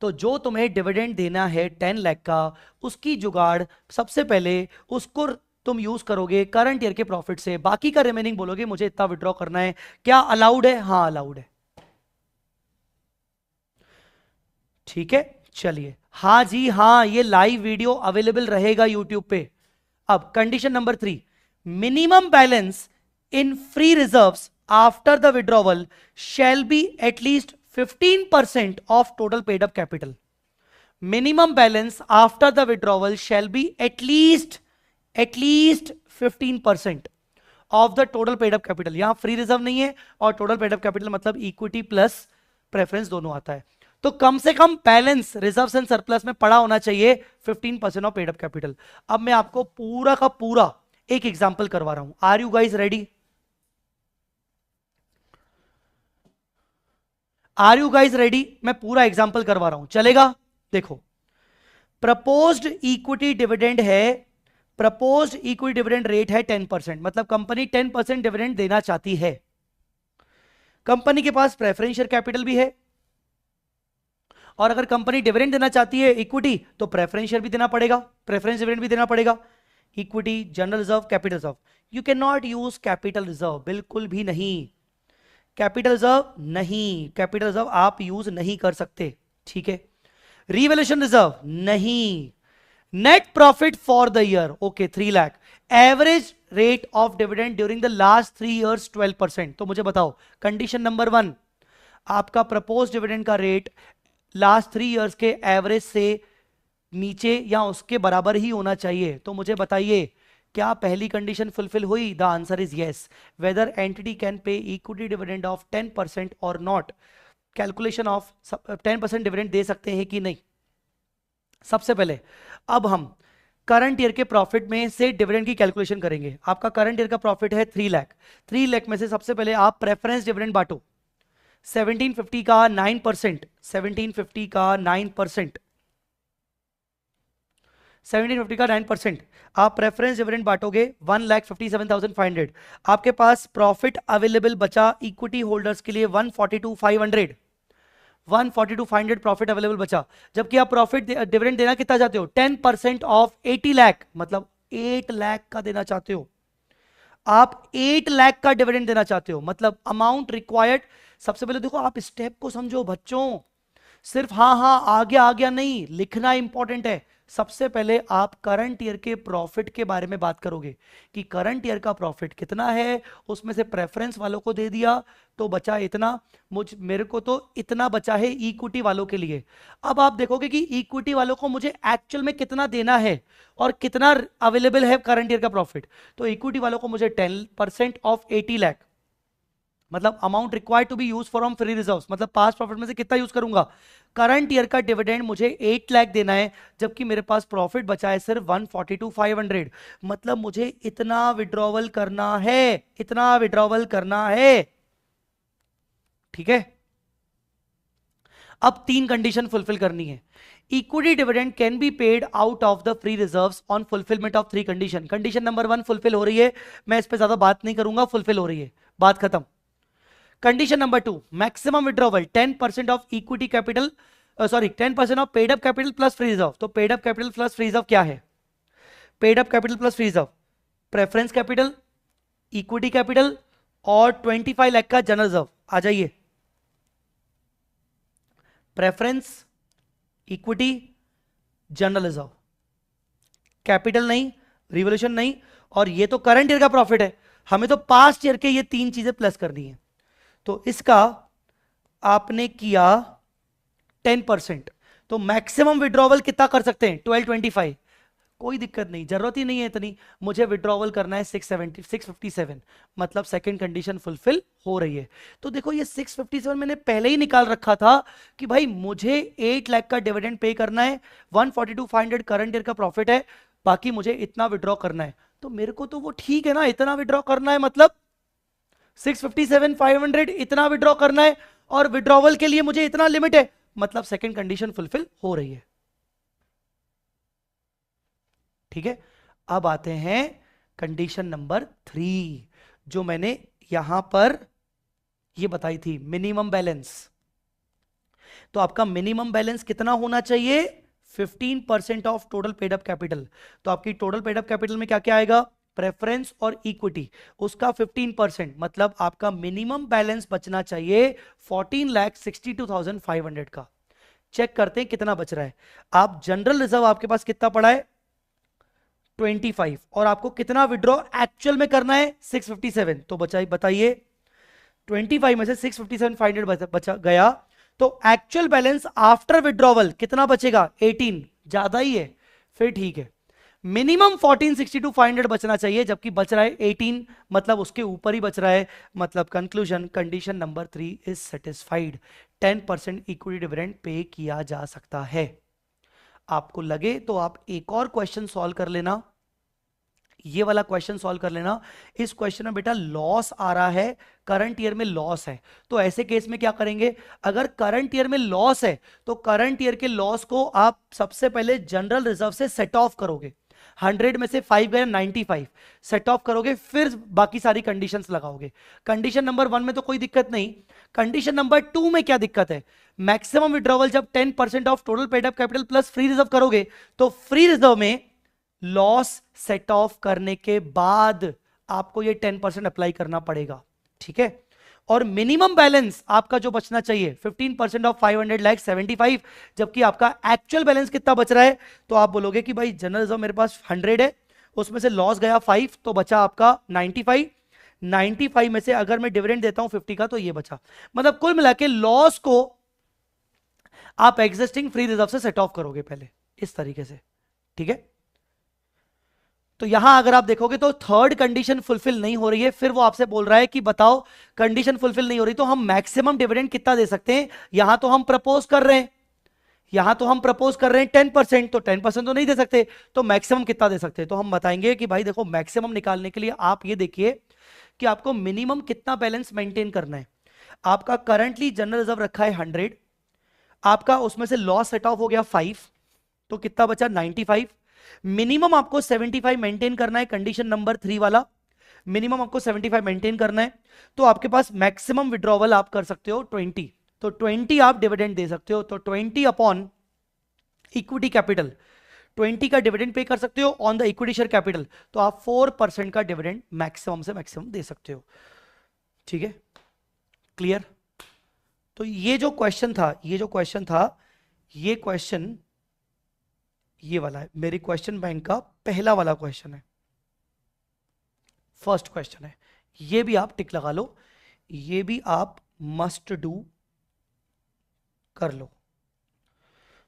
Speaker 1: तो जो तुम्हें डिविडेंड देना है 10 लाख का, उसकी जुगाड़ सबसे पहले उसको तुम यूज करोगे करंट ईयर के प्रॉफिट से, बाकी का रिमेनिंग बोलोगे मुझे इतना विड्रॉ करना है। क्या अलाउड है? हाँ अलाउड है। ठीक है, चलिए, हाँ जी हाँ, ये लाइव वीडियो अवेलेबल रहेगा यूट्यूब पे। अब condition number 3, minimum balance in free reserves after the withdrawal shall be at least 15% of total paid up capital. Minimum balance after the withdrawal shall be at least 15% of the total paid up capital. यहां free reserve नहीं है और total paid up capital मतलब equity plus preference दोनों आता है, तो कम से कम बैलेंस रिजर्व्स एंड सरप्लस में पड़ा होना चाहिए 15% ऑफ पेड अप कैपिटल। अब मैं आपको पूरा का पूरा एक एग्जांपल करवा रहा हूं। Are you guys ready? Are you guys ready? मैं पूरा एग्जांपल करवा रहा हूं, चलेगा? देखो, प्रपोज्ड इक्विटी डिविडेंड है, प्रपोज्ड इक्विटी डिविडेंड रेट है 10%, मतलब कंपनी 10% डिविडेंड देना चाहती है। कंपनी के पास प्रेफरेंस शेयर कैपिटल भी है, और अगर कंपनी डिविडेंड देना चाहती है इक्विटी, तो प्रेफरेंस शेयर भी देना पड़ेगा, प्रेफरेंस डिविडेंड भी देना पड़ेगा। Equity, general reserve, capital reserve. You can not use capital reserve, बिल्कुल भी नहीं। कैपिटल रिजर्व नहीं, कैपिटल रिजर्व आप यूज नहीं कर सकते, ठीक है। रिवैल्यूएशन रिजर्व नहीं। Net profit for the year, okay 3 lakh. Average rate of dividend during the last 3 years 12%। तो मुझे बताओ, कंडीशन नंबर 1, आपका प्रपोज डिविडेंड का रेट लास्ट 3 इयर्स के एवरेज से नीचे या उसके बराबर ही होना चाहिए। तो मुझे बताइए, क्या पहली कंडीशन फुलफिल हुई? The answer is yes. Whether entity can pay equity dividend of 10% और नॉट, कैलकुलेशन ऑफ 10% डिविडेंड दे सकते हैं कि नहीं। सबसे पहले अब हम करंट ईयर के प्रॉफिट में से डिविडेंड की कैलकुलेशन करेंगे। आपका करंट ईयर का प्रॉफिट है 3 लाख। 3 लाख में से सबसे पहले आप प्रेफरेंस डिविडेंड बांटो। 1750 का 9%, 1750 का 9%, 1750 का 9% आप प्रेफरेंस डिविडेंड बांटोगे 1,57,500। आपके पास प्रॉफिट अवेलेबल बचा इक्विटी होल्डर्स के लिए 142,500, 142,500 प्रॉफिट अवेलेबल बचा। जबकि आप प्रॉफिट डिविडेंड देना कितना चाहते हो? 10% ऑफ 80 लाख, मतलब 8 लाख का देना चाहते हो। आप 8 लाख का डिविडेंड देना चाहते हो, मतलब अमाउंट रिक्वायर्ड। सबसे पहले देखो, आप स्टेप को समझो बच्चों, सिर्फ हाँ हाँ आ गया नहीं, लिखना इंपॉर्टेंट है। सबसे पहले आप करंट ईयर के प्रॉफिट के बारे में बात करोगे कि करंट ईयर का प्रॉफिट कितना है, उसमें से प्रेफरेंस वालों को दे दिया तो बचा इतना, मेरे को तो इतना बचा है इक्विटी वालों के लिए। अब आप देखोगे कि इक्विटी वालों को मुझे एक्चुअल में कितना देना है और कितना अवेलेबल है करंट ईयर का प्रॉफिट। तो इक्विटी वालों को मुझे 10% ऑफ 80 लाख, मतलब amount required to be use from free reserves, मतलब पास्ट प्रॉफिट में से कितना यूज करूंगा? करंट ईयर का डिविडेंड मुझे 8 लाख देना है, जबकि मेरे पास प्रॉफिट बचा है सिर्फ 142,500, मतलब मुझे इतना विड्रॉवल करना है, इतना विड्रॉवल करना है, ठीक है। अब 3 कंडीशन फुलफिल करनी है। Equity dividend can be paid out of the free reserves on fulfilment of 3 condition. Condition number 1 fulfil हो रही है, मैं इस पे ज्यादा बात नहीं करूंगा, फुलफिल हो रही है, बात खत्म। Condition number 2, maximum withdrawal 10% of equity capital, sorry 10% of paid up capital plus free reserve. तो paid up capital plus free reserve क्या है? Paid up capital plus free reserve, preference capital, equity capital और 25 लाख का general reserve. आ जाइए, preference, equity, general reserve, capital नहीं, revolution नहीं, और ये तो करंट ईयर का प्रॉफिट है। हमें तो पास्ट ईयर के ये 3 चीजें प्लस करनी है। तो इसका आपने किया 10%, तो मैक्सिमम विड्रॉवल कितना कर सकते हैं? 1225। कोई दिक्कत नहीं, जरूरत ही नहीं है इतनी। मुझे विड्रॉवल करना है 657, मतलब सेकंड कंडीशन फुलफिल हो रही है। तो देखो ये 657 मैंने पहले ही निकाल रखा था कि भाई मुझे 8 लाख का डिविडेंड पे करना है, 142,500 करंट ईयर का प्रॉफिट है, बाकी मुझे इतना विड्रॉ करना है। तो मेरे को तो वो ठीक है ना, इतना विड्रॉ करना है, मतलब 657,500 इतना विड्रॉ करना है, और विड्रॉवल के लिए मुझे इतना लिमिट है, मतलब सेकंड कंडीशन फुलफिल हो रही है। ठीक है, अब आते हैं कंडीशन नंबर 3, जो मैंने यहां पर ये बताई थी, मिनिमम बैलेंस। तो आपका मिनिमम बैलेंस कितना होना चाहिए? 15% of total paid up capital. तो आपकी टोटल पेड अप कैपिटल में क्या क्या आएगा? प्रेफरेंस और इक्विटी, उसका 15%, मतलब आपका मिनिमम बैलेंस बचना चाहिए 14,62,500 का। चेक करते हैं कितना बच रहा है। आप जनरल रिजर्व आपके पास कितना पड़ा है? 25, और आपको कितना विड्रॉ एक्चुअल में करना है? 657। तो बताइए 25 में से 657,500 बचा गया, तो एक्चुअल बैलेंस आफ्टर विड्रॉवल कितना बचेगा? 18। ज्यादा ही है, फिर ठीक है। मिनिमम 14,62,500 बचना चाहिए, जबकि बच रहा है 18, मतलब उसके ऊपर ही बच रहा है। मतलब conclusion, condition number 3 is satisfied. 10% equity dividend pay किया जा सकता है। आपको लगे तो आप एक और क्वेश्चन सॉल्व कर लेना, ये वाला क्वेश्चन सॉल्व कर लेना। इस क्वेश्चन में बेटा लॉस आ रहा है, करंट ईयर में लॉस है। तो ऐसे केस में क्या करेंगे? अगर करंट ईयर में लॉस है तो करंट ईयर के लॉस को आप सबसे पहले जनरल रिजर्व से सेट ऑफ करोगे। 100 में से 5 गया 95, सेट ऑफ करोगे, फिर बाकी सारी कंडीशंस लगाओगे। कंडीशन नंबर 1 में तो कोई दिक्कत नहीं। कंडीशन नंबर 2 में क्या दिक्कत है? मैक्सिमम विड्रॉवल जब 10% of total paid up capital plus free reserve करोगे, तो फ्री रिजर्व में लॉस सेट ऑफ करने के बाद आपको ये 10% अप्लाई करना पड़ेगा। ठीक है, और मिनिमम बैलेंस आपका जो बचना चाहिए 15% ऑफ 500,75, जबकि आपका एक्चुअल बैलेंस कितना बच रहा है? तो आप बोलोगे कि भाई जनरल रिजर्व मेरे पास 100 है, उसमें से लॉस गया 5, तो बचा आपका 95। 95 में से अगर मैं डिविडेंड देता हूं 50 का, तो ये बचा। मतलब कुल मिला के लॉस को आप एग्जिस्टिंग फ्री रिजर्व से सेट ऑफ करोगे पहले, इस तरीके से। ठीक है, तो यहां अगर आप देखोगे तो थर्ड कंडीशन फुलफिल नहीं हो रही है, फिर वो आपसे बोल रहा है कि बताओ कंडीशन फुलफिल नहीं हो रही तो हम मैक्सिमम डिविडेंड कितना दे सकते हैं। यहां तो हम प्रपोज कर रहे हैं, 10%, तो 10% तो नहीं दे सकते, तो मैक्सिमम कितना दे सकते हैं? तो हम बताएंगे कि भाई देखो, मैक्सिमम निकालने के लिए आप ये देखिए कि आपको मिनिमम कितना बैलेंस मेंटेन करना है। आपका करंटली जनरल रिजर्व रखा है 100, आपका उसमें से लॉस सेट ऑफ हो गया 5, तो कितना बचा? 95। मिनिमम आपको 75 मेंटेन करना है, कंडीशन नंबर 3 वाला, मिनिमम आपको 75 मेंटेन करना है। तो आपके पास मैक्सिमम विड्रॉवल आप कर सकते हो 20, तो 20 आप डिविडेंड दे सकते हो। तो 20 अपॉन इक्विटी कैपिटल, 20 का डिविडेंड पे कर सकते हो on the equity share capital, तो आप 4% का डिविडेंड मैक्सिमम से मैक्सिमम दे सकते हो। ठीक है, क्लियर? तो ये जो क्वेश्चन था, ये क्वेश्चन ये वाला है, मेरी क्वेश्चन बैंक का पहला वाला क्वेश्चन है, फर्स्ट क्वेश्चन है। ये भी आप टिक लगा लो, ये भी आप मस्ट डू कर लो।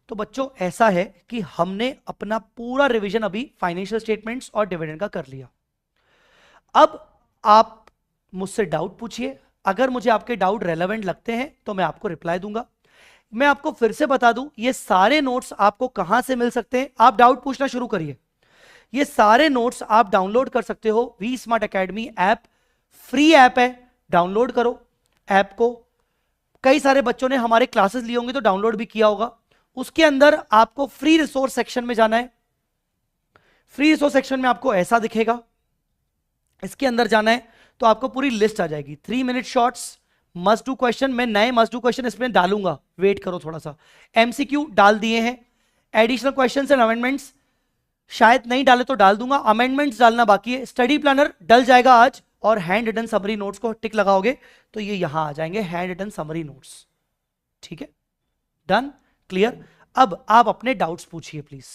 Speaker 1: तो बच्चों ऐसा है कि हमने अपना पूरा रिवीजन अभी फाइनेंशियल स्टेटमेंट्स और डिविडेंड का कर लिया। अब आप मुझसे डाउट पूछिए, अगर मुझे आपके डाउट रेलेवेंट लगते हैं तो मैं आपको रिप्लाई दूंगा। मैं आपको फिर से बता दूं, ये सारे नोट्स आपको कहां से मिल सकते हैं? आप डाउट पूछना शुरू करिए। ये सारे नोट्स आप डाउनलोड कर सकते हो, V smart academy app, free app है, डाउनलोड करो ऐप को। कई सारे बच्चों ने हमारे क्लासेस लिए होंगे तो डाउनलोड भी किया होगा। उसके अंदर आपको फ्री रिसोर्स सेक्शन में जाना है। फ्री रिसोर्स सेक्शन में आपको ऐसा दिखेगा, इसके अंदर जाना है तो आपको पूरी लिस्ट आ जाएगी। 3 minute shorts, must do question, मैं नए मस्ट डू क्वेश्चन इसमें डालूंगा, वेट करो थोड़ा सा। एमसीक्यू डाल दिए हैं, एडिशनल क्वेश्चंस एंड अमेंडमेंट्स शायद नहीं डाले तो डाल दूंगा, अमेंडमेंट्स डालना बाकी है। स्टडी प्लानर डल जाएगा आज, और हैंड रिटन समरी नोट्स को टिक लगाओगे तो ये यहां आ जाएंगे, हैंड रिटन समरी नोट्स। ठीक है, डन, क्लियर? अब आप अपने डाउट्स पूछिए प्लीज।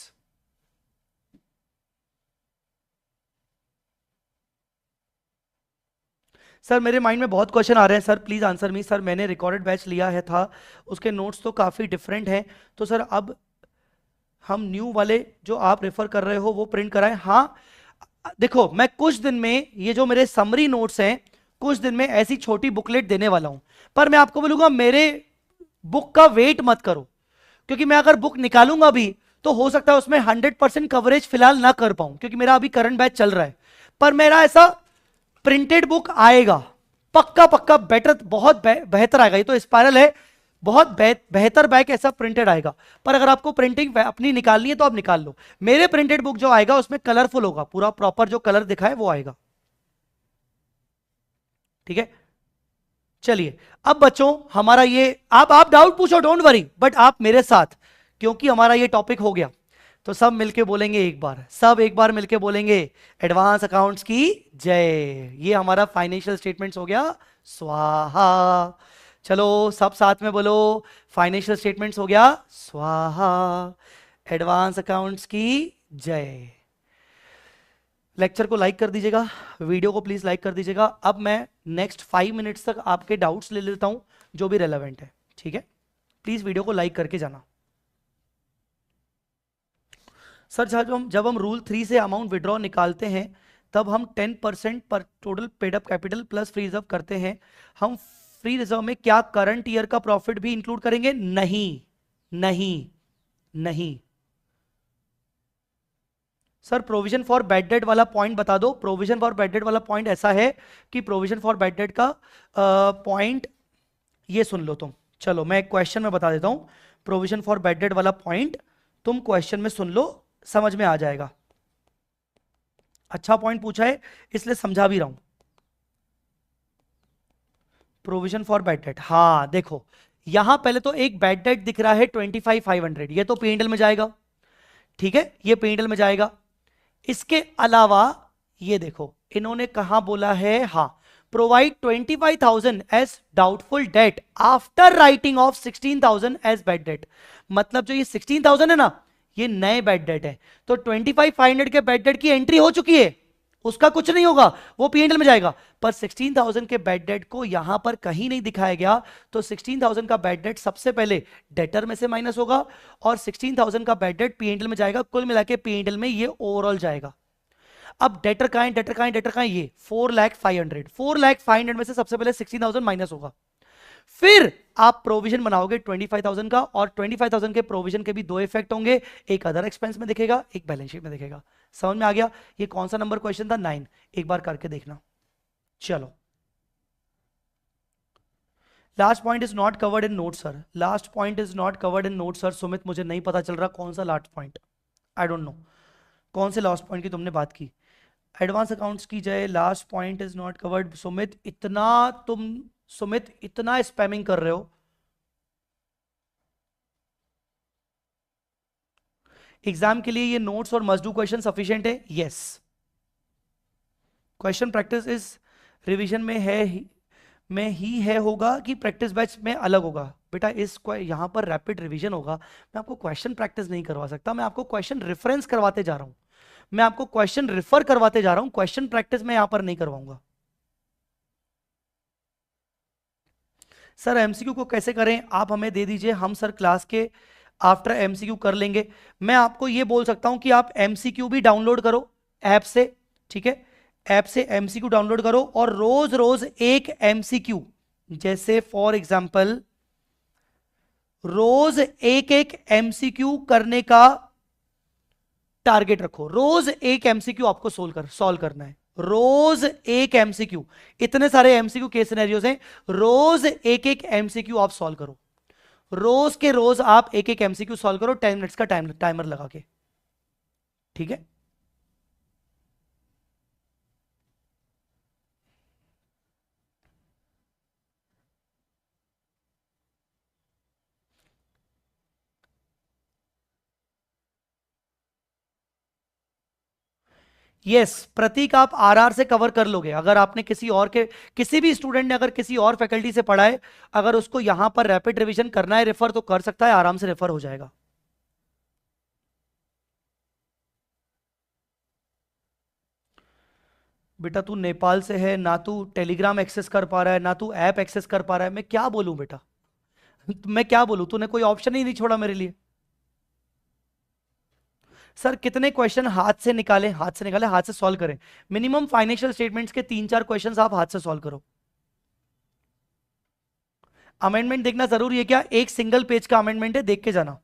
Speaker 1: सर मेरे माइंड में बहुत क्वेश्चन आ रहे हैं sir, please answer me. Sir मैंने रिकॉर्डेड बैच लिया है था, उसके नोट्स तो काफी डिफरेंट हैं, तो सर अब हम न्यू वाले जो आप रेफर कर रहे हो वो प्रिंट कराएं? हाँ देखो, मैं कुछ दिन में ये जो मेरे समरी नोट्स हैं, कुछ दिन में ऐसी छोटी बुकलेट देने वाला हूं, पर मैं आपको बोलूंगा मेरे बुक का वेट मत करो, क्योंकि मैं अगर बुक निकालूंगा भी तो हो सकता है उसमें 100% कवरेज फिलहाल ना कर पाऊं, क्योंकि मेरा अभी करंट बैच चल रहा है। पर मेरा ऐसा प्रिंटेड बुक आएगा, पक्का पक्का, बेटर, बहुत बेहतर आएगा। ये तो स्पाइरल है, बहुत बेहतर बैग ऐसा प्रिंटेड आएगा। पर अगर आपको प्रिंटिंग अपनी निकालनी है तो आप निकाल लो। मेरे प्रिंटेड बुक जो आएगा उसमें कलरफुल होगा, पूरा प्रॉपर जो कलर दिखा है वो आएगा। ठीक है, चलिए अब बच्चों हमारा ये, आप डाउट पूछो, डोंट वरी, बट आप मेरे साथ, क्योंकि हमारा ये टॉपिक हो गया तो सब मिलके बोलेंगे एक बार, सब एक बार मिलके बोलेंगे एडवांस अकाउंट्स की जय। ये हमारा फाइनेंशियल स्टेटमेंट्स हो गया, स्वाहा। चलो सब साथ में बोलो, फाइनेंशियल स्टेटमेंट्स हो गया स्वाहा, एडवांस अकाउंट्स की जय। लेक्चर को लाइक कर दीजिएगा, वीडियो को प्लीज लाइक कर दीजिएगा। अब मैं नेक्स्ट 5 मिनट्स तक आपके डाउट्स ले लेता हूं जो भी रेलेवेंट है, ठीक है? प्लीज वीडियो को लाइक करके जाना। सर जब हम रूल 3 से अमाउंट विड्रॉ निकालते हैं तब हम 10% पर total paid up capital plus free reserve करते हैं, हम फ्री रिजर्व में क्या करंट ईयर का प्रॉफिट भी इंक्लूड करेंगे? नहीं नहीं नहीं। Sir provision for bad debt वाला पॉइंट बता दो। प्रोविजन फॉर बैड डेट वाला पॉइंट ऐसा है कि प्रोविजन फॉर बैड डेट का पॉइंट ये सुन लो तुम, चलो मैं एक क्वेश्चन में बता देता हूं। प्रोविजन फॉर बैड डेट वाला पॉइंट तुम क्वेश्चन में सुन लो, समझ में आ जाएगा। अच्छा पॉइंट पूछा है इसलिए समझा भी रहा हूं। प्रोविजन फॉर बैड डेट, हाँ देखो यहां पहले तो एक बैड डेट दिख रहा है 25,500, ये तो P&L में जाएगा, ठीक है, ये P&L में जाएगा। इसके अलावा ये देखो इन्होंने कहां बोला है, हाँ, provide 25,000 as doubtful debt after writing off 16,000 as bad debt. मतलब जो ये 16,000 है ना, ये नए बैड डेट है, तो 25,500 के बैड डेट की एंट्री हो चुकी है, उसका कुछ नहीं होगा, वो P&L में जाएगा। पर 16,000 के बैड डेट को यहां पर कहीं नहीं दिखाया गया, तो 16,000 का बैड डेट सबसे पहले डेटर में से माइनस होगा और 16,000 का बैड डेट P&L में जाएगा। कुल मिला के P&L में ये ओवरऑल जाएगा। अब डेटर कहां है, डेटर कहां है, डेटर कहां है? ये 4,500,000 में से सबसे पहले 16,000 माइनस होगा, फिर आप प्रोविजन बनाओगे 25,000 का, और 25,000 के प्रोविजन के भी दो इफेक्ट होंगे, एक अदर एक्सपेंस में दिखेगा, एक बैलेंस शीट में दिखेगा। समझ में आ गया? ये कौन सा नंबर क्वेश्चन था? 9। एक बार करके देखना। चलो last point is not covered in note sir, last point is not covered in note sir. Sumit मुझे नहीं पता चल रहा कौन सा last point, I don't know कौन से लास्ट पॉइंट की तुमने बात की। एडवांस अकाउंट्स की जाए, last point is not covered. Sumit इतना स्पैमिंग कर रहे हो। एग्जाम के लिए ये नोट्स और मस्ट डू क्वेश्चन सफिशिएंट है? यस। क्वेश्चन प्रैक्टिस इस रिवीजन में है में ही है होगा कि प्रैक्टिस बैच में अलग होगा? बेटा इस यहां पर रैपिड रिवीजन होगा, मैं आपको क्वेश्चन प्रैक्टिस नहीं करवा सकता, मैं आपको क्वेश्चन रेफरेंस करवाते जा रहा हूं, मैं आपको क्वेश्चन रेफर करवाते जा रहा हूं, क्वेश्चन प्रैक्टिस में यहां पर नहीं करवाऊंगा। सर एमसीक्यू को कैसे करें? आप हमें दे दीजिए, हम सर क्लास के आफ्टर एमसीक्यू कर लेंगे। मैं आपको ये बोल सकता हूं कि आप एमसीक्यू भी डाउनलोड करो ऐप से, ठीक है, ऐप से एमसीक्यू डाउनलोड करो और रोज रोज एक एमसीक्यू, जैसे फॉर एग्जांपल रोज एक एक एमसीक्यू करने का टारगेट रखो। रोज एक एमसीक्यू आपको सॉल्व करना है, रोज एक एमसीक्यू। इतने सारे एमसीक्यू केस सिनेरियोज हैं, रोज एक एक एमसीक्यू आप सॉल्व करो, रोज के रोज आप एक एक एमसीक्यू सॉल्व करो 10 मिनट्स का टाइमर लगा के, ठीक है? यस प्रतीक, आप आरआर से कवर कर लोगे। अगर आपने किसी भी स्टूडेंट ने अगर किसी और फैकल्टी से पढ़ा है, अगर उसको यहां पर रैपिड रिवीजन करना है रेफर, तो कर सकता है, आराम से रेफर हो जाएगा। बेटा तू नेपाल से है ना, तू टेलीग्राम एक्सेस कर पा रहा है ना, तू ऐप एक्सेस कर पा रहा है, मैं क्या बोलूं बेटा। मैं क्या बोलूं, तूने कोई ऑप्शन ही नहीं छोड़ा मेरे लिए। सर कितने क्वेश्चन हाथ से निकाले, हाथ से निकाले, हाथ से सॉल्व करें। मिनिमम फाइनेंशियल स्टेटमेंट्स के 3-4 क्वेश्चंस आप हाथ से सॉल्व करो। अमेंडमेंट देखना जरूरी है क्या? एक सिंगल पेज का अमेंडमेंट है, देख के जाना।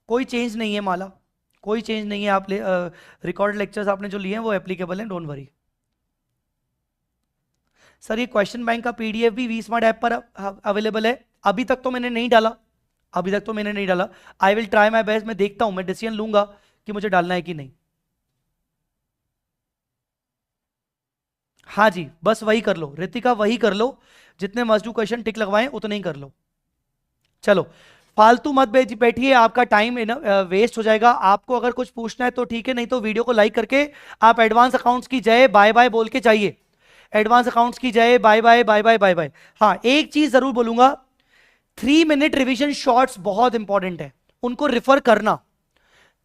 Speaker 1: कोई चेंज नहीं है माला, कोई चेंज नहीं है। आप रिकॉर्ड लेक्चर्स आपने जो लिए हैं वो एप्लीकेबल हैं, डोंट वरी। सर ये क्वेश्चन बैंक का पीडीएफ भी वी स्मार्ट ऐप पर अवेलेबल है। अभी तक तो मैंने नहीं डाला, अभी तक तो मैंने नहीं डाला। I will try my best, मैं देखता हूं, मैं डिसीजन लूंगा कि मुझे डालना है कि नहीं। हाँ जी, बस वही कर लो रितिका, वही कर लो। जितने मस्ट डू क्वेश्चन टिक लगवाएं उतने ही कर लो। चलो, फालतू मत बैठिए, आपका टाइम वेस्ट हो जाएगा। आपको अगर कुछ पूछना है तो ठीक है, नहीं तो वीडियो को लाइक करके आप एडवांस अकाउंट्स की जय बाय बाय बोल के चाहिए। एडवांस अकाउंट्स की जय bye bye bye bye bye bye. हाँ, एक चीज जरूर बोलूंगा, 3 मिनट रिविजन शॉर्ट्स बहुत इंपॉर्टेंट है, उनको रिफर करना।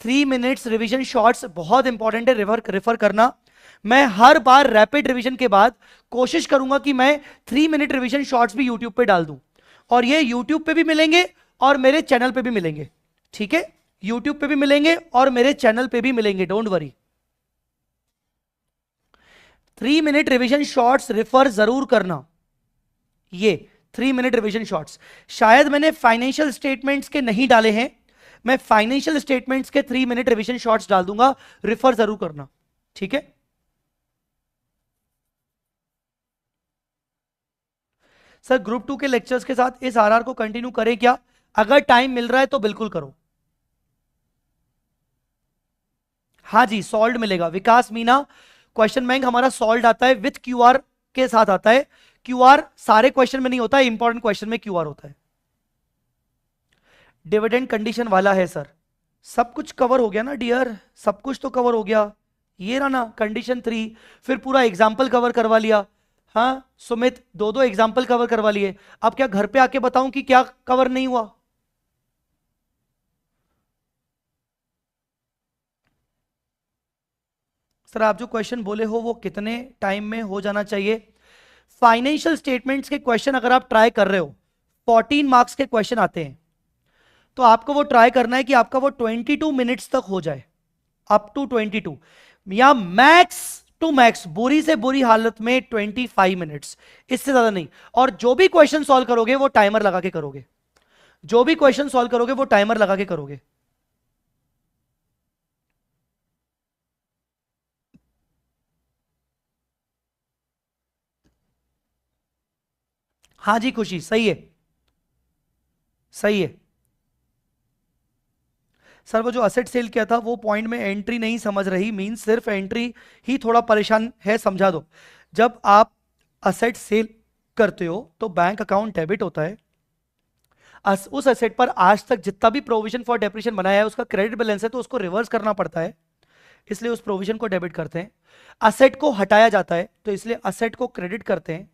Speaker 1: 3 मिनट्स रिविजन शॉर्ट्स बहुत इंपॉर्टेंट है, रिफर रिफर करना। मैं हर बार रैपिड रिवीजन के बाद कोशिश करूंगा कि मैं 3 मिनट रिवीजन शॉर्ट्स भी यूट्यूब पे डाल दूं, और ये यूट्यूब पे भी मिलेंगे और मेरे चैनल पे भी मिलेंगे। ठीक है, यूट्यूब पे भी मिलेंगे और मेरे चैनल पे भी मिलेंगे, don't worry. 3 minute revision shorts refer जरूर करना। ये 3 मिनट रिवीजन शॉर्ट्स शायद मैंने फाइनेंशियल स्टेटमेंट्स के नहीं डाले हैं, मैं फाइनेंशियल स्टेटमेंट्स के 3 मिनट रिवीजन शॉर्ट्स डाल दूंगा, रिफर जरूर करना। ठीक है, सर ग्रुप 2 के लेक्चर्स के साथ इस आरआर को कंटिन्यू करें क्या? अगर टाइम मिल रहा है तो बिल्कुल करो। हाँ जी, सॉल्व मिलेगा विकास मीना। क्वेश्चन बैंक हमारा सॉल्व आता है विथ क्यूआर के साथ आता है। क्यूआर सारे क्वेश्चन में नहीं होता है, इंपॉर्टेंट क्वेश्चन में क्यूआर होता है। डिविडेंड कंडीशन वाला है सर। सब कुछ कवर हो गया ना डियर, सब कुछ तो कवर हो गया। ये रहा ना कंडीशन 3, फिर पूरा एग्जाम्पल कवर करवा लिया। हाँ सुमित, दो दो एग्जाम्पल कवर करवा लिए। अब क्या घर पे आके बताऊं कि क्या कवर नहीं हुआ? सर आप जो क्वेश्चन बोले हो वो कितने टाइम में हो जाना चाहिए? फाइनेंशियल स्टेटमेंट्स के क्वेश्चन अगर आप ट्राई कर रहे हो, 14 मार्क्स के क्वेश्चन आते हैं, तो आपको वो ट्राई करना है कि आपका वो 22 मिनट्स तक हो जाए, अप टू 22, या मैक्स टू मैक्स बुरी से बुरी हालत में 25 मिनट्स, इससे ज्यादा नहीं। और जो भी क्वेश्चन सॉल्व करोगे वो टाइमर लगा के करोगे, जो भी क्वेश्चन सॉल्व करोगे वो टाइमर लगा के करोगे। हाँ जी खुशी, सही है, सही है। सर वो जो असेट सेल किया था वो पॉइंट में एंट्री नहीं समझ रही, मीन सिर्फ एंट्री ही थोड़ा परेशान है, समझा दो। जब आप असेट सेल करते हो तो बैंक अकाउंट डेबिट होता है, उस एसेट पर आज तक जितना भी प्रोविजन फॉर डेप्रिसिएशन बनाया है उसका क्रेडिट बैलेंस है, तो उसको रिवर्स करना पड़ता है, इसलिए उस प्रोविजन को डेबिट करते हैं। असेट को हटाया जाता है तो इसलिए असेट को क्रेडिट करते हैं,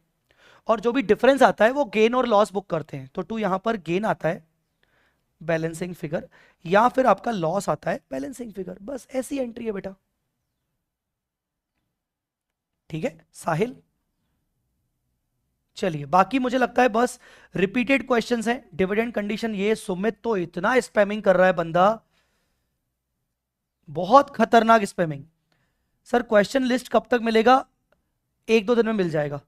Speaker 1: और जो भी डिफरेंस आता है वो गेन और लॉस बुक करते हैं। तो टू यहां पर गेन आता है, बैलेंसिंग फिगर, या फिर आपका लॉस आता है, बैलेंसिंग फिगर। बस ऐसी एंट्री है बेटा। ठीक है साहिल, चलिए बाकी मुझे लगता है बस रिपीटेड क्वेश्चंस हैं। डिविडेंड कंडीशन, ये सुमित तो इतना स्पैमिंग कर रहा है बंदा, बहुत खतरनाक स्पैमिंग। सर क्वेश्चन लिस्ट कब तक मिलेगा? 1-2 दिन में मिल जाएगा।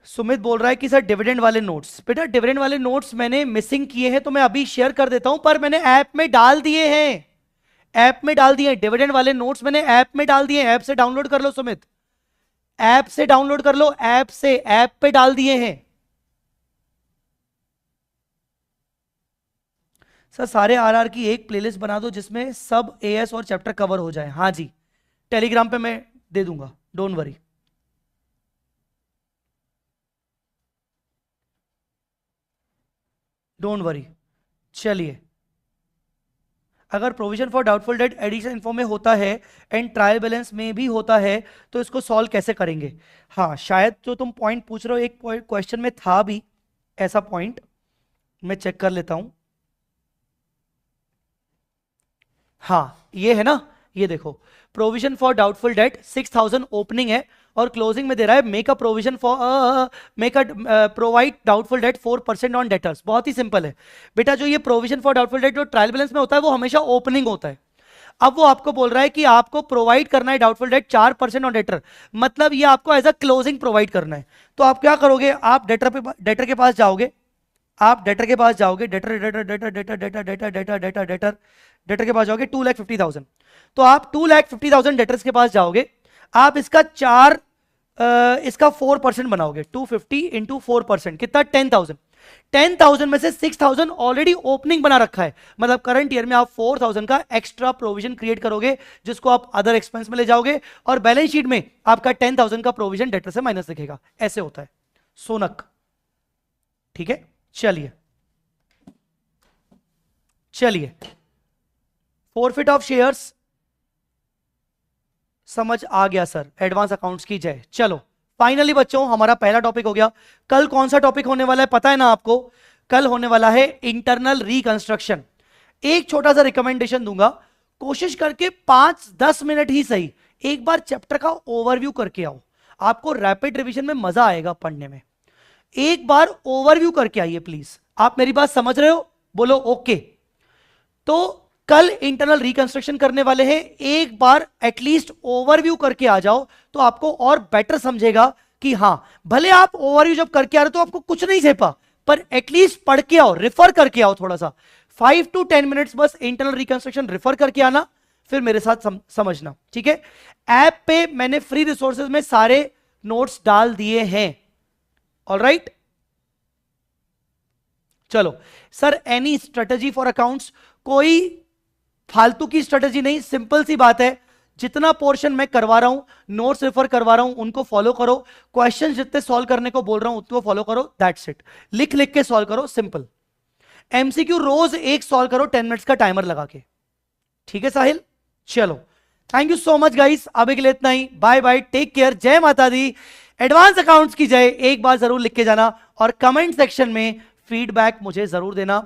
Speaker 1: सुमित बोल रहा है कि सर डिविडेंड वाले नोट्स, बेटा डिविडेंड वाले नोट्स मैंने मिसिंग किए हैं तो मैं अभी शेयर कर देता हूं, पर मैंने ऐप में डाल दिए हैं, ऐप में डाल दिए हैं डिविडेंड वाले नोट्स, मैंने ऐप में डाल दिए हैं। ऐप से डाउनलोड कर लो सुमित, ऐप से डाउनलोड कर लो, ऐप से, ऐप पे डाल दिए हैं। सर सारे आरआर की एक प्लेलिस्ट बना दो जिसमें सब एएस और चैप्टर कवर हो जाए। हाँ जी, टेलीग्राम पे मैं दे दूंगा, डोंट वरी। डोंट वरी, चलिए। अगर provision for doubtful debt addition इन्फो में होता है एंड ट्रायल बैलेंस में भी होता है तो इसको सॉल्व कैसे करेंगे? हाँ, शायद जो तुम पॉइंट पूछ रहे हो एक क्वेश्चन में था भी ऐसा पॉइंट, मैं चेक कर लेता हूं। हाँ ये है ना, ये देखो, provision for doubtful date 6000 opening है और क्लोजिंग में दे रहा है make a provision for make a provide doubtful debt 4% on debtors. बहुत ही सिंपल है बेटा, जो ये प्रोविजन फॉर डाउटफुल डेट जो ट्रायल बैलेंस में होता है वो हमेशा ओपनिंग होता है। अब वो आपको बोल रहा है कि आपको प्रोवाइड करना है डाउटफुल डेट 4% ऑन डेटर, मतलब ये आपको एज अ क्लोजिंग प्रोवाइड करना है। तो आप क्या करोगे, आप डेटर के पास जाओगे, आप डेटर के पास जाओगे, debtor debtor debtor debtor debtor debtor debtor debtor debtor debtor के पास जाओगे 2,50,000। तो आप 2,50,000 डेटर्स के पास जाओगे, आप इसका इसका 4% बनाओगे। 250 इंटू 4% कितना, 10,000। 10,000 में से 6,000 ऑलरेडी ओपनिंग बना रखा है, मतलब करंट ईयर में आप 4,000 का एक्स्ट्रा प्रोविजन क्रिएट करोगे जिसको आप अदर एक्सपेंस में ले जाओगे और बैलेंस शीट में आपका 10,000 का प्रोविजन डेटर से माइनस दिखेगा। ऐसे होता है सोनक, ठीक है। चलिए चलिए, फॉरफिट ऑफ शेयर्स समझ आ गया सर, एडवांस अकाउंट्स की जय। चलो फाइनली बच्चों हमारा पहला टॉपिक हो गया। कल कौन सा टॉपिक होने वाला है पता है ना आपको? कल होने वाला है इंटरनल रिकंस्ट्रक्शन। एक छोटा सा रिकमेंडेशन दूंगा, कोशिश करके 5-10 मिनट ही सही एक बार चैप्टर का ओवरव्यू करके आओ, आपको रैपिड रिवीजन में मजा आएगा पढ़ने में। एक बार ओवरव्यू करके आइए प्लीज। आप मेरी बात समझ रहे हो? बोलो ओके। तो कल इंटरनल रिकंस्ट्रक्शन करने वाले हैं, एक बार एटलीस्ट ओवरव्यू करके आ जाओ तो आपको और बेटर समझेगा कि हाँ, भले आप ओवरव्यू जब करके आ रहे हो तो आपको कुछ नहीं झेपा, पर एटलीस्ट पढ़ के आओ, रेफर करके आओ थोड़ा सा। 5 to 10 मिनट्स बस इंटरनल रिकंस्ट्रक्शन रेफर करके आना, फिर मेरे साथ समझना, ठीक है। ऐप पे मैंने फ्री रिसोर्सेज में सारे नोट्स डाल दिए हैं, ऑलराइट। चलो sir, any strategy for accounts? कोई फालतू की स्ट्रेटेजी नहीं, सिंपल सी बात है, जितना पोर्शन मैं करवा रहा हूं, नोट्स रेफर करवा रहा हूं, उनको फॉलो करो। क्वेश्चन जितने सॉल्व करने को बोल रहा हूं उनको फॉलो करो, दैट्स इट। लिख लिख के सॉल्व करो, सिंपल। एमसीक्यू रोज एक सॉल्व करो 10 मिनट्स का टाइमर लगा के, ठीक है साहिल। चलो thank you so much guys, अभी के लिए इतना ही, बाय बाय, टेक केयर, जय माता दी, एडवांस अकाउंट्स की जय। एक बार जरूर लिख के जाना और कमेंट सेक्शन में फीडबैक मुझे जरूर देना।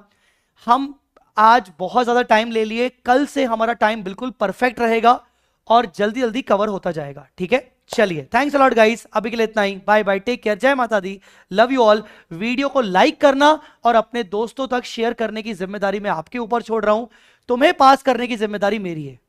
Speaker 1: हम आज बहुत ज्यादा टाइम ले लिए, कल से हमारा टाइम बिल्कुल परफेक्ट रहेगा और जल्दी जल्दी कवर होता जाएगा, ठीक है। चलिए थैंक्स अ लॉट गाइस, अभी के लिए इतना ही, बाय बाय, टेक केयर, जय माता दी, लव यू ऑल। वीडियो को लाइक करना और अपने दोस्तों तक शेयर करने की जिम्मेदारी मैं आपके ऊपर छोड़ रहा हूं। तुम्हें पास करने की जिम्मेदारी मेरी है,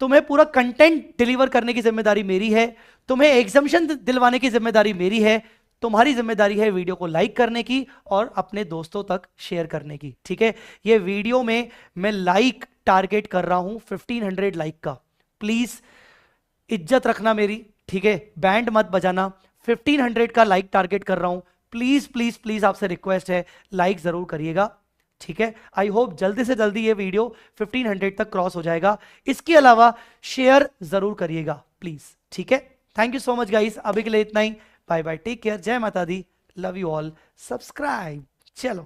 Speaker 1: तुम्हें पूरा कंटेंट डिलीवर करने की जिम्मेदारी मेरी है, तुम्हें एग्जामिशन दिलवाने की जिम्मेदारी मेरी है। तुम्हारी जिम्मेदारी है वीडियो को लाइक करने की और अपने दोस्तों तक शेयर करने की, ठीक है। ये वीडियो में मैं लाइक टारगेट कर रहा हूं 1500 लाइक का, प्लीज इज्जत रखना मेरी, ठीक है, बैंड मत बजाना। 1500 का लाइक टारगेट कर रहा हूं, प्लीज प्लीज प्लीज आपसे रिक्वेस्ट है, लाइक जरूर करिएगा, ठीक है। आई होप जल्दी से जल्दी ये वीडियो 1500 तक क्रॉस हो जाएगा। इसके अलावा शेयर जरूर करिएगा प्लीज, ठीक है। Thank you so much guys, अभी के लिए इतना ही, बाय बाय, टेक केयर, जय माता दी, लव यू ऑल, सब्सक्राइब। चलो